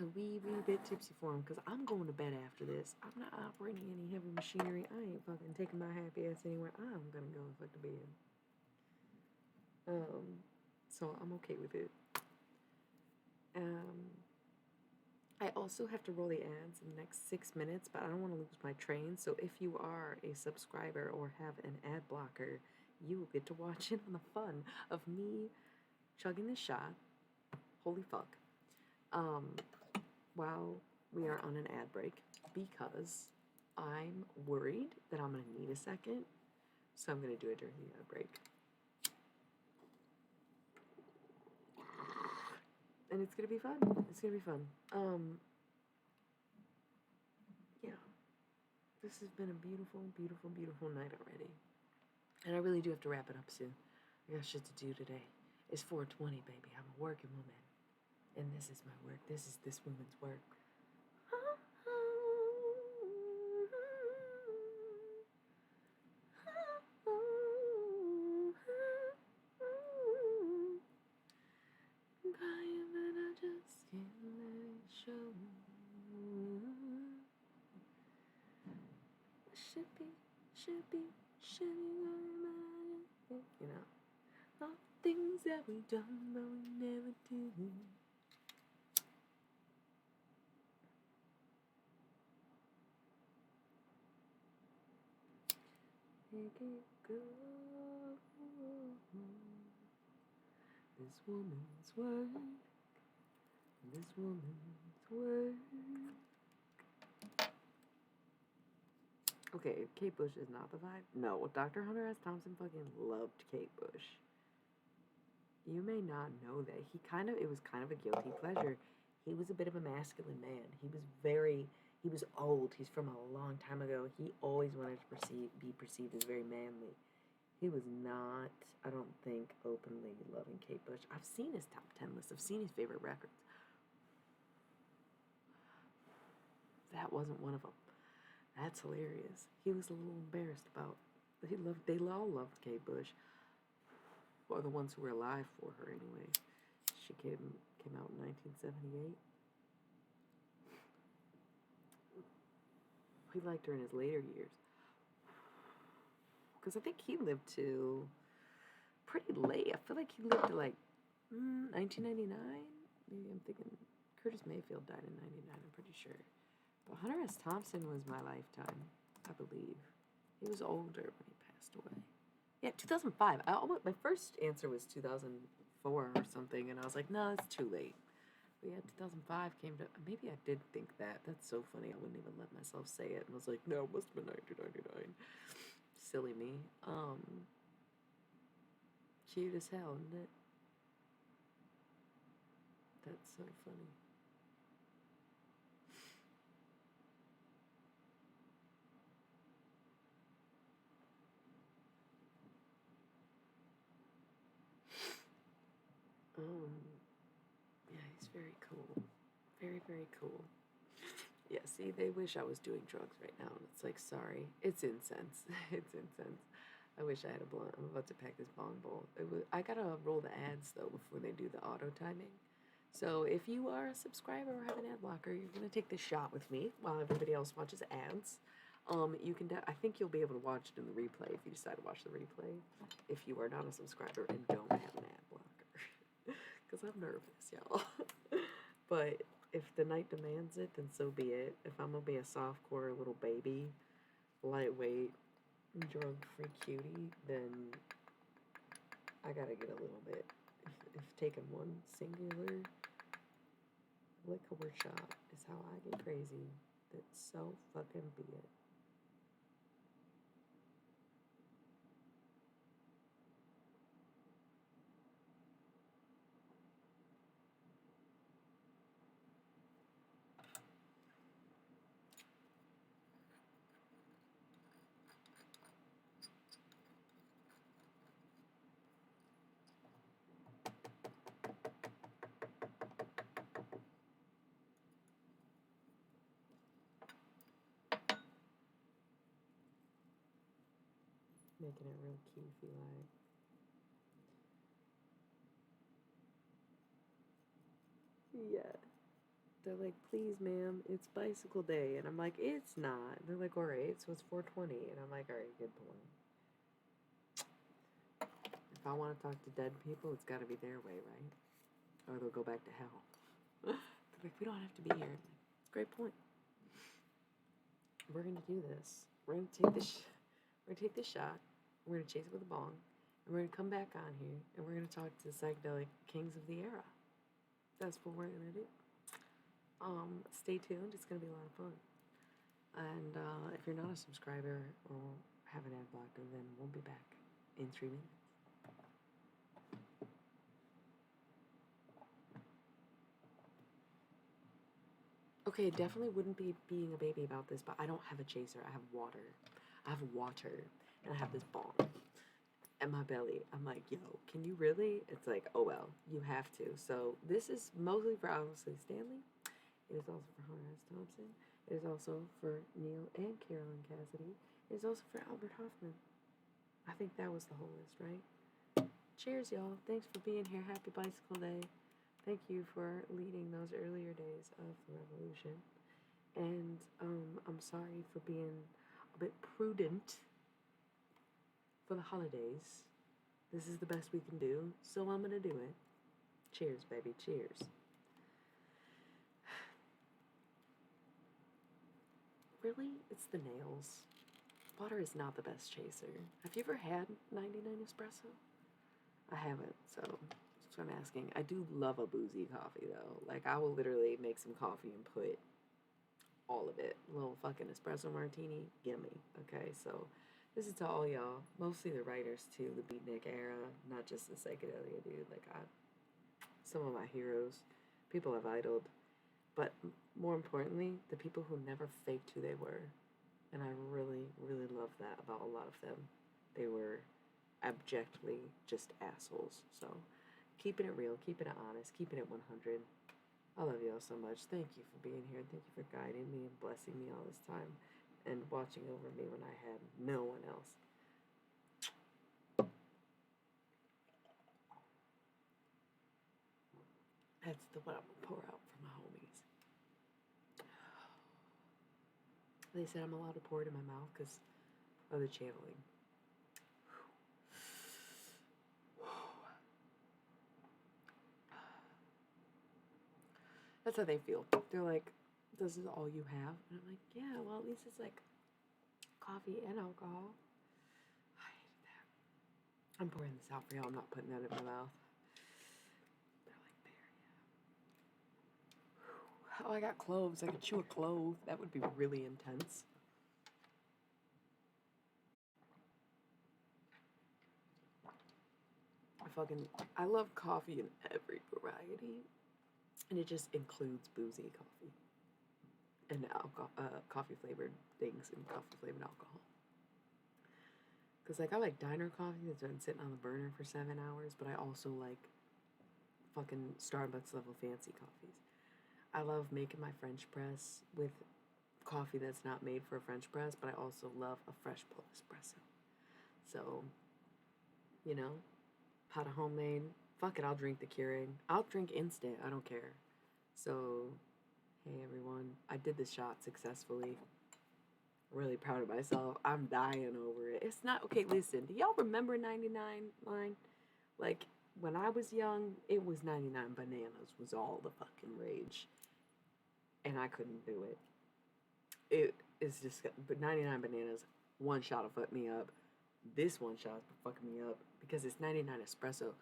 S1: A wee bit tipsy for him, because I'm going to bed after this. I'm not operating any heavy machinery. I ain't fucking taking my happy ass anywhere. I'm going to go and fuck to bed. So I'm okay with it. I also have to roll the ads in the next 6 minutes, but I don't want to lose my train. So if you are a subscriber or have an ad blocker, you will get to watch in on the fun of me chugging this shot. Holy fuck. While we are on an ad break, because I'm worried that I'm going to need a second. So I'm going to do it during the ad break. And it's going to be fun. It's going to be fun. Yeah. This has been a beautiful, beautiful, beautiful night already. And I really do have to wrap it up soon. I got shit to do today. It's 4:20, baby. I'm a working woman. And this is my work. This is this woman's work. All things that we done but we never do. Make it go. This woman's work. This woman's work. Okay, Kate Bush is not the vibe. No, Dr. Hunter S. Thompson fucking loved Kate Bush. You may not know that. It was kind of a guilty pleasure. He was a bit of a masculine man. He was old. He's from a long time ago. He always wanted to be perceived as very manly. He was not, I don't think, openly loving Kate Bush. I've seen his top 10 list. I've seen his favorite records. That wasn't one of them. That's hilarious. He was a little embarrassed about. They all loved Kate Bush, or the ones who were alive for her anyway. She came out in 1978. He liked her in his later years, because I think he lived to pretty late. I feel like he lived to like 1999. Maybe I'm thinking Curtis Mayfield died in 99. I'm pretty sure. But Hunter S. Thompson was my lifetime, I believe. He was older when he passed away. Yeah, 2005. My first answer was 2004 or something, and I was like, no, it's too late. But yeah, 2005 came to. Maybe I did think that. That's so funny. I wouldn't even let myself say it. And I was like, no, it must have been 1999. Silly me. Cute as hell, isn't it? That's so funny. Yeah, he's very cool. Very, very cool. Yeah, see, they wish I was doing drugs right now. And it's like, sorry. It's incense. It's incense. I wish I had a blunt. I'm about to pack this bong bowl. I gotta roll the ads, though, before they do the auto timing. So if you are a subscriber or have an ad blocker, you're gonna take this shot with me while everybody else watches ads. You can. I think you'll be able to watch it in the replay if you decide to watch the replay. If you are not a subscriber and don't have an ad blocker, because I'm nervous, y'all. But if the night demands it, then so be it. If I'm gonna be a softcore little baby, lightweight, drug-free cutie, then I gotta get a little bit. If taking one singular liquor shot is how I get crazy, then so fucking be it. Making it real cutesy like. Yeah. They're like, please, ma'am, it's bicycle day. And I'm like, it's not. They're like, all right, so it's 420. And I'm like, all right, good point. If I want to talk to dead people, it's got to be their way, right? Or they'll go back to hell. They're like, we don't have to be here. It's a great point. We're gonna do this. We're gonna take this. We're gonna take this shot. We're gonna chase it with a bong, and we're gonna come back on here, and we're gonna talk to the psychedelic kings of the era. That's what we're gonna do. Stay tuned. It's gonna be a lot of fun. And if you're not a subscriber or have an ad blocker, then we'll be back in 3 minutes. Okay, definitely wouldn't be being a baby about this, but I don't have a chaser. I have water. I have water, and I have this bong at my belly. I'm like, yo, can you really? It's like, oh well, you have to. So this is mostly for obviously Stanley. It is also for Hunter S. Thompson. It is also for Neil and Carolyn Cassidy. It is also for Albert Hoffman. I think that was the whole list, right? Cheers, y'all. Thanks for being here. Happy Bicycle Day. Thank you for leading those earlier days of the revolution. And I'm sorry for being a bit prudent for the holidays. This is the best we can do, so I'm gonna do it. Cheers, baby. Cheers. Really? It's the nails. Water is not the best chaser. Have you ever had 99 espresso? I haven't, so that's what I'm asking. I do love a boozy coffee, though. Like, I will literally make some coffee and put all of it. A little fucking espresso martini, gimme. Okay, so this is to all y'all, mostly the writers too, the beatnik era, not just the psychedelia dude. Like, some of my heroes, people I've idoled, but more importantly, the people who never faked who they were. And I really, really love that about a lot of them. They were abjectly just assholes. So keeping it real, keeping it honest, keeping it 100. I love y'all so much. Thank you for being here. Thank you for guiding me and blessing me all this time and watching over me when I had no one else. That's what I'm gonna pour out for my homies. They said I'm allowed to pour it in my mouth because of the channeling. That's how they feel. They're like, this is all you have? And I'm like, yeah, well, at least it's like coffee and alcohol. I hate that. I'm pouring this out for y'all. I'm not putting that in my mouth. They're like, there, yeah. Oh, I got cloves. I could chew a clove. That would be really intense. I love coffee in every variety. And it just includes boozy coffee and alcohol, coffee flavored things and coffee flavored alcohol. Because, like, I like diner coffee that's been sitting on the burner for 7 hours, but I also like fucking Starbucks level fancy coffees. I love making my French press with coffee that's not made for a French press, but I also love a fresh pull espresso. So, you know, pot of homemade. Fuck it, I'll drink the Keurig. I'll drink instant. I don't care. So, hey everyone, I did the shot successfully. Really proud of myself. I'm dying over it. It's not okay. Listen, do y'all remember 99 line? Like when I was young, it was 99 bananas was all the fucking rage, and I couldn't do it. It is just, but 99 bananas. One shot will fuck me up. This one shot is fucking me up because it's 99 espresso.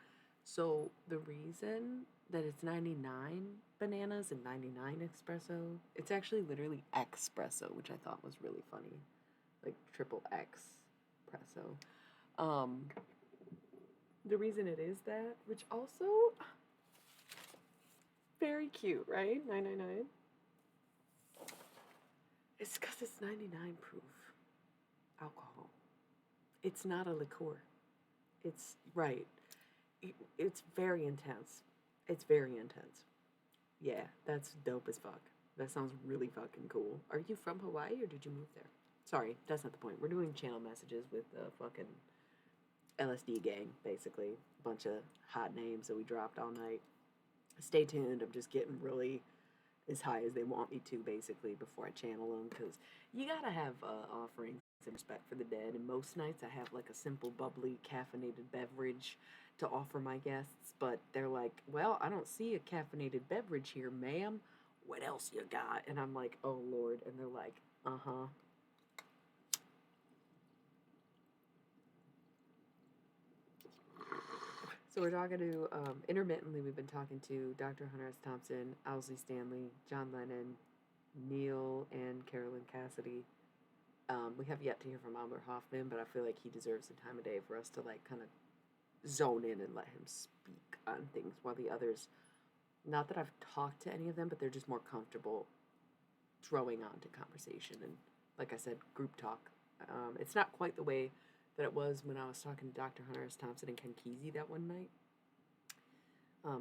S1: So the reason that it's 99 bananas and 99 espresso, it's actually literally espresso, which I thought was really funny. Like triple espresso. The reason it is that, which also very cute, right? 999. It's because it's 99 proof alcohol. It's not a liqueur. It's right. It's very intense. It's very intense. Yeah, that's dope as fuck. That sounds really fucking cool. Are you from Hawaii or did you move there? Sorry, that's not the point. We're doing channel messages with the fucking LSD gang, basically. A bunch of hot names that we dropped all night. Stay tuned. I'm just getting really as high as they want me to, basically, before I channel them, because you gotta have offerings and respect for the dead. And most nights I have like a simple, bubbly, caffeinated beverage to offer my guests, but they're like, well, I don't see a caffeinated beverage here, ma'am. What else you got? And I'm like, oh Lord. And they're like, uh-huh. So we're talking to, intermittently, we've been talking to Dr. Hunter S. Thompson, Owsley Stanley, John Lennon, Neil, and Carolyn Cassidy. We have yet to hear from Albert Hoffman, but I feel like he deserves the time of day for us to, like, kind of zone in and let him speak on things, while the others, not that I've talked to any of them, but they're just more comfortable throwing on to conversation and, like I said, group talk. It's not quite the way that it was when I was talking to Dr. Hunter S. Thompson and Ken Kesey that one night.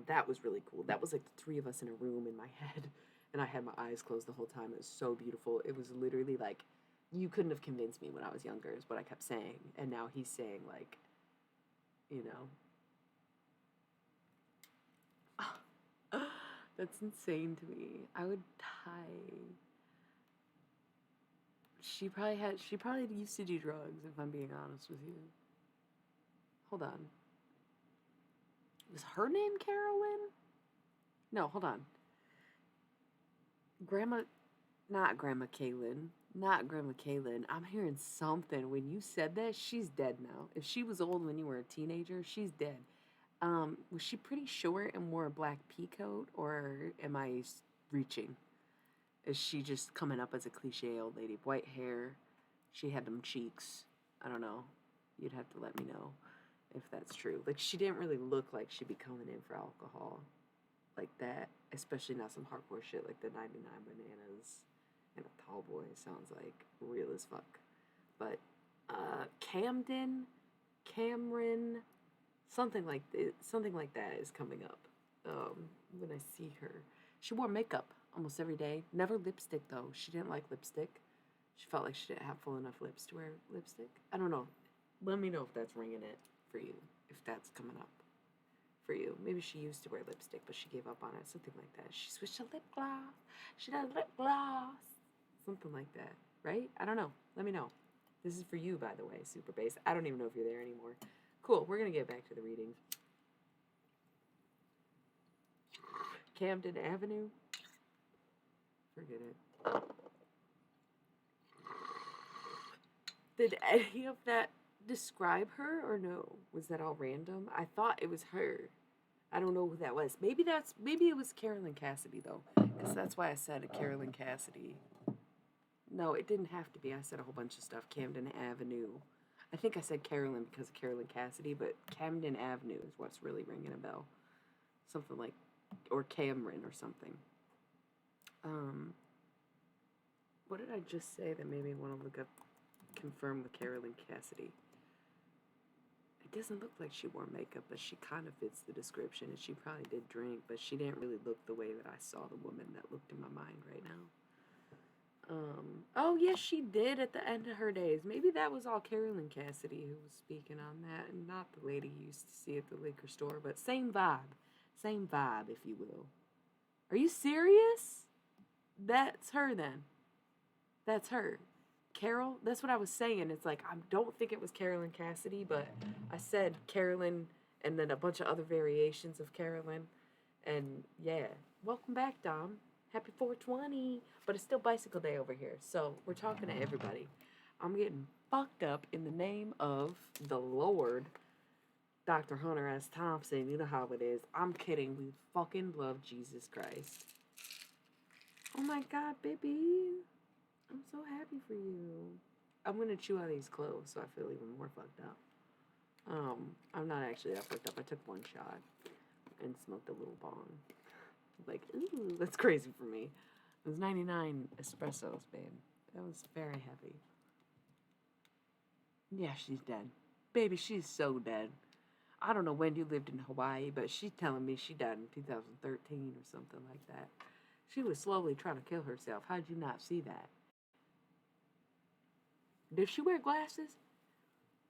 S1: That was really cool. That was like the three of us in a room in my head, and I had my eyes closed the whole time. It was so beautiful. It was literally like, you couldn't have convinced me when I was younger is what I kept saying. And now he's saying, like, you know, that's insane to me. I would die. She probably used to do drugs, if I'm being honest with you. Hold on. Was her name Carolyn? No, hold on. Not Grandma Kaylin. I'm hearing something. When you said that, she's dead now. If she was old when you were a teenager, she's dead. Was she pretty short and wore a black peacoat, or am I reaching? Is she just coming up as a cliche old lady? White hair, she had them cheeks. I don't know. You'd have to let me know if that's true. Like, she didn't really look like she'd be coming in for alcohol like that, especially not some hardcore shit like the 99 bananas and a tall boy sounds like real as fuck. But Camden, Cameron, something like that is coming up. When I see her, she wore makeup almost every day. Never lipstick though. She didn't like lipstick. She felt like she didn't have full enough lips to wear lipstick. I don't know. Let me know if that's ringing it for you. If that's coming up for you. Maybe she used to wear lipstick, but she gave up on it. Something like that. She switched to lip gloss. She does lip gloss. Something like that. Right? I don't know. Let me know. This is for you, by the way, Super Bass. I don't even know if you're there anymore. Cool. We're going to get back to the readings. Camden Avenue. Forget it. Did any of that describe her or no? Was that all random? I thought it was her. I don't know who that was. Maybe it was Carolyn Cassidy though, because that's why I said Carolyn Cassidy. No, it didn't have to be. I said a whole bunch of stuff. Camden Avenue. I think I said Carolyn because of Carolyn Cassidy, but Camden Avenue is what's really ringing a bell. Something like, or Cameron or something. What did I just say that made me want to look up, confirm with Carolyn Cassidy? It doesn't look like she wore makeup, but she kind of fits the description, and she probably did drink, but she didn't really look the way that I saw the woman that looked in my mind right now. Oh yes, she did at the end of her days. Maybe that was all Carolyn Cassidy who was speaking on that, and not the lady you used to see at the liquor store, but same vibe, if you will. Are you serious? That's her then. That's her. Carol, that's what I was saying. It's like, I don't think it was Carolyn Cassidy, but I said Carolyn and then a bunch of other variations of Carolyn. And yeah, welcome back, Dom. Happy 420. But it's still bicycle day over here, so we're talking to everybody. I'm getting fucked up in the name of the Lord, Dr. Hunter S. Thompson. You know how it is. I'm kidding. We fucking love Jesus Christ. Oh my God, baby. I'm so happy for you. I'm gonna chew on these cloves so I feel even more fucked up. I'm not actually that fucked up. I took one shot and smoked a little bong. Like, ooh, that's crazy for me. It was 99 espressos, babe. That was very heavy. Yeah, she's dead. Baby, she's so dead. I don't know when you lived in Hawaii, but she's telling me she died in 2013 or something like that. She was slowly trying to kill herself. How'd you not see that? Did she wear glasses?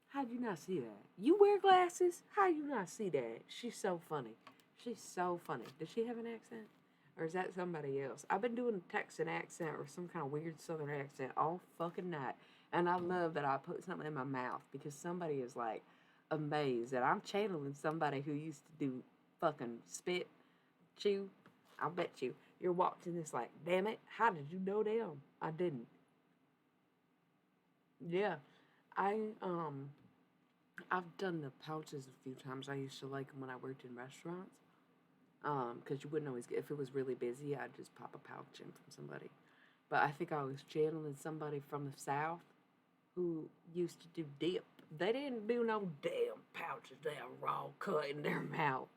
S1: How'd you not see that? You wear glasses? How'd you not see that? She's so funny. She's so funny. Does she have an accent? Or is that somebody else? I've been doing a Texan accent or some kind of weird Southern accent all fucking night. And I love that I put something in my mouth because somebody is like amazed that I'm channeling somebody who used to do fucking spit, chew. I bet you're watching this like, damn it, how did you know them? I didn't. Yeah. I, I've done the pouches a few times. I used to like them when I worked in restaurants. Because you wouldn't always get, if it was really busy, I'd just pop a pouch in from somebody. But I think I was channeling somebody from the South who used to do dip. They didn't do no damn pouches, damn raw cut in their mouth.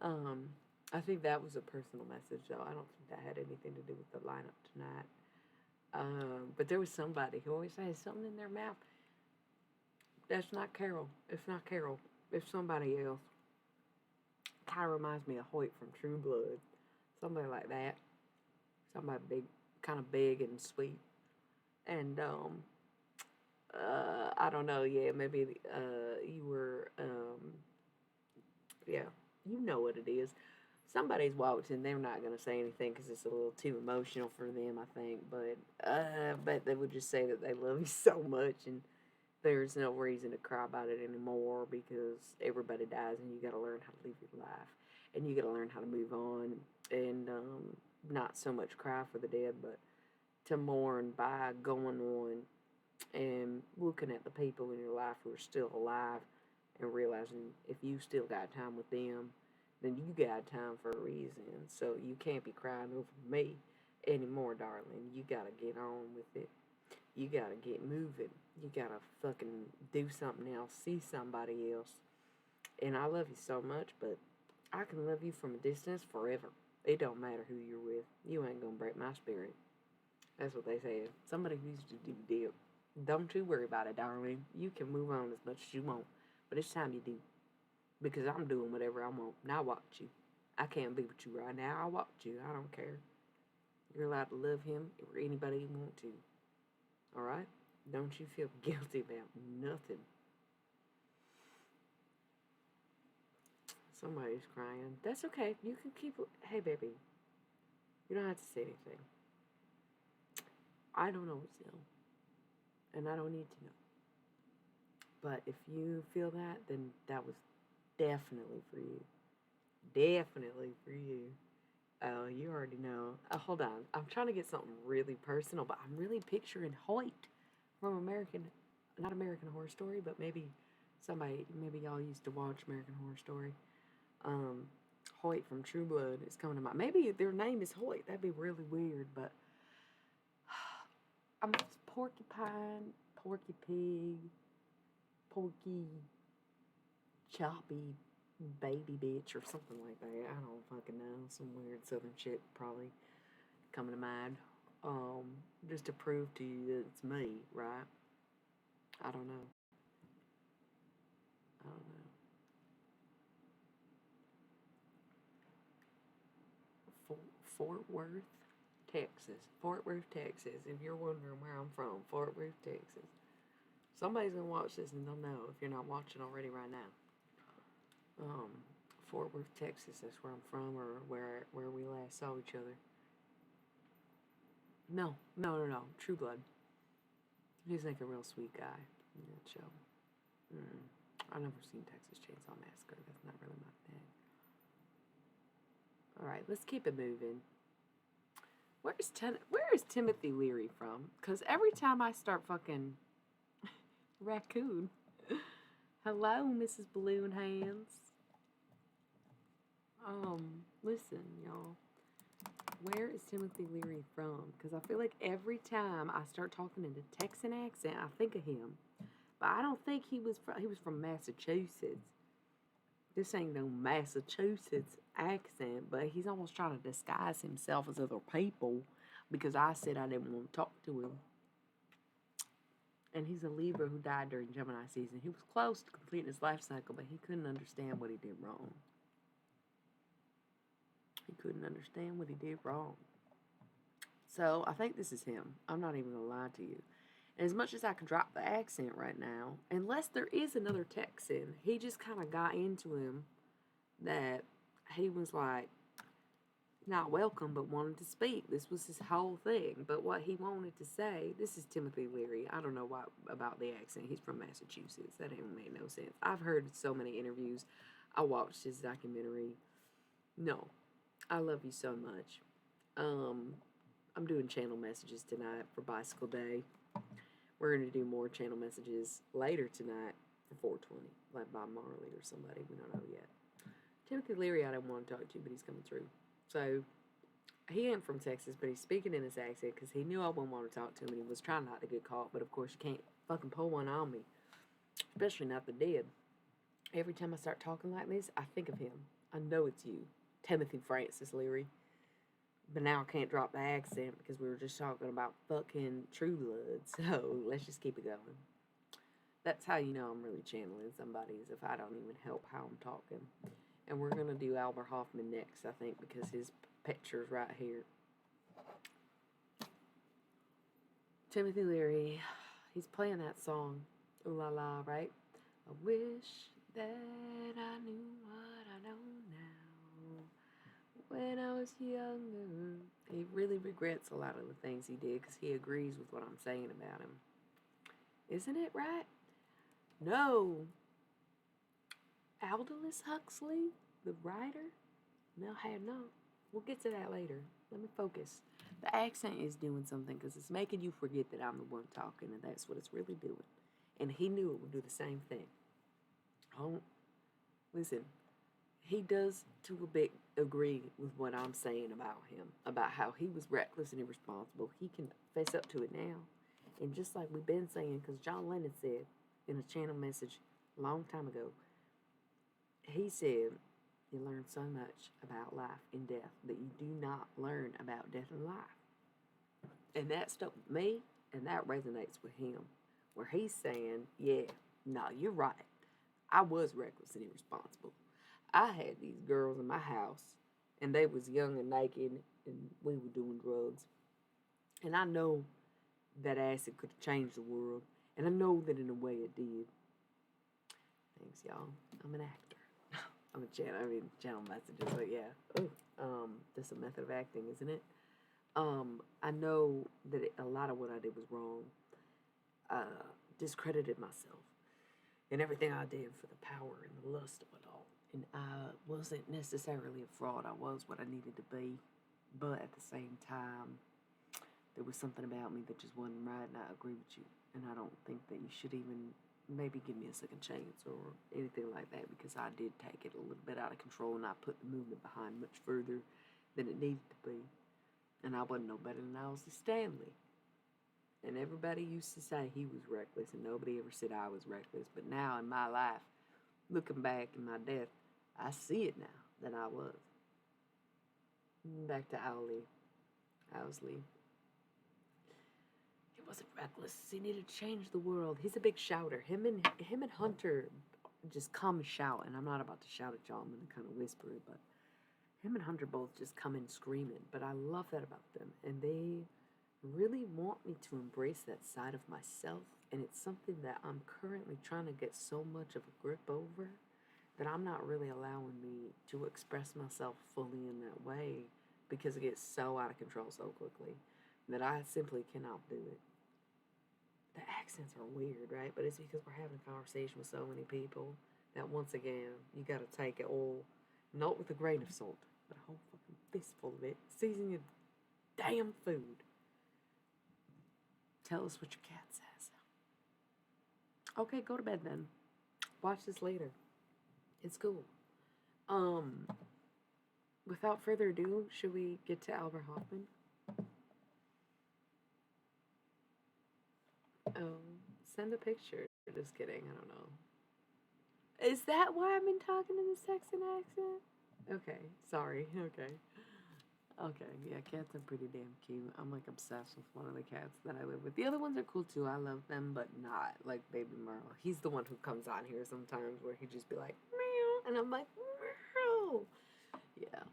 S1: I think that was a personal message, though. I don't think that had anything to do with the lineup tonight. But there was somebody who always had something in their mouth. That's not Carol. It's not Carol. It's somebody else. Kind of reminds me of Hoyt from True Blood. Somebody like that. Somebody big, kind of big and sweet. And, I don't know, yeah, maybe, you were, yeah, you know what it is. Somebody's watching, they're not going to say anything because it's a little too emotional for them, I think. But, I bet they would just say that they love you so much and there's no reason to cry about it anymore because everybody dies and you got to learn how to live your life and you got to learn how to move on and not so much cry for the dead, but to mourn by going on and looking at the people in your life who are still alive and realizing if you still got time with them, then you got time for a reason. So you can't be crying over me anymore, darling. You got to get on with it. You gotta get moving. You gotta fucking do something else. See somebody else. And I love you so much, but I can love you from a distance forever. It don't matter who you're with. You ain't gonna break my spirit. That's what they said. Somebody who used to do the deal. Don't you worry about it, darling. You can move on as much as you want. But it's time you do. Because I'm doing whatever I want. And I watch you. I can't be with you right now. I watch you. I don't care. You're allowed to love him or anybody you want to. Alright? Don't you feel guilty about nothing. Somebody's crying. That's okay. You can keep. Hey, baby. You don't have to say anything. I don't always know. And I don't need to know. But if you feel that, then that was definitely for you. Definitely for you. Oh, you already know. Hold on. I'm trying to get something really personal, but I'm really picturing Hoyt from not American Horror Story, but maybe maybe y'all used to watch American Horror Story. Hoyt from True Blood is coming to mind. Maybe their name is Hoyt. That'd be really weird, but I'm Porcupine, Porky Pig, Porky Choppy Baby Bitch or something like that. I don't fucking know. Some weird southern shit probably coming to mind. Just to prove to you that it's me, right? I don't know. I don't know. Fort Worth, Texas. Fort Worth, Texas. If you're wondering where I'm from, Fort Worth, Texas. Somebody's gonna watch this and they'll know if you're not watching already right now. Fort Worth, Texas. That's where I'm from, or where we last saw each other. No. True Blood. He's like a real sweet guy in that show. I've never seen Texas Chainsaw Massacre. That's not really my thing. All right, let's keep it moving. Where is Timothy Leary from? Because every time I start fucking raccoon. Hello, Mrs. Balloon Hands. Listen, y'all. Where is Timothy Leary from? Because I feel like every time I start talking in a Texan accent, I think of him. But I don't think he was from Massachusetts. This ain't no Massachusetts accent, but he's almost trying to disguise himself as other people because I said I didn't want to talk to him. And he's a Libra who died during Gemini season. He was close to completing his life cycle, but he couldn't understand what he did wrong. He couldn't understand what he did wrong. So I think this is him. I'm not even going to lie to you. And as much as I can drop the accent right now, unless there is another Texan, he just kind of got into him that he was like, not welcome, but wanted to speak. This was his whole thing. But what he wanted to say, this is Timothy Leary. I don't know what about the accent. He's from Massachusetts. That ain't made no sense. I've heard so many interviews. I watched his documentary. No, I love you so much. I'm doing channel messages tonight for Bicycle Day. We're going to do more channel messages later tonight for 420, like Bob Marley or somebody. We don't know yet. Timothy Leary, I don't want to talk to, but he's coming through. So, he ain't from Texas, but he's speaking in his accent because he knew I wouldn't want to talk to him, and he was trying not to get caught. But, of course, you can't fucking pull one on me, especially not the dead. Every time I start talking like this, I think of him. I know it's you, Timothy Francis Leary. But now I can't drop the accent because we were just talking about fucking True Blood. So let's just keep it going. That's how you know I'm really channeling somebody, is if I don't even help how I'm talking. And we're going to do Albert Hoffman next, I think, because his picture's right here. Timothy Leary, he's playing that song, Ooh La La, right? I wish that I knew what I know now. When I was younger, he really regrets a lot of the things he did because he agrees with what I'm saying about him. Isn't it right? No. Aldous Huxley, the writer? No, have not. We'll get to that later. Let me focus. The accent is doing something because it's making you forget that I'm the one talking, and that's what it's really doing. And he knew it would do the same thing. Oh, listen. He does, to a bit, agree with what I'm saying about him, about how he was reckless and irresponsible. He can face up to it now. And just like we've been saying, because John Lennon said in a channel message a long time ago, he said, you learn so much about life and death that you do not learn about death and life. And that stuck with me, and that resonates with him, where he's saying, yeah, no, you're right. I was reckless and irresponsible. I had these girls in my house, and they was young and naked, and we were doing drugs. And I know that acid could have changed the world, and I know that in a way it did. Thanks, y'all. I'm an actor. I'm a channel messages, but yeah. Ooh, that's a method of acting, isn't it? I know that a lot of what I did was wrong. Discredited myself and everything I did for the power and the lust of it all. And I wasn't necessarily a fraud. I was what I needed to be, but at the same time, there was something about me that just wasn't right, and I agree with you. And I don't think that you should even maybe give me a second chance or anything like that, because I did take it a little bit out of control, and I put the movement behind much further than it needed to be. And I wasn't no better than I was to Stanley. And everybody used to say he was reckless, and nobody ever said I was reckless. But now in my life, looking back in my death, I see it now that I was. Back to Owsley. He wasn't reckless. He needed to change the world. He's a big shouter. Him and Hunter just come and shout. And I'm not about to shout at y'all. I'm going to kind of whisper it. But him and Hunter both just come in screaming. But I love that about them. And they really want me to embrace that side of myself. And it's something that I'm currently trying to get so much of a grip over that I'm not really allowing me to express myself fully in that way, because it gets so out of control so quickly that I simply cannot do it. The accents are weird, right? But it's because we're having a conversation with so many people that, once again, you got to take it all, not with a grain of salt, but a whole fucking fistful of it. Season your damn food. Tell us what your cat says. Okay, go to bed then. Watch this later. It's cool. Without further ado, should we get to Albert Hoffman? Oh, send a picture. Just kidding, I don't know. Is that why I've been talking in this Texan accent? Okay, sorry, okay. Okay, yeah, cats are pretty damn cute. I'm like obsessed with one of the cats that I live with. The other ones are cool too, I love them, but not like Baby Merle. He's the one who comes on here sometimes where he just be like, meow, and I'm like, meow. Yeah,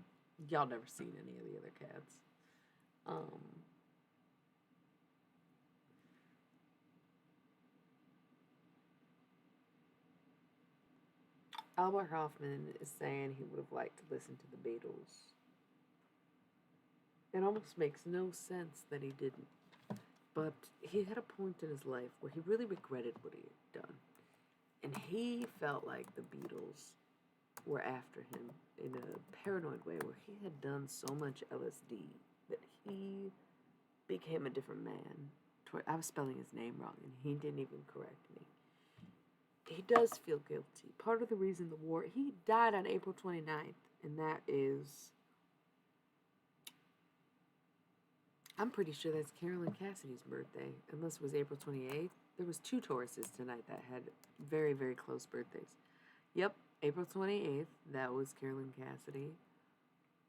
S1: y'all never seen any of the other cats. Albert Hoffman is saying he would have liked to listen to the Beatles. It almost makes no sense that he didn't. But he had a point in his life where he really regretted what he had done. And he felt like the Beatles were after him in a paranoid way, where he had done so much LSD that he became a different man. I was spelling his name wrong, and he didn't even correct me. He does feel guilty. Part of the reason he died on April 29th, and that is, I'm pretty sure that's Carolyn Cassidy's birthday, unless it was April 28th. There was 2 Tauruses tonight that had very, very close birthdays. Yep, April 28th, that was Carolyn Cassidy.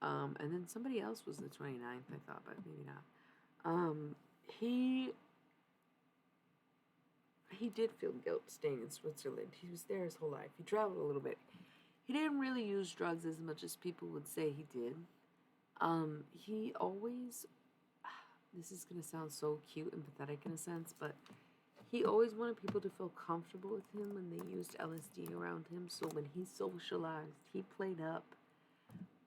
S1: And then somebody else was the 29th, I thought, but maybe not. He did feel guilt staying in Switzerland. He was there his whole life. He traveled a little bit. He didn't really use drugs as much as people would say he did. He always, this is going to sound so cute and pathetic in a sense, but he always wanted people to feel comfortable with him when they used LSD around him. So when he socialized, he played up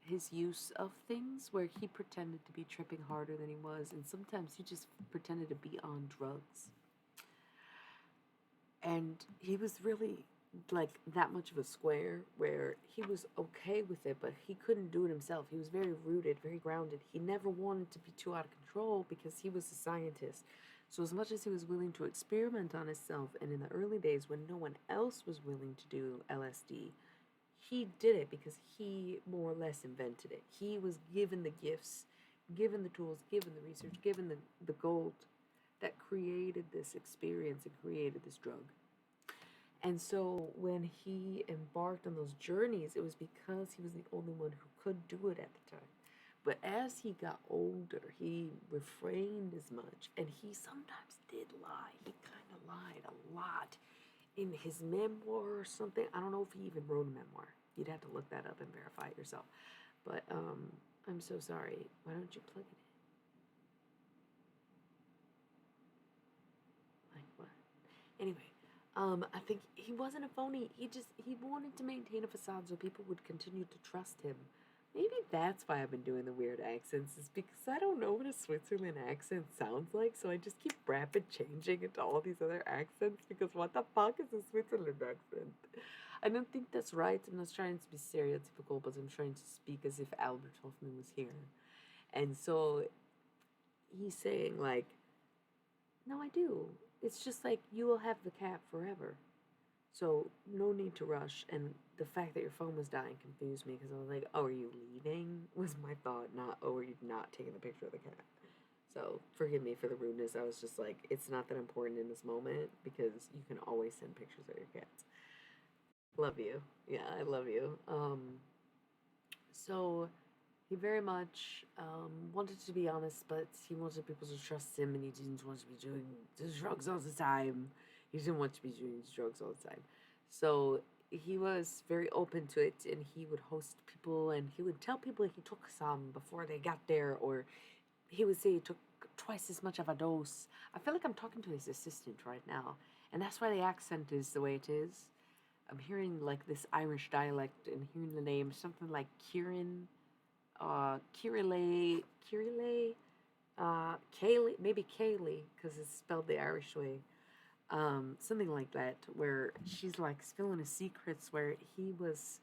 S1: his use of things where he pretended to be tripping harder than he was, and sometimes he just pretended to be on drugs. And he was really like that much of a square where he was okay with it, but he couldn't do it himself. He was very rooted, very grounded. He never wanted to be too out of control because he was a scientist. So as much as he was willing to experiment on himself, and in the early days when no one else was willing to do LSD, he did it because he more or less invented it. He was given the gifts, given the tools, given the research, given the gold that created this experience and created this drug. And so when he embarked on those journeys, it was because he was the only one who could do it at the time. But as he got older, he refrained as much, and he sometimes did lie. He kind of lied a lot in his memoir or something. I don't know if he even wrote a memoir. You'd have to look that up and verify it yourself. But I'm so sorry. Why don't you plug it in? Like what? Anyway, I think he wasn't a phony. He wanted to maintain a facade so people would continue to trust him. Maybe that's why I've been doing the weird accents, is because I don't know what a Switzerland accent sounds like, so I just keep rapid changing into all these other accents, because what the fuck is a Switzerland accent? I don't think that's right. I'm not trying to be stereotypical, but I'm trying to speak as if Albert Hoffman was here. And so he's saying, like, no, I do. It's just like, you will have the cat forever. So, no need to rush. And the fact that your phone was dying confused me, because I was like, oh, are you leaving? Was my thought, not, oh, are you not taking the picture of the cat? So, forgive me for the rudeness. I was just like, it's not that important in this moment, because you can always send pictures of your cats. Love you. Yeah, I love you. So he very much wanted to be honest, but he wanted people to trust him, and he didn't want to be doing the drugs all the time. He didn't want to be doing drugs all the time. So he was very open to it, and he would host people, and he would tell people he took some before they got there, or he would say he took twice as much of a dose. I feel like I'm talking to his assistant right now, and that's why the accent is the way it is. I'm hearing like this Irish dialect and hearing the name, something like Kieran, Kirile, Kaylee, maybe Kaylee, because it's spelled the Irish way. Something like that, where she's like spilling his secrets, where he was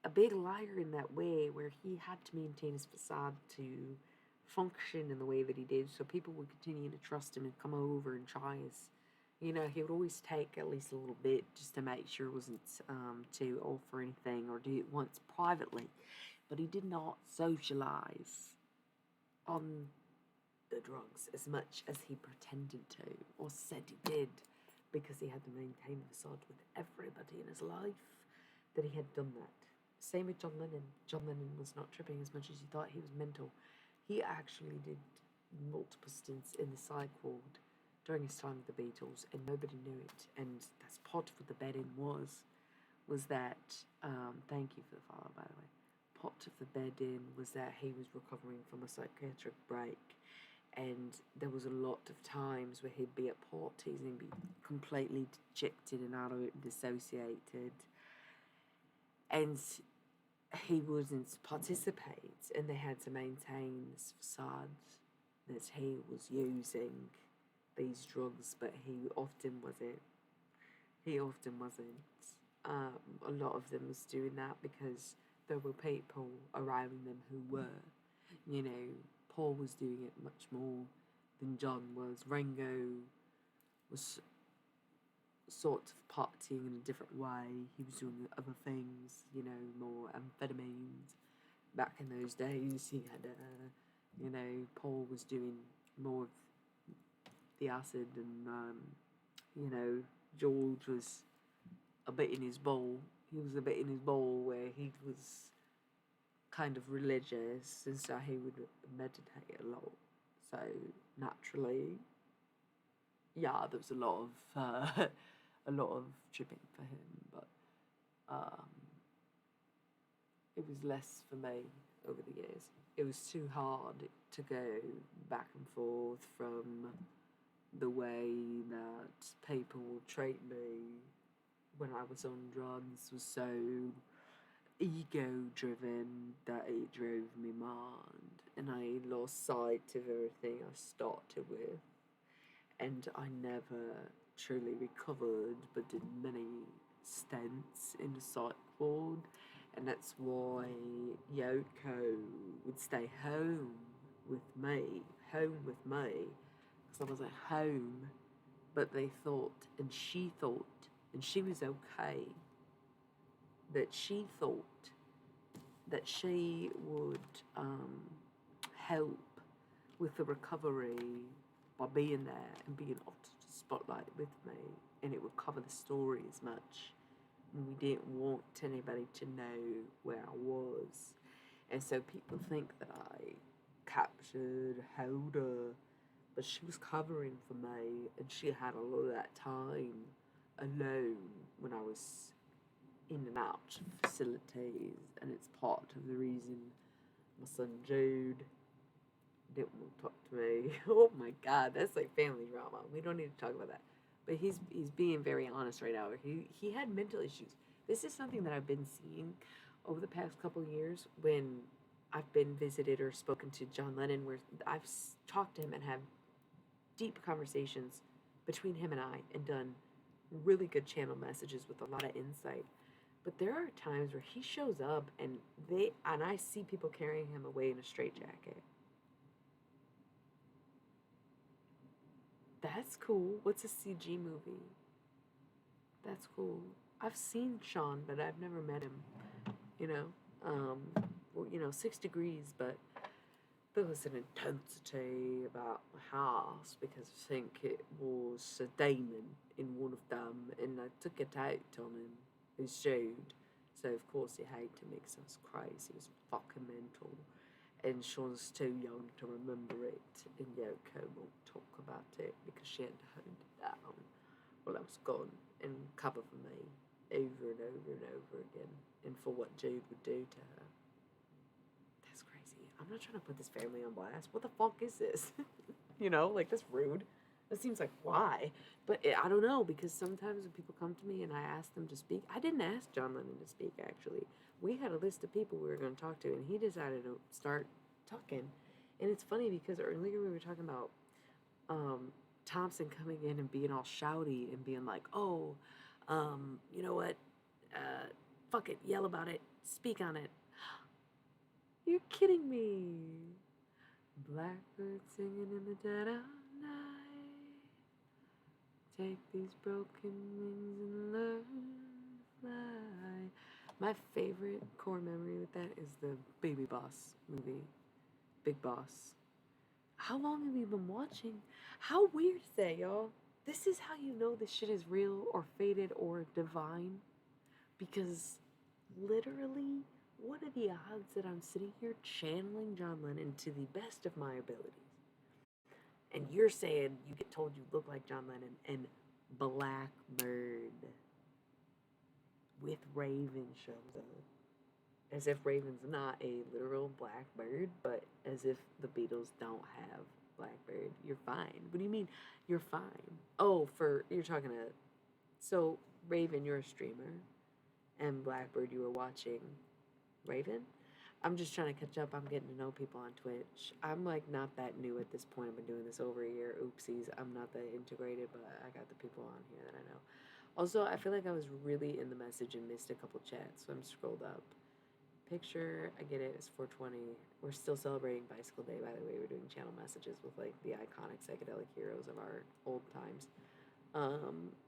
S1: a big liar in that way, where he had to maintain his facade to function in the way that he did, so people would continue to trust him and come over and try his. He would always take at least a little bit just to make sure it wasn't to offer anything or do it once privately. But he did not socialize on the drugs as much as he pretended to or said he did, because he had to maintain a facade with everybody in his life that he had done that. Same with John Lennon. John Lennon was not tripping as much as you thought. He was mental. He actually did multiple stints in the psych ward during his time with the Beatles, and nobody knew it. And that's part of what the bed-in was that, thank you for the follow, by the way. Part of the bed-in was that he was recovering from a psychiatric break, and there was a lot of times where he'd be at parties and be completely dejected and out of it and dissociated, and he wouldn't participate, and they had to maintain this facade that he was using these drugs, but he often wasn't. He often wasn't. A lot of them was doing that because there were people around them who were. Paul was doing it much more than John was. Ringo was sort of partying in a different way. He was doing other things, more amphetamines. Back in those days, he had, Paul was doing more of the acid, and, George was a bit in his bowl. He was a bit in his bowl where he was kind of religious, and so he would meditate a lot. So naturally, yeah, there was a lot of a lot of tripping for him, but it was less for me over the years. It was too hard to go back and forth from the way that people would treat me when I was on drugs was so ego driven that it drove me mad, and I lost sight of everything I started with, and I never truly recovered, but did many stints in the psych ward, and that's why Yoko would stay home with me, because I was at home, but they thought, and she thought, and she was okay, that she thought that she would help with the recovery by being there and being up to the spotlight with me, and it would cover the story as much. And we didn't want anybody to know where I was. And so people think that I captured, held her, but she was covering for me, and she had a lot of that time alone when I was in and out of facilities, and it's part of the reason my son Jude didn't want to talk to me. Oh my God, that's like family drama. We don't need to talk about that. But he's being very honest right now. He had mental issues. This is something that I've been seeing over the past couple years when I've been visited or spoken to John Lennon, where I've talked to him and have deep conversations between him and I, and done really good channel messages with a lot of insight. But there are times where he shows up and I see people carrying him away in a straitjacket. That's cool. What's a CG movie? That's cool. I've seen Sean, but I've never met him. You know, um, well, 6 degrees, but there was an intensity about the house because I think it was a demon in one of them, and I took it out on him. He showed. So of course he hated to make us crazy. He was fucking mental. And Sean's too young to remember it, and Yoko won't talk about it because she had to hold it down while I was gone and cover for me over and over and over again, and for what Jude would do to her. That's crazy. I'm not trying to put this family on blast. What the fuck is this? Like that's rude. That seems like why? But I don't know, because sometimes when people come to me and I ask them to speak, I didn't ask John Lennon to speak actually. We had a list of people we were going to talk to, and he decided to start talking. And it's funny because earlier we were talking about Thompson coming in and being all shouty and being like, "Oh, you know what? Uh, fuck it, yell about it, speak on it." You're kidding me. Blackbird singing in the dead of night. Take these broken wings and learn to fly. My favorite core memory with that is the Baby Boss movie, Big Boss. How long have you been watching? How weird is that, y'all? This is how you know this shit is real or fated or divine. Because literally, what are the odds that I'm sitting here channeling John Lennon to the best of my abilities? And you're saying you get told you look like John Lennon, and Blackbird with Raven shows up. As if Raven's not a literal blackbird, but as if the Beatles don't have Blackbird. You're fine. What do you mean you're fine? Oh, you're talking to. So, Raven, you're a streamer, and Blackbird, you were watching Raven? I'm just trying to catch up. I'm getting to know people on Twitch. I'm like not that new at this point. I've been doing this over a year. Oopsies. I'm not that integrated, but I got the people on here that I know. Also, I feel like I was really in the message and missed a couple chats, so I'm scrolled up. Picture, I get it, it's 420. We're still celebrating Bicycle Day, by the way. We're doing channel messages with like the iconic psychedelic heroes of our old times.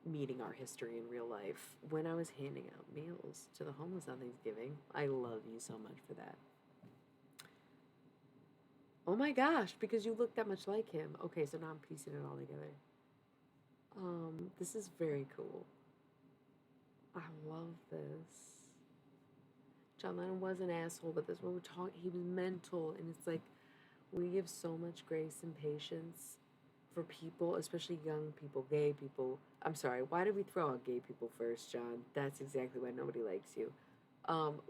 S1: Meeting our history in real life when I was handing out meals to the homeless on Thanksgiving. I love you so much for that. Oh my gosh, because you look that much like him. Okay, so now I'm piecing it all together. This is very cool. I love this. John Lennon was an asshole, but this one we're talking, he was mental, and it's like we give so much grace and patience for people, especially young people, gay people. I'm sorry, why did we throw out gay people first, John? That's exactly why nobody likes you.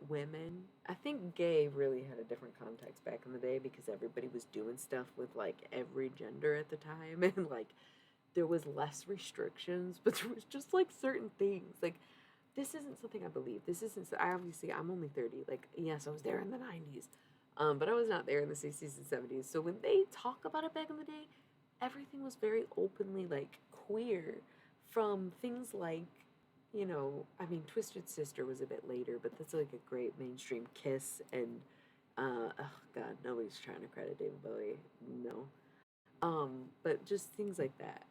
S1: Women. I think gay really had a different context back in the day because everybody was doing stuff with like every gender at the time, and like there was less restrictions, but there was just like certain things. Like this isn't something I believe. This isn't. Obviously, I'm only 30. Like yes, I was there in the 90s, but I was not there in the 60s and 70s. So when they talk about it back in the day, everything was very openly like queer, from things like, I mean, Twisted Sister was a bit later, but that's like a great mainstream Kiss, and oh god, nobody's trying to credit David Bowie, no. But just things like that,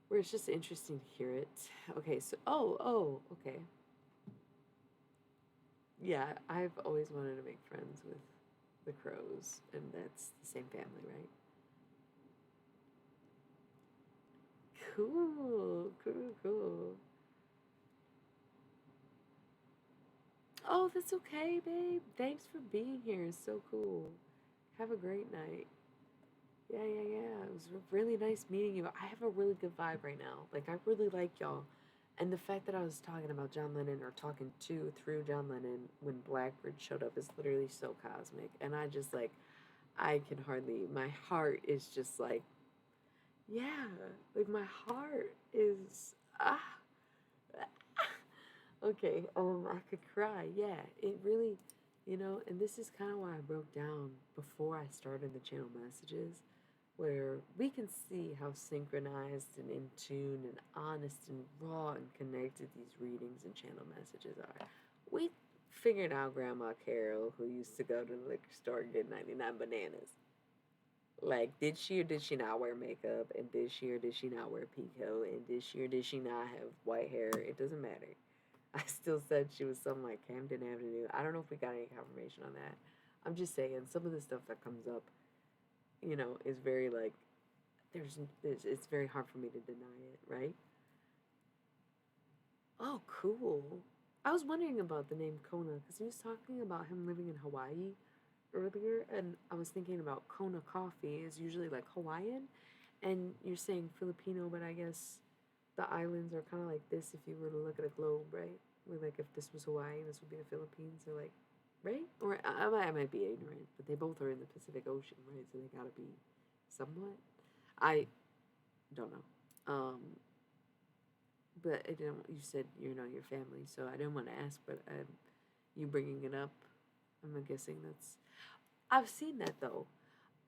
S1: where it's just interesting to hear it. Okay, so okay, yeah, I've always wanted to make friends with the Crows, and that's the same family, right? Cool, cool, cool. Oh, that's okay, babe. Thanks for being here. It's so cool. Have a great night. Yeah, yeah, yeah. It was really nice meeting you. I have a really good vibe right now. Like, I really like y'all. And the fact that I was talking about John Lennon or talking to through John Lennon when Blackbird showed up is literally so cosmic. And I just like, I can hardly, my heart is just like, yeah, like my heart is, okay, I could cry. Yeah, it really, and this is kind of why I broke down before I started the channel messages, where we can see how synchronized and in tune and honest and raw and connected these readings and channel messages are. We figured out Grandma Carol, who used to go to the liquor store and get 99 bananas. Like, did she or did she not wear makeup? And did she or did she not wear Pico? And did she or did she not have white hair? It doesn't matter. I still said she was something like Camden Avenue. I don't know if we got any confirmation on that. I'm just saying, some of the stuff that comes up, is very like, it's very hard for me to deny it, right? Oh, cool. I was wondering about the name Kona because he was talking about him living in Hawaii earlier, and I was thinking about Kona coffee is usually like Hawaiian, and you're saying Filipino, but I guess the islands are kind of like this if you were to look at a globe, right? Where like if this was Hawaii, this would be the Philippines, or like, right? Or I might be ignorant, but they both are in the Pacific Ocean, right? So they gotta be somewhat. I don't know. But I didn't. You said your family, so I didn't want to ask, but you bringing it up, I'm guessing that's. I've seen that though.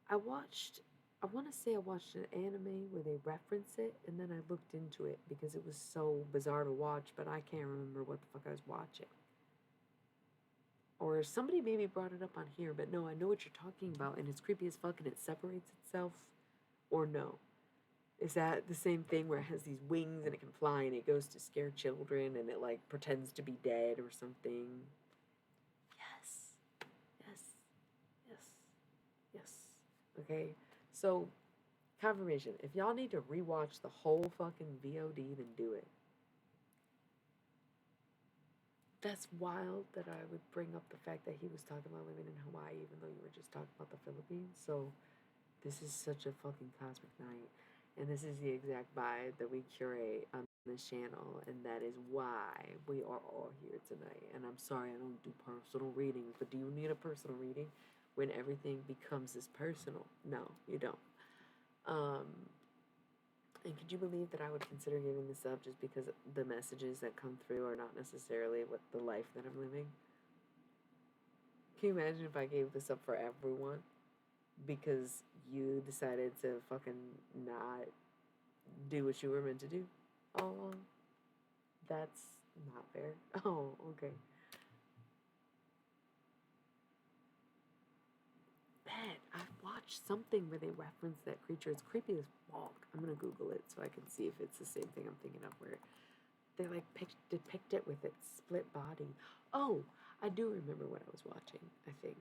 S1: I watched. I want to say I watched an anime where they reference it, and then I looked into it because it was so bizarre to watch, but I can't remember what the fuck I was watching. Or somebody maybe brought it up on here, but no, I know what you're talking about, and it's creepy as fuck, and it separates itself. Or no. Is that the same thing where it has these wings and it can fly and it goes to scare children and it like pretends to be dead or something? Yes. Yes. Yes. Yes. Okay. So, confirmation. If y'all need to rewatch the whole fucking VOD, then do it. That's wild that I would bring up the fact that he was talking about living in Hawaii even though you were just talking about the Philippines. So, this is such a fucking cosmic night. And this is the exact vibe that we curate on this channel. And that is why we are all here tonight. And I'm sorry I don't do personal readings, but do you need a personal reading when everything becomes this personal? No, you don't. And could you believe that I would consider giving this up just because the messages that come through are not necessarily what the life that I'm living? Can you imagine if I gave this up for everyone? Because you decided to fucking not do what you were meant to do all along. That's not fair. Oh, okay. Bet I've watched something where they reference that creature. It's creepy as fuck. I'm gonna Google it so I can see if it's the same thing I'm thinking of. Where they like depict it with its split body. Oh, I do remember what I was watching. I think.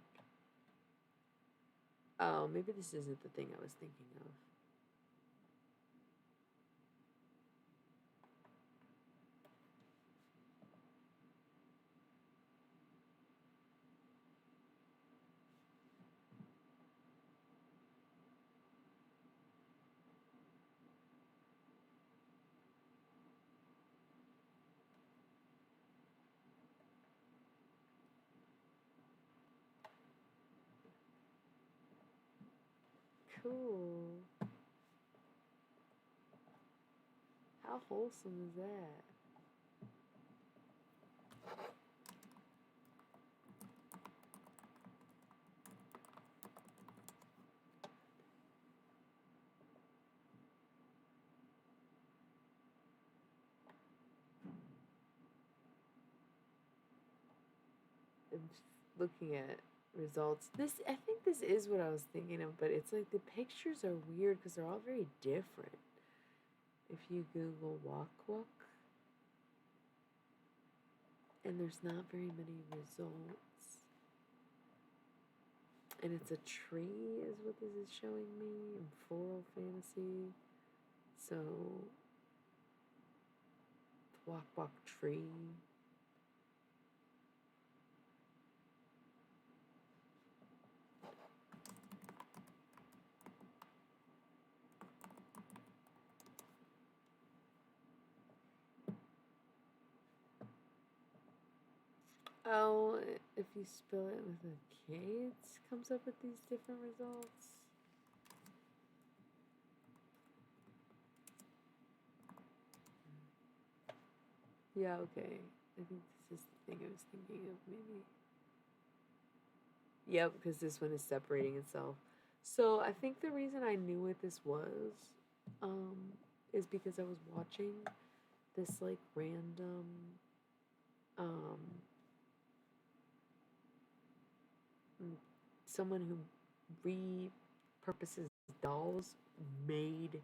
S1: Oh, maybe this isn't the thing I was thinking of. Cool. How wholesome is that? And looking at results. I think this is what I was thinking of, but it's like the pictures are weird because they're all very different. If you Google Walk Walk, and there's not very many results. And it's a tree, is what this is showing me, in floral fantasy. So, Walk Walk tree. Oh, if you spell it with a K, it comes up with these different results. Yeah, okay. I think this is the thing I was thinking of, maybe. Yep, because this one is separating itself. So I think the reason I knew what this was, um, is because I was watching this like random, um, someone who repurposes dolls made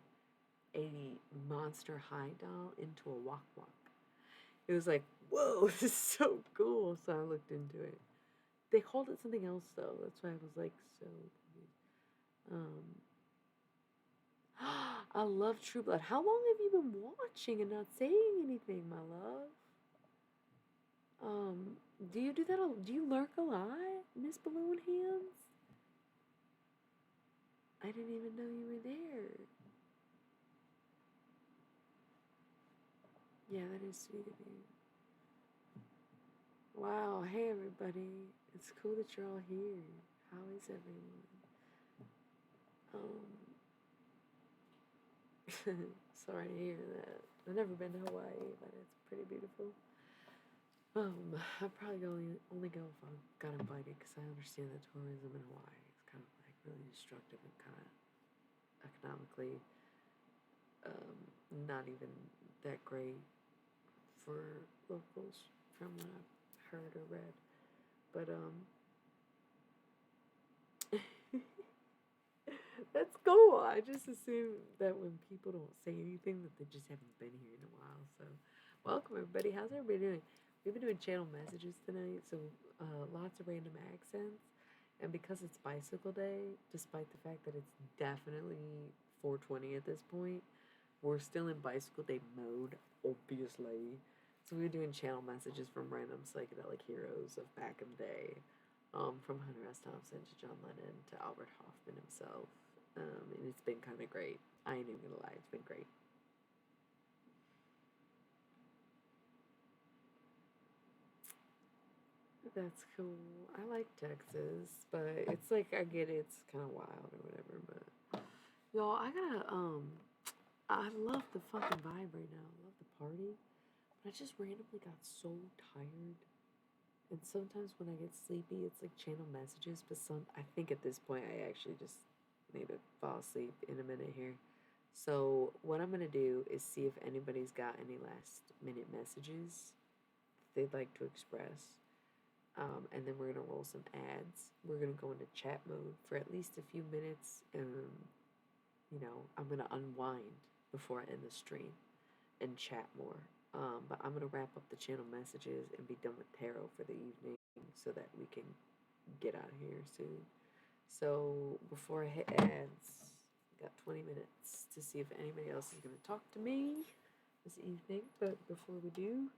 S1: a Monster High doll into a Wok Wok. It was like, whoa, this is so cool. So I looked into it. They called it something else though. That's why I was like so confused. I love True Blood. How long have you been watching and not saying anything, my love? Do you do that? Do you lurk a lot, Miss Balloon Hands? I didn't even know you were there. Yeah, that is sweet of you. Wow, hey everybody. It's cool that you're all here. How is everyone? Sorry to hear that. I've never been to Hawaii, but it's pretty beautiful. I'd probably only go if I got invited because I understand that tourism in Hawaii is kind of like really destructive and kind of economically not even that great for locals from what I've heard or read. But that's cool. I just assume that when people don't say anything that they just haven't been here in a while. So welcome everybody. How's everybody doing? We've been doing channel messages tonight, so lots of random accents. And because it's bicycle day, despite the fact that it's definitely 420 at this point, we're still in bicycle day mode, obviously. So we were doing channel messages from random psychedelic heroes of back in the day, from Hunter S. Thompson to John Lennon to Albert Hoffman himself. And it's been kind of great. I ain't even gonna lie, it's been great. That's cool. I like Texas, but it's like I get it, it's kind of wild or whatever. But y'all, I love the fucking vibe right now. I love the party, but I just randomly got so tired. And sometimes when I get sleepy, it's like channel messages. But I think at this point, I actually just need to fall asleep in a minute here. So what I'm gonna do is see if anybody's got any last minute messages they'd like to express. And then we're gonna roll some ads. We're gonna go into chat mode for at least a few minutes, and I'm gonna unwind before I end the stream and chat more. But I'm gonna wrap up the channel messages and be done with tarot for the evening so that we can get out of here soon. So before I hit ads, got 20 minutes to see if anybody else is gonna talk to me this evening. But before we do,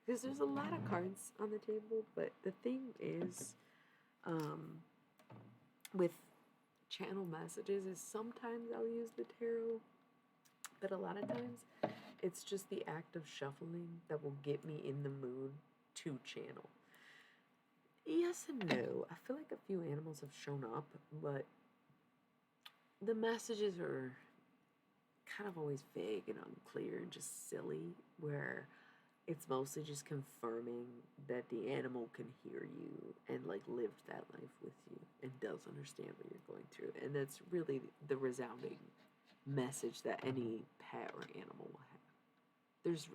S1: because there's a lot of cards on the table, but the thing is, with channel messages is sometimes I'll use the tarot, but a lot of times it's just the act of shuffling that will get me in the mood to channel. Yes and no. I feel like a few animals have shown up, but the messages are kind of always vague and unclear and just silly, where it's mostly just confirming that the animal can hear you and like lived that life with you and does understand what you're going through. And that's really the resounding message that any pet or animal will have.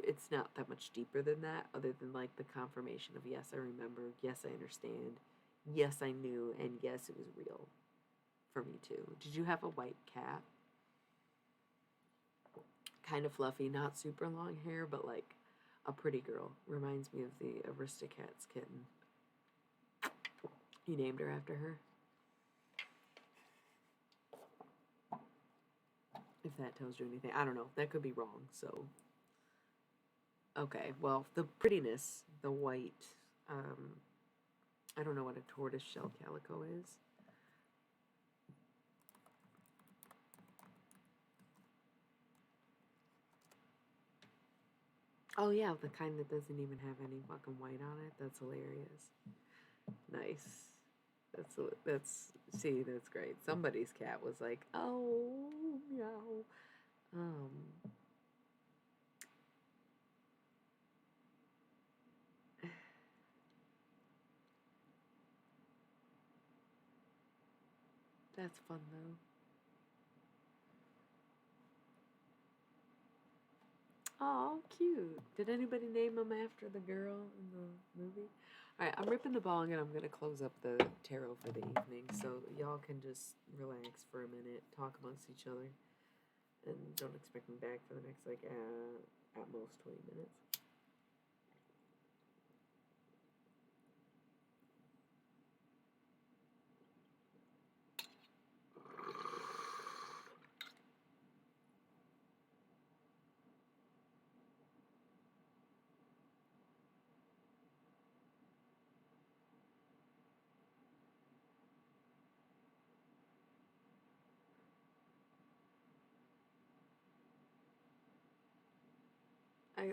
S1: It's not that much deeper than that, other than like the confirmation of yes, I remember, yes, I understand, yes, I knew, and yes, it was real for me too. Did you have a white cat? Kind of fluffy, not super long hair, but like a pretty girl. Reminds me of the Aristocats kitten. You named her after her? If that tells you anything. I don't know. That could be wrong, so. Okay, well, the prettiness, the white, I don't know what a tortoise shell calico is. Oh yeah, the kind that doesn't even have any fucking white on it. That's hilarious. Nice. That's great. Somebody's cat was like, oh meow. Um, that's fun though. Oh, cute. Did anybody name him after the girl in the movie? All right, I'm ripping the bong and I'm going to close up the tarot for the evening so y'all can just relax for a minute, talk amongst each other, and don't expect me back for the next, like, at most 20 minutes.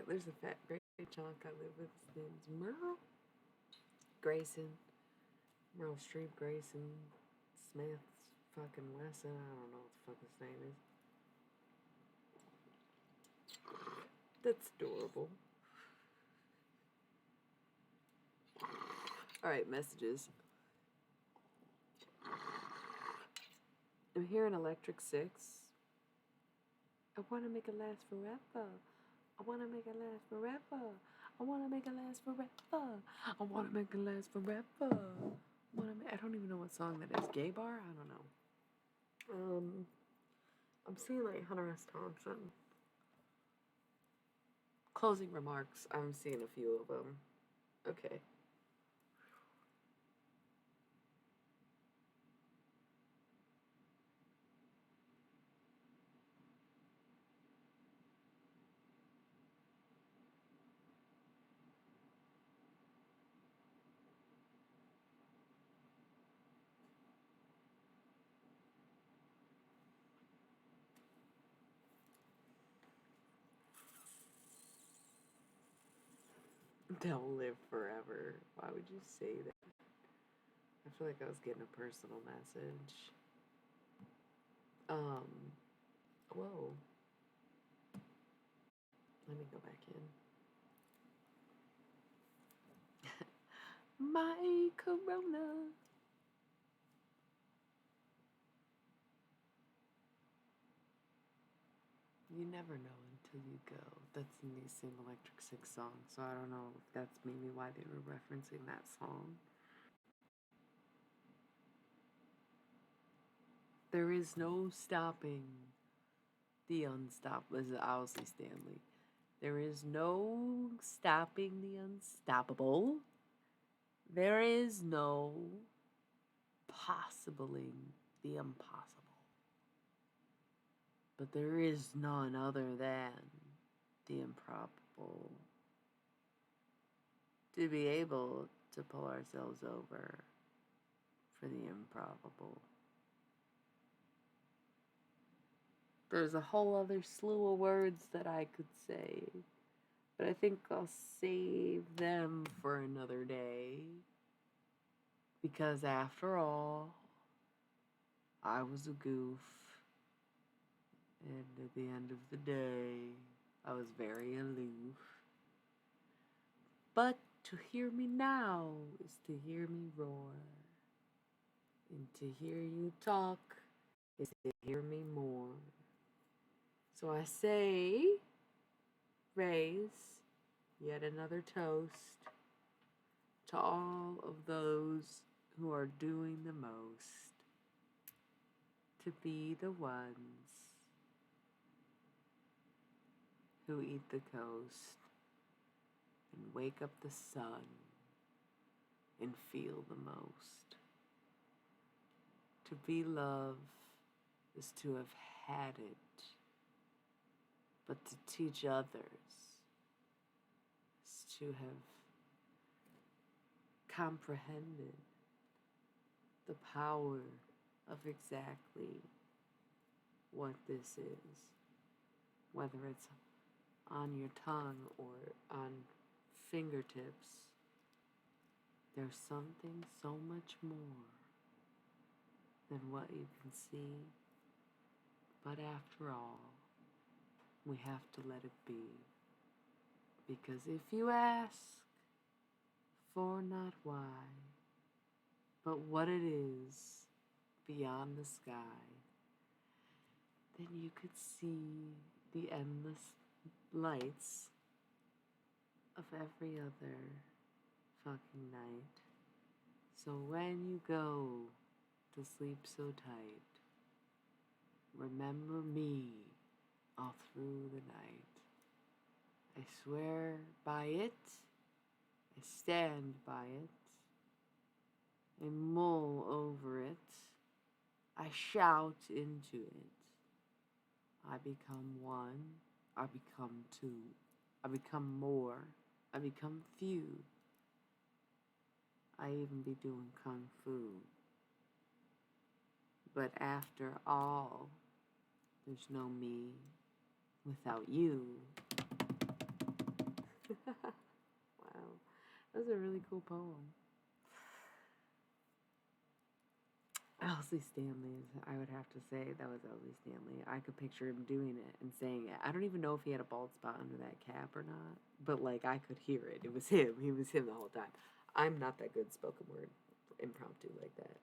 S1: There's a fat great chunk I live with. His name's Merle Grayson. Merle Streep Grayson Smith fucking Wesson. I don't know what the fuck his name is. That's adorable. Alright, messages. I'm hearing Electric Six. I want to make it last forever. I want to make it last forever. I want to make it last forever. I want to make it last forever. I don't even know what song that is. Gay Bar? I don't know. I'm seeing like Hunter S. Thompson. Closing remarks. I'm seeing a few of them. Okay. They'll live forever. Why would you say that? I feel like I was getting a personal message. Um, whoa. Let me go back in. My corona. You never know until you go. That's in the same Electric Six song, so I don't know if that's maybe why they were referencing that song. There is no stopping the unstoppable. This is Owsley Stanley. There is no stopping the unstoppable. There is no possibling the impossible. But there is none other than the improbable. To be able to pull ourselves over for the improbable. There's a whole other slew of words that I could say, but I think I'll save them for another day. Because after all, I was a goof. And at the end of the day, I was very aloof. But to hear me now is to hear me roar. And to hear you talk is to hear me more. So I say, raise yet another toast to all of those who are doing the most to be the ones who eat the coast and wake up the sun and feel the most. To be love is to have had it, but to teach others is to have comprehended the power of exactly what this is. Whether it's on your tongue or on fingertips, there's something so much more than what you can see. But after all, we have to let it be. Because if you ask for not why, but what it is beyond the sky, then you could see the endless lights of every other fucking night. So when you go to sleep so tight, remember me all through the night. I swear by it, I stand by it, I mull over it, I shout into it. I become one, I become two, I become more, I become few. I even be doing kung fu. But after all, there's no me without you. Wow, that was a really cool poem. Elsie Stanley, I would have to say that was Elsie Stanley. I could picture him doing it and saying it. I don't even know if he had a bald spot under that cap or not, but like I could hear it. It was him. He was him the whole time. I'm not that good spoken word impromptu like that.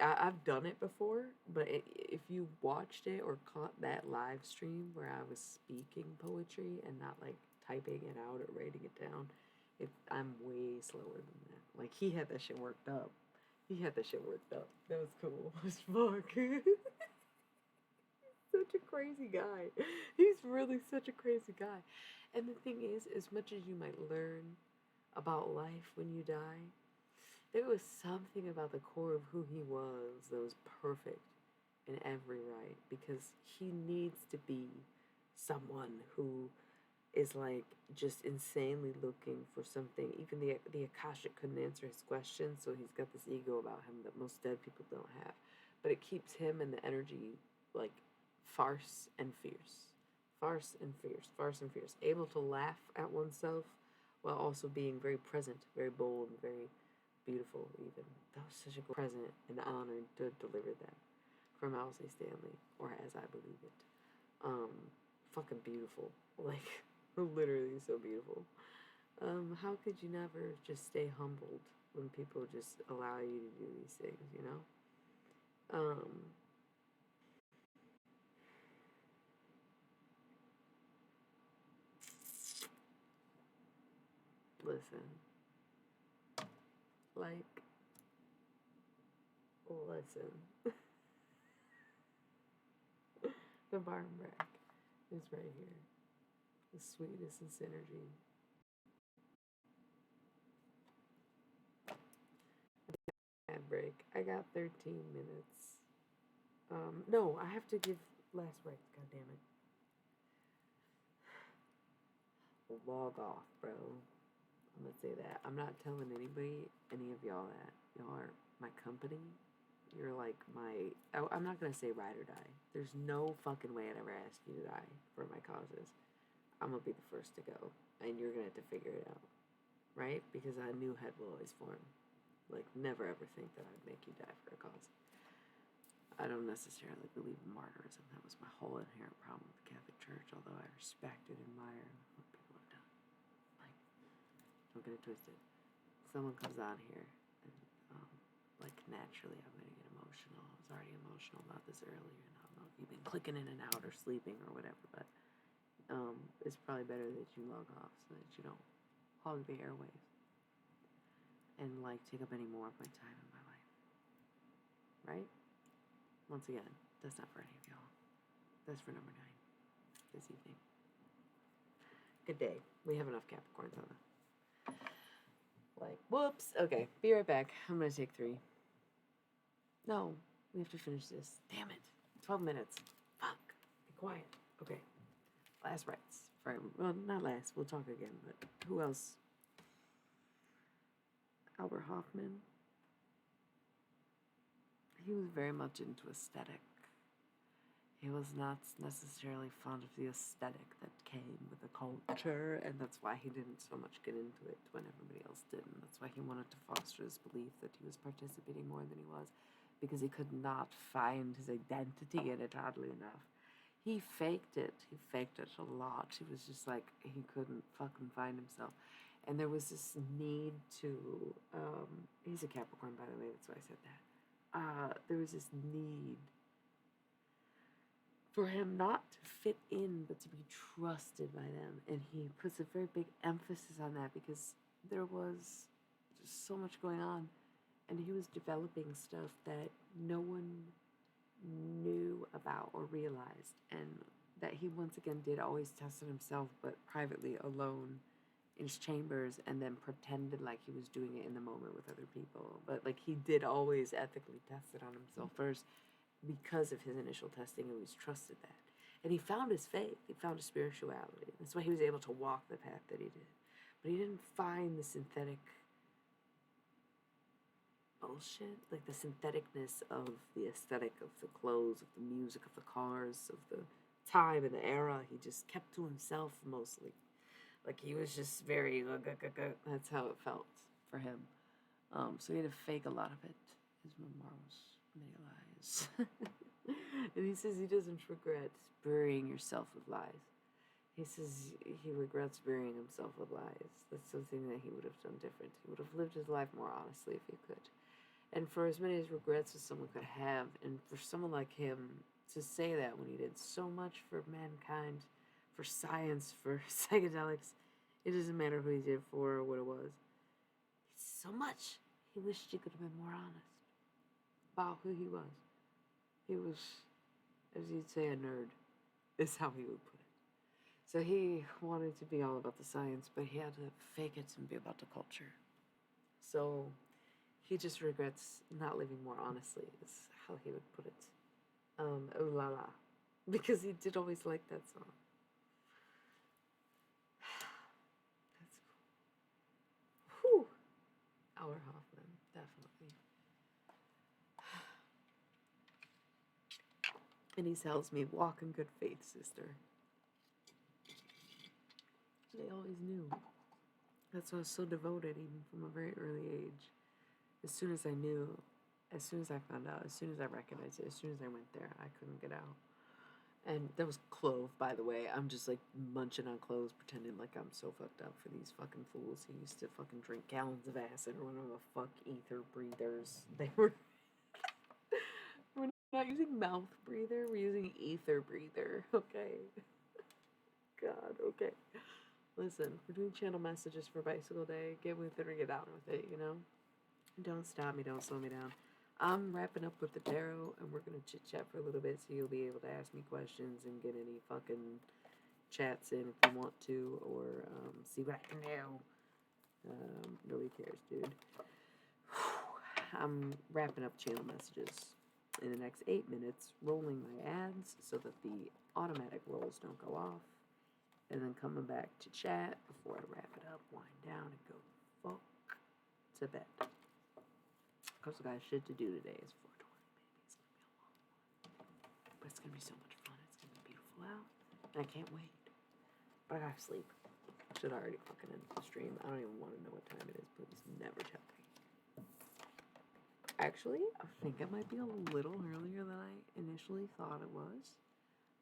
S1: I've done it before, but if you watched it or caught that live stream where I was speaking poetry and not like typing it out or writing it down, I'm way slower than that. Like he had that shit worked up. He had that shit worked up. That was cool as fuck. Such a crazy guy. He's really such a crazy guy. And the thing is, as much as you might learn about life when you die, there was something about the core of who he was that was perfect in every right, because he needs to be someone who is like just insanely looking for something. Even the Akashic couldn't answer his questions, so he's got this ego about him that most dead people don't have. But it keeps him and the energy like farce and fierce. Farce and fierce, farce and fierce. Able to laugh at oneself while also being very present, very bold, very beautiful even. That was such a present and honor to deliver that from Elsie Stanley, or as I believe it. Fucking beautiful. Like, literally so beautiful. How could you never just stay humbled when people just allow you to do these things, you know? Listen. Like, listen. The barn rack is right here. The sweetest and synergy. Ad break. I got 13 minutes. No, I have to give last rites, God damn it. Log off, bro. I'm gonna say that. I'm not telling anybody, any of y'all that. Y'all are my company. You're like my. I'm not gonna say ride or die. There's no fucking way I'd ever ask you to die for my causes. I'm gonna be the first to go, and you're gonna have to figure it out, right? Because a new head will always form. Like, never ever think that I'd make you die for a cause. I don't necessarily believe in martyrism. That was my whole inherent problem with the Catholic Church, although I respect and admire what people have done. Like, don't get it twisted. Someone comes on here, and, like, naturally I'm going to get emotional. I was already emotional about this earlier, and I don't know if you've been clicking in and out or sleeping or whatever, but it's probably better that you log off so that you don't hog the airwaves and, like, take up any more of my time in my life. Right? Once again, that's not for any of y'all. That's for number 9 this evening. Good day. We have enough Capricorns on the. Like, whoops. Okay, be right back. I'm gonna take 3. No, we have to finish this. Damn it. 12 minutes. Fuck. Be quiet. Okay. Last rites. Well, not last. We'll talk again, but who else? Albert Hoffman. He was very much into aesthetic. He was not necessarily fond of the aesthetic that came with the culture, and that's why he didn't so much get into it when everybody else didn't. That's why he wanted to foster his belief that he was participating more than he was, because he could not find his identity in it, oddly enough. He faked it. He faked it a lot. He was just like, he couldn't fucking find himself. And there was this need to, he's a Capricorn, by the way, that's why I said that. There was this need for him not to fit in, but to be trusted by them. And he puts a very big emphasis on that because there was just so much going on. And he was developing stuff that no one knew about or realized. And that he once again did always test on himself, but privately alone in his chambers, and then pretended like he was doing it in the moment with other people. But like he did always ethically test it on himself first, because of his initial testing, and always trusted that. And he found his faith, he found his spirituality. That's why he was able to walk the path that he did. But he didn't find the synthetic bullshit, like the syntheticness of the aesthetic of the clothes, of the music, of the cars, of the time and the era. He just kept to himself mostly. Like he was just very, that's how it felt for him. So he had to fake a lot of it. His memoirs, many lies. And he says he doesn't regret burying yourself with lies. He says he regrets burying himself with lies. That's something that he would have done different. He would have lived his life more honestly if he could. And for as many regrets as someone could have, and for someone like him to say that when he did so much for mankind, for science, for psychedelics, it doesn't matter who he did for or what it was. So much. He wished he could have been more honest about who he was. He was, as you'd say, a nerd, is how he would put it. So he wanted to be all about the science, but he had to fake it and be about the culture. So he just regrets not living more honestly, is how he would put it. Ooh la la. Because he did always like that song. That's cool. Whew. Our Hoffman, definitely. And he tells me, walk in good faith, sister. They always knew. That's why I was so devoted, even from a very early age. As soon as I knew, as soon as I found out, as soon as I recognized it, as soon as I went there, I couldn't get out. And that was clove, by the way. I'm just like munching on cloves, pretending like I'm so fucked up for these fucking fools who used to fucking drink gallons of acid or whatever the fuck ether breathers they were. We're not using mouth breather, we're using ether breather, okay? God, okay. Listen, we're doing channel messages for Bicycle Day. Get with it or get out with it, you know? Don't stop me, don't slow me down. I'm wrapping up with the tarot, and we're going to chit-chat for a little bit so you'll be able to ask me questions and get any fucking chats in if you want to, or see what I can do. Nobody cares, dude. I'm wrapping up channel messages in the next 8 minutes, rolling my ads so that the automatic rolls don't go off, and then coming back to chat before I wrap it up, wind down, and go fuck to bed. Because I got shit to do today. It's 4:20, baby. It's going to be a long one. But it's going to be so much fun. It's going to be beautiful out. And I can't wait. But I got to sleep. Should already fucking end the stream. I don't even want to know what time it is. Please never tell me. Actually, I think it might be a little earlier than I initially thought it was.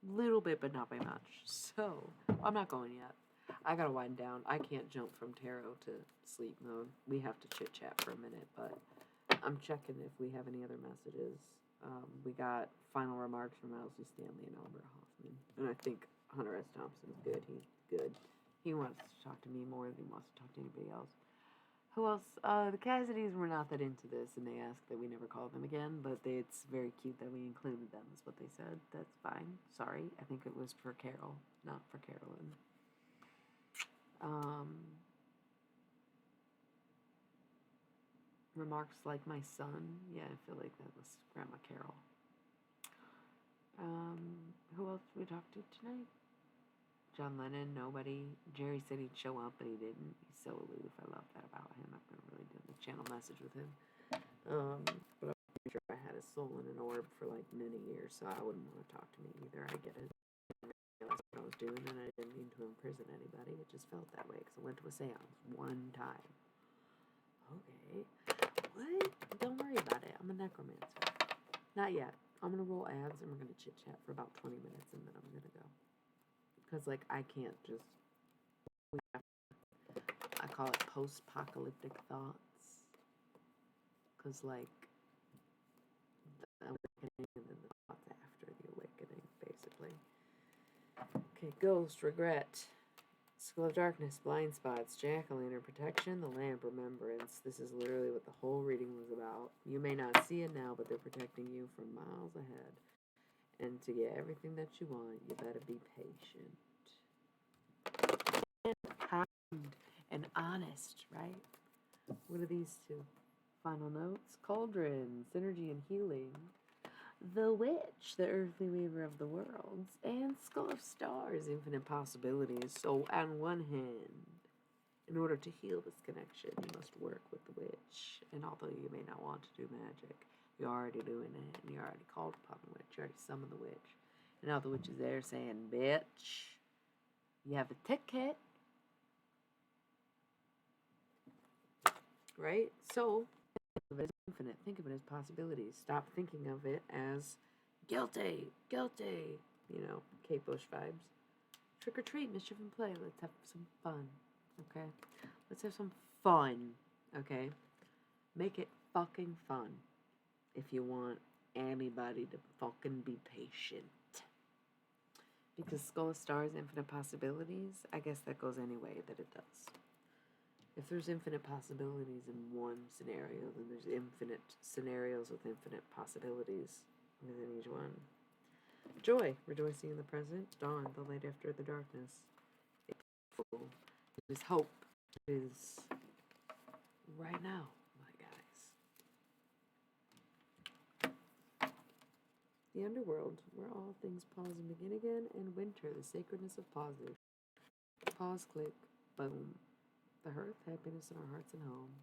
S1: Little bit, but not by much. So, I'm not going yet. I gotta wind down. I can't jump from tarot to sleep mode. We have to chit-chat for a minute, but I'm checking if we have any other messages. We got final remarks from Elsie Stanley and Albert Hoffman. And I think Hunter S. Thompson's good. He's good. He wants to talk to me more than he wants to talk to anybody else. Who else? The Cassidys were not that into this, and they asked that we never call them again, but it's very cute that we included them, is what they said. That's fine. Sorry. I think it was for Carol, not for Carolyn. Remarks like my son. Yeah, I feel like that was Grandma Carol. Who else did we talk to tonight? John Lennon, nobody. Jerry said he'd show up, but he didn't. He's so aloof. I love that about him. I've been really doing the channel message with him. But I'm pretty sure I had his soul in an orb for like many years, so I wouldn't want to talk to me either. I get it. I realized what I was doing, and I didn't mean to imprison anybody. It just felt that way because I went to a seance one time. Okay. What? Don't worry about it. I'm a necromancer. Not yet. I'm going to roll ads and we're going to chit chat for about 20 minutes and then I'm going to go. Because, like, I can't just. I call it post apocalyptic thoughts. Because, like, the awakening and then the thoughts after the awakening, basically. Okay, ghost, regret. Skull of darkness, blind spots, jack-o'-lantern, protection, the lamp, remembrance. This is literally what the whole reading was about. You may not see it now, but they're protecting you from miles ahead. And to get everything that you want, you better be patient. And kind and honest, right? What are these two? Final notes. Cauldron, synergy and healing. The Witch, the earthly weaver of the worlds, and Skull of Stars, infinite possibilities. So, on one hand, in order to heal this connection, you must work with the Witch. And although you may not want to do magic, you're already doing it, and you already called upon the Witch. You already summoned the Witch. And now the Witch is there saying, bitch, you have a ticket. Right? So, think of it as infinite. Think of it as possibilities. Stop thinking of it as guilty. You know, Kate Bush vibes. Trick or treat, mischief and play. Let's have some fun. Okay? Let's have some fun. Okay? Make it fucking fun. If you want anybody to fucking be patient. Because Skull of Stars, infinite possibilities, I guess that goes any way that it does. If there's infinite possibilities in one scenario, then there's infinite scenarios with infinite possibilities within each one. Joy, rejoicing in the present. Dawn, the light after the darkness. It is hope. It is right now, my guys. The underworld, where all things pause and begin again, and winter, the sacredness of pauses. Pause, click, boom. The hearth, happiness in our hearts and home.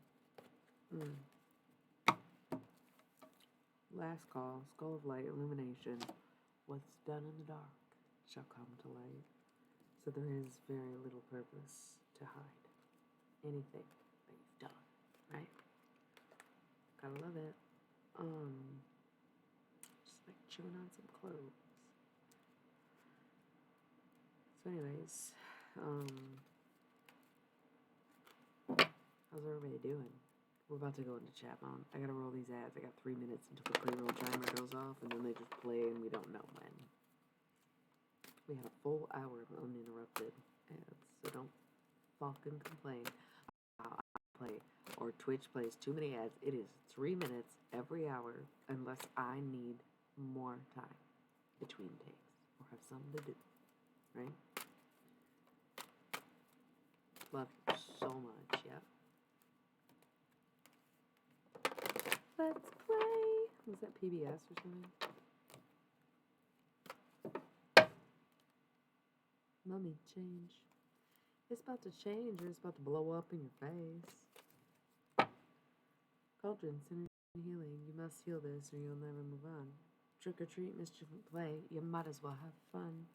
S1: Last call, skull of light, illumination. What's done in the dark shall come to light. So there is very little purpose to hide anything that you've done, right? Gotta love it. Just like chewing on some cloves. So anyways, how's everybody doing? We're about to go into chat mode. I gotta roll these ads. I got 3 minutes until the pre-roll timer goes off, and then they just play, and we don't know when. We had a full hour of uninterrupted ads, so don't fucking complain. I play or Twitch plays too many ads. It is 3 minutes every hour, unless I need more time between takes or have something to do. Right? Love you so much. Yep. Let's play. Was that PBS or something? Mummy, change. It's about to change or it's about to blow up in your face. Cauldron, synergy and healing. You must heal this or you'll never move on. Trick or treat, mischief and play. You might as well have fun.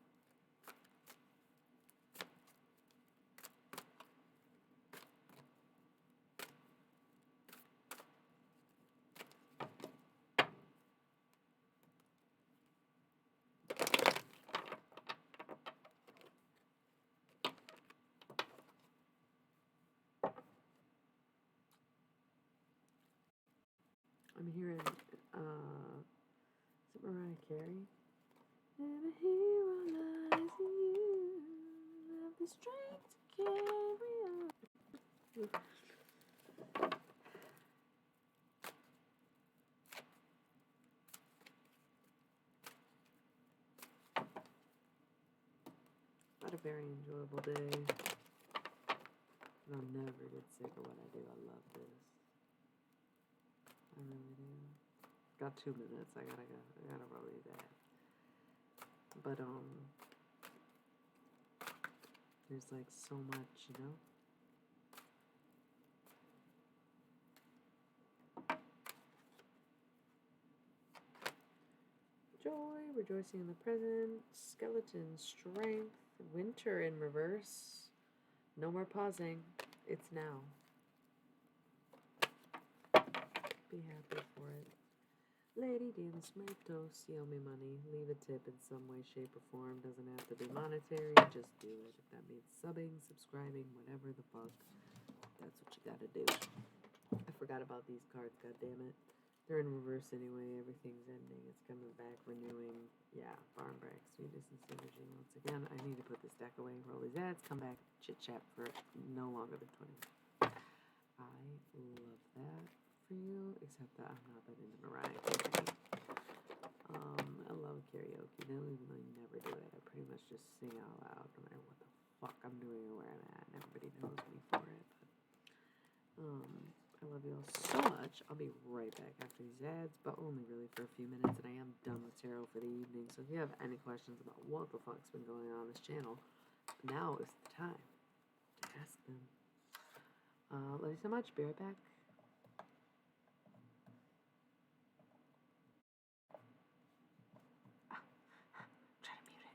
S1: I'm hearing, is it Mariah Carey? And a hero lies in you. Have the strength to carry on. Had a very enjoyable day. I'll never get sick of what I do. I love this. I really do. Got 2 minutes. I gotta go. I gotta roll these ads. But there's like so much, you know. rejoicing in the present, skeleton, strength, winter in reverse. No more pausing. It's now. Be happy for it. Lady Dance, my toast, you owe me money. Leave a tip in some way, shape, or form. Doesn't have to be monetary, just do it. If that means subbing, subscribing, whatever the fuck, that's what you gotta do. I forgot about these cards, goddammit. They're in reverse anyway, everything's ending, it's coming back, renewing. Yeah, Farm Break, Sweetness and Synergy. Once again, I need to put this deck away, roll these ads, come back, chit chat for no longer than 20 minutes. I love that for you, except that I'm not that into Mariah Carey. I love karaoke though, even though you never do it. I pretty much just sing out loud no matter what the fuck I'm doing or where I'm at, and everybody knows me for it. But, I love you all so much. I'll be right back after these ads, but only really for a few minutes, and I am done with tarot for the evening. So if you have any questions about what the fuck's been going on this channel, now is the time to ask them. Love you so much. Be right back. Try to mute it.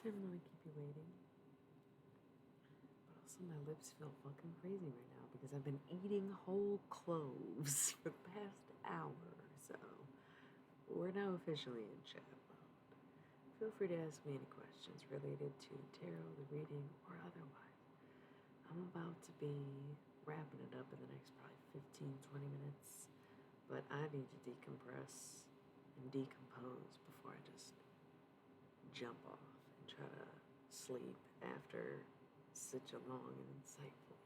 S1: I don't want to keep you waiting. But also my lips feel fucking crazy right now because I've been eating whole cloves for the past hour or so. We're now officially in chat mode. Feel free to ask me any questions related to tarot, the reading, or otherwise. I'm about to be wrapping it up in the next probably 15, 20 minutes, but I need to decompress and decompose before I just jump off and try to sleep after such a long and insightful.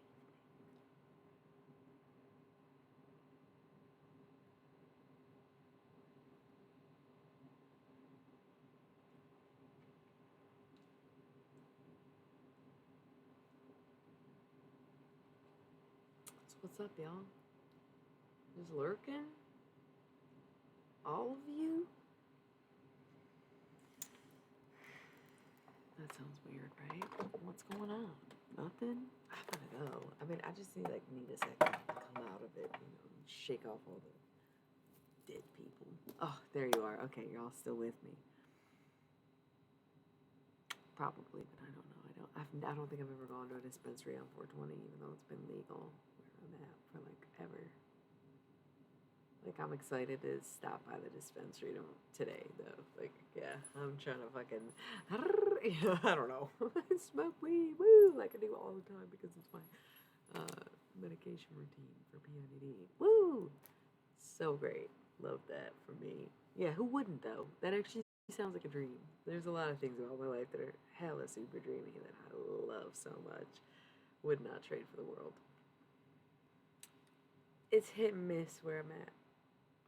S1: So what's up, y'all? Just lurking? All of you? That sounds weird, right? What's going on? Nothing? I gotta go. I mean, I just need a second to come out of it, and shake off all the dead people. Oh, there you are. Okay, you're all still with me. Probably, but I don't know. I don't think I've ever gone to a dispensary on 420, even though it's been legal where I'm at for ever. I'm excited to stop by the dispensary today, though. Yeah, I'm trying to fucking, I don't know, smoke weed, woo, like I do all the time because it's my medication routine for PID. Woo! So great. Love that for me. Yeah, who wouldn't, though? That actually sounds like a dream. There's a lot of things about my life that are hella super dreamy that I love so much. Would not trade for the world. It's hit and miss where I'm at.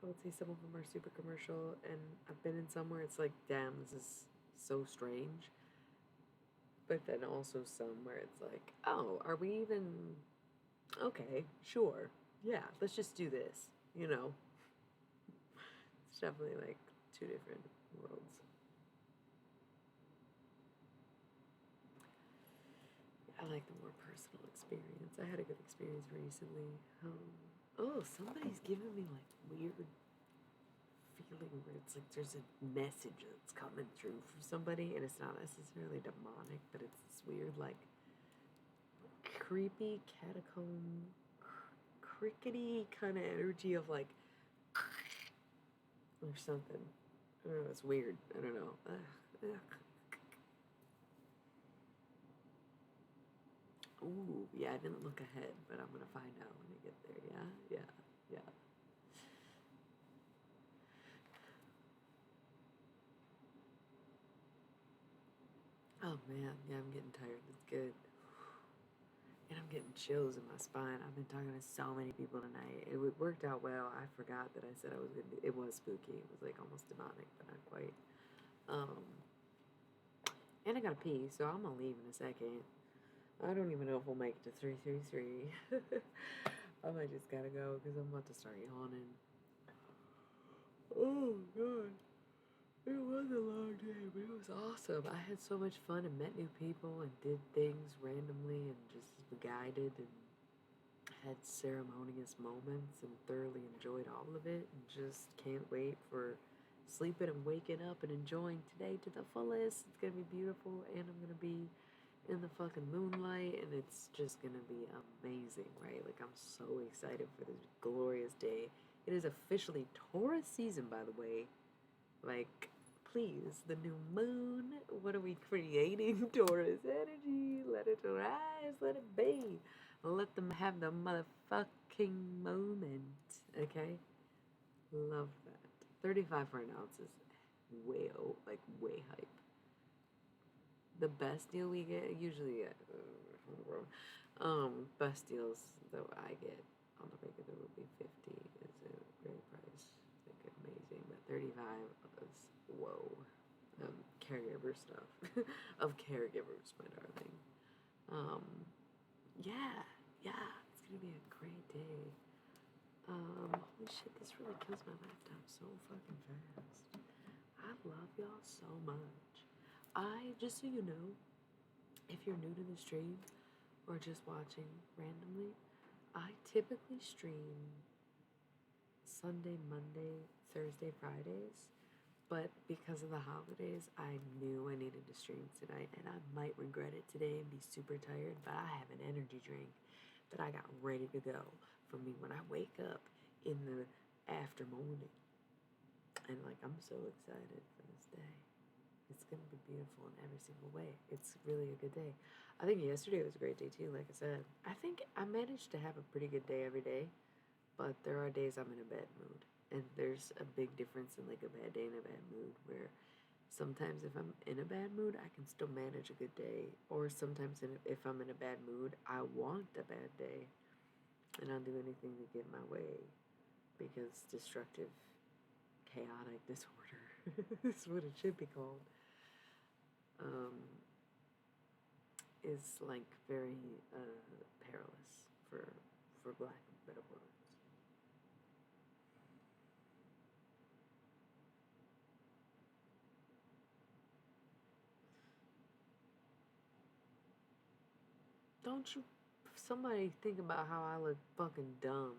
S1: I would say some of them are super commercial, and I've been in some where it's like, damn, this is so strange. But then also some where it's like, oh, are we even okay? Sure, yeah, let's just do this. It's definitely two different worlds. I like the more personal experience. I had a good experience recently. Oh, somebody's giving me weird feeling where it's like there's a message that's coming through from somebody, and it's not necessarily demonic, but it's this weird creepy catacomb crickety kind of energy of or something. I don't know. It's weird. I don't know. Ooh, yeah. I didn't look ahead, but I'm gonna find out when I get there. Yeah, yeah, yeah. Oh man, yeah. I'm getting tired. It's good. And I'm getting chills in my spine. I've been talking to so many people tonight. It worked out well. I forgot that I said I was gonna do. It was spooky. It was almost demonic, but not quite. Um, and I gotta pee, so I'm gonna leave in a second. I don't even know if we'll make it to 333. I might just gotta go because I'm about to start yawning. Oh god. It was a long day, but it was awesome. I had so much fun and met new people and did things randomly and just guided and had ceremonious moments and thoroughly enjoyed all of it and just can't wait for sleeping and waking up and enjoying today to the fullest. It's gonna be beautiful, and I'm gonna be in the fucking moonlight, and it's just gonna be amazing, right? I'm so excited for this glorious day. It is officially Taurus season, by the way. Please, the new moon. What are we creating? Taurus energy. Let it rise. Let it be. Let them have the motherfucking moment. Okay? Love that. 35 for an ounce is way, way hype. The best deal we get, usually, best deals that I get on the regular would be 50. It's a great price. It's amazing. But 35 is, whoa. Caregiver stuff. Of caregivers, my darling. Um, yeah, it's gonna be a great day. Holy shit, this really kills my laptop so fucking fast. I love y'all so much. Just so you know, if you're new to the stream or just watching randomly, I typically stream Sunday, Monday, Thursday, Fridays. But because of the holidays, I knew I needed to stream tonight, and I might regret it today and be super tired, but I have an energy drink that I got ready to go for me when I wake up in the after morning. And I'm so excited for this day. It's going to be beautiful in every single way. It's really a good day. I think yesterday was a great day too, like I said. I think I managed to have a pretty good day every day, but there are days I'm in a bad mood. And there's a big difference in a bad day and a bad mood where Sometimes if I'm in a bad mood, I can still manage a good day. Or sometimes if I'm in a bad mood, I want a bad day. And I'll do anything to get my way. Because destructive, chaotic disorder is what it should be called. Is like very perilous for lack of better words. Don't you somebody think about how I look fucking dumb.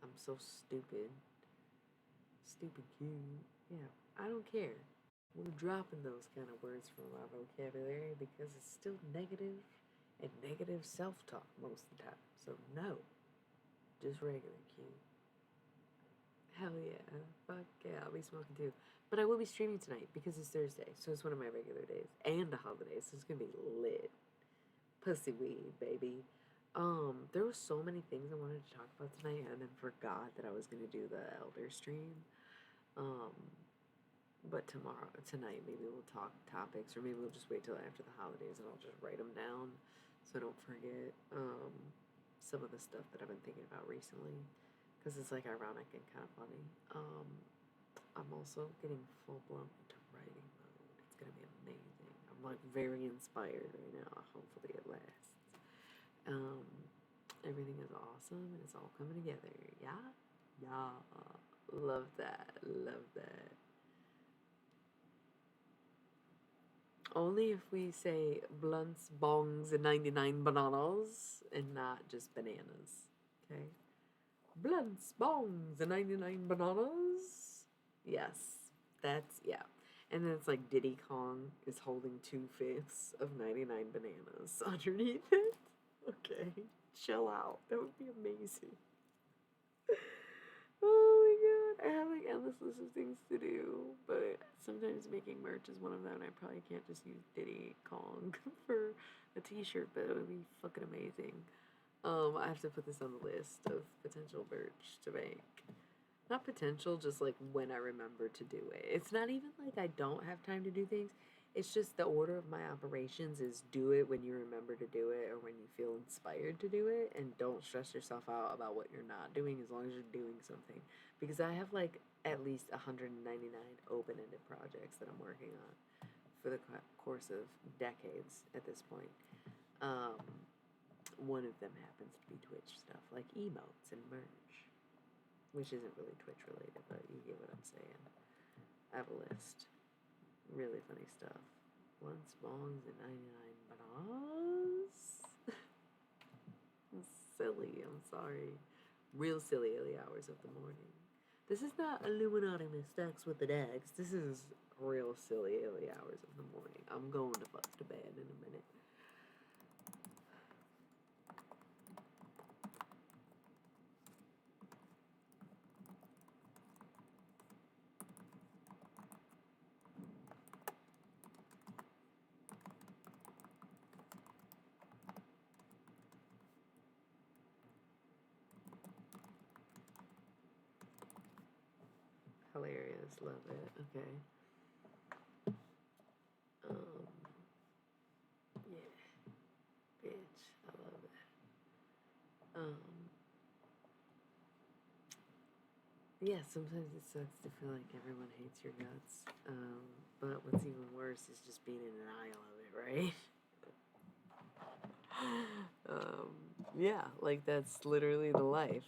S1: I'm so stupid. Stupid cute. Yeah, I don't care. We're dropping those kind of words from our vocabulary because it's still negative and negative self-talk most of the time. So no, just regular cute. Hell yeah. Fuck yeah, I'll be smoking too. But I will be streaming tonight because it's Thursday, so it's one of my regular days. And a holiday, so it's gonna be lit. Pussy weed, baby. There were so many things I wanted to talk about tonight and then forgot that I was gonna do the elder stream. Um, but tonight, maybe we'll talk topics, or maybe we'll just wait till after the holidays and I'll just write them down so I don't forget some of the stuff that I've been thinking about recently because it's like ironic and kind of funny. I'm also getting full blown into writing mode. It's gonna be amazing. I'm like very inspired right now. Hopefully it lasts. Um, Everything is awesome and it's all coming together. Yeah, yeah. Love that. Love that. Only if we say blunts, bongs, and 99 bananas and not just bananas. Okay? Blunts, bongs, and 99 bananas. Yes. That's, yeah. And then it's like Diddy Kong is holding 2/5 of 99 bananas underneath it. Okay. Chill out. That would be amazing. Oh my god, I have like endless list of things to do, but sometimes making merch is one of them. I probably can't just use Diddy Kong for a t-shirt, but it would be fucking amazing. I have to put this on the list of potential merch to make. Not potential, just like when I remember to do it. It's not even like I don't have time to do things. It's just the order of my operations is do it when you remember to do it or when you feel inspired to do it, and don't stress yourself out about what you're not doing as long as you're doing something. Because I have like at least 199 open-ended projects that I'm working on for the course of decades at this point. Um, One of them happens to be Twitch stuff, like emotes and merch, which isn't really Twitch related, but you get what I'm saying. I have a list. Really funny stuff. Blunts, bongs, and 99 bananas. Silly, I'm sorry. Real silly early hours of the morning. This is not Illuminati mistakes with the dags. This is real silly early hours of the morning. I'm going to fuck to bed in a minute. Hilarious, love it. Okay. Um, yeah, bitch, I love it. Yeah, sometimes it sucks to feel like everyone hates your guts. But what's even worse is just being in denial of it, right? um, yeah, like that's literally the life.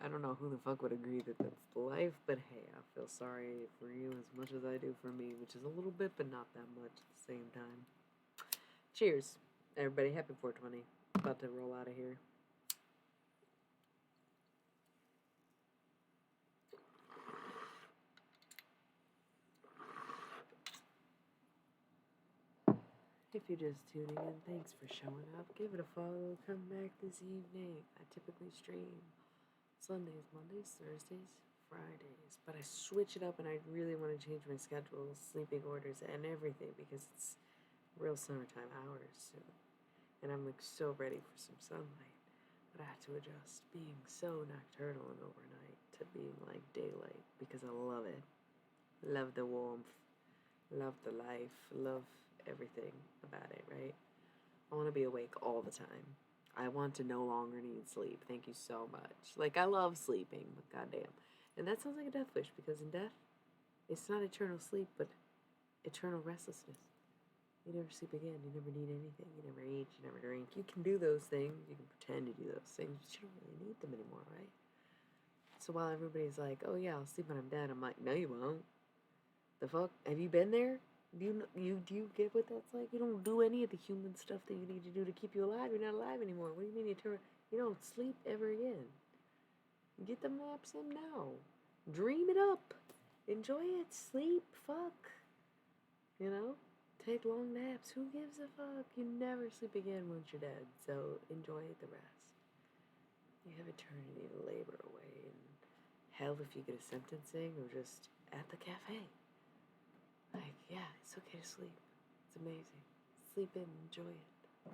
S1: I don't know who the fuck would agree that that's the life, but hey, I feel sorry for you as much as I do for me, which is a little bit, but not that much at the same time. Cheers, everybody. Happy 420. About to roll out of here. If you're just tuning in, thanks for showing up. Give it a follow. Come back this evening. I typically stream Sundays, Mondays, Thursdays, Fridays. But I switch it up and I really want to change my schedule, sleeping orders, and everything because it's real summertime hours soon. And I'm like so ready for some sunlight. But I have to adjust being so nocturnal and overnight to being like daylight because I love it. love the warmth, love the life, love everything about it, right? I want to be awake all the time. I want to no longer need sleep. Thank you so much. Like, I love sleeping, but goddamn. And that sounds like a death wish because in death, it's not eternal sleep, but eternal restlessness. You never sleep again. You never need anything. You never eat. You never drink. You can do those things. You can pretend to do those things, but you don't really need them anymore, right? So while everybody's like, oh yeah, I'll sleep when I'm dead, I'm like, no, you won't. The fuck? Have you been there? Do you get what that's like? You don't do any of the human stuff that you need to do to keep you alive. You're not alive anymore. What do you mean you don't sleep ever again? Get them naps in now. Dream it up. Enjoy it. Sleep. Fuck. You know? Take long naps. Who gives a fuck? You never sleep again once you're dead. So enjoy the rest. You have eternity to labor away. And hell if you get a sentencing or just at the cafe. Like, yeah, it's okay to sleep. It's amazing. Sleep in, enjoy it.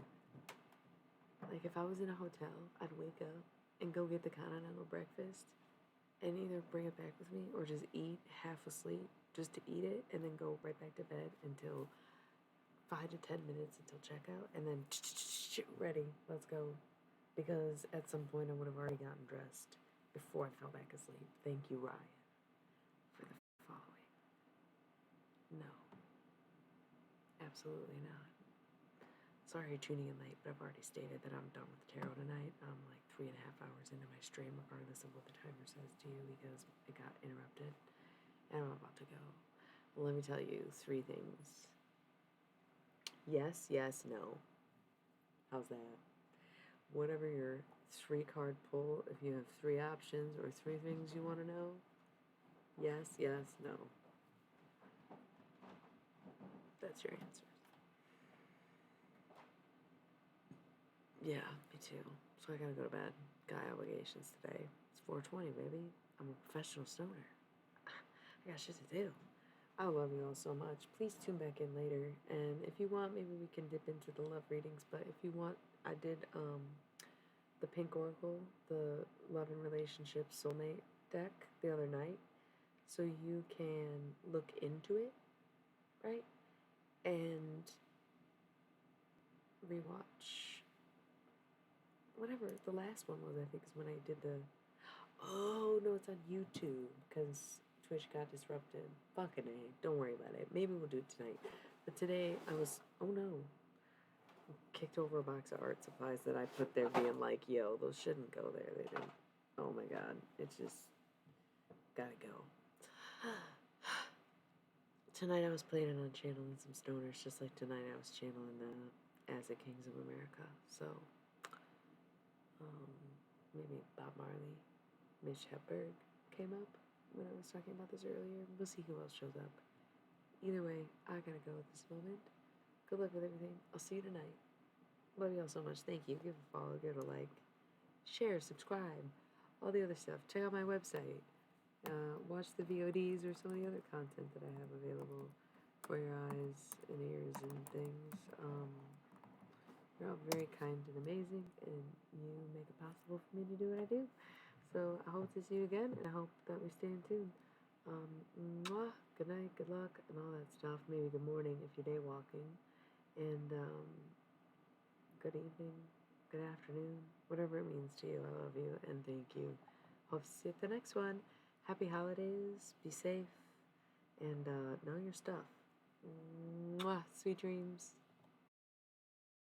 S1: Like, if I was in a hotel, I'd wake up and go get the continental breakfast and either bring it back with me or just eat half asleep just to eat it and then go right back to bed until 5 to 10 minutes until checkout and then ready, let's go. Because at some point I would have already gotten dressed before I fell back asleep. Thank you, Ryan, for the following. No. Absolutely not. Sorry you're tuning in late, but I've already stated that I'm done with tarot tonight. I'm like 3.5 hours into my stream, regardless of what the timer says to you, because it got interrupted. And I'm about to go. Well, let me tell you 3 things. Yes, yes, no. How's that? Whatever your 3-card pull, if you have 3 options or 3 things you want to know, yes, yes, no. That's your answer. Yeah, me too. So I gotta go to bed. Guy obligations today. It's 4:20, baby. I'm a professional stoner. I got shit to do. I love you all so much. Please tune back in later. And if you want, maybe we can dip into the love readings. But if you want, I did the Pink Oracle, the Love and Relationship Soulmate deck the other night. So you can look into it, right? And rewatch whatever the last one was. I think is when I did the. Oh no, it's on YouTube because Twitch got disrupted. Fucking A. Don't worry about it. Maybe we'll do it tonight. But today I was. Oh no. Kicked over a box of art supplies that I put there, being like, "Yo, those shouldn't go there." They didn't. Oh my god, it's just gotta go. Tonight I was planning on channeling some stoners, just like tonight I was channeling the As the Kings of America. So, maybe Bob Marley, Mitch Hedberg came up when I was talking about this earlier. We'll see who else shows up. Either way, I gotta go at this moment. Good luck with everything. I'll see you tonight. Love y'all so much. Thank you. Give a follow, give it a like, share, subscribe, all the other stuff. Check out my website. Watch the VODs or some of the other content that I have available for your eyes and ears and things. You're all very kind and amazing, and you make it possible for me to do what I do. So I hope to see you again, and I hope that we stay in tune. Mwah, good night, good luck, and all that stuff. Maybe good morning if you're day walking, and good evening, good afternoon, whatever it means to you. I love you, and thank you. Hope to see you at the next one. Happy holidays, be safe, and know your stuff. Mwah, sweet dreams.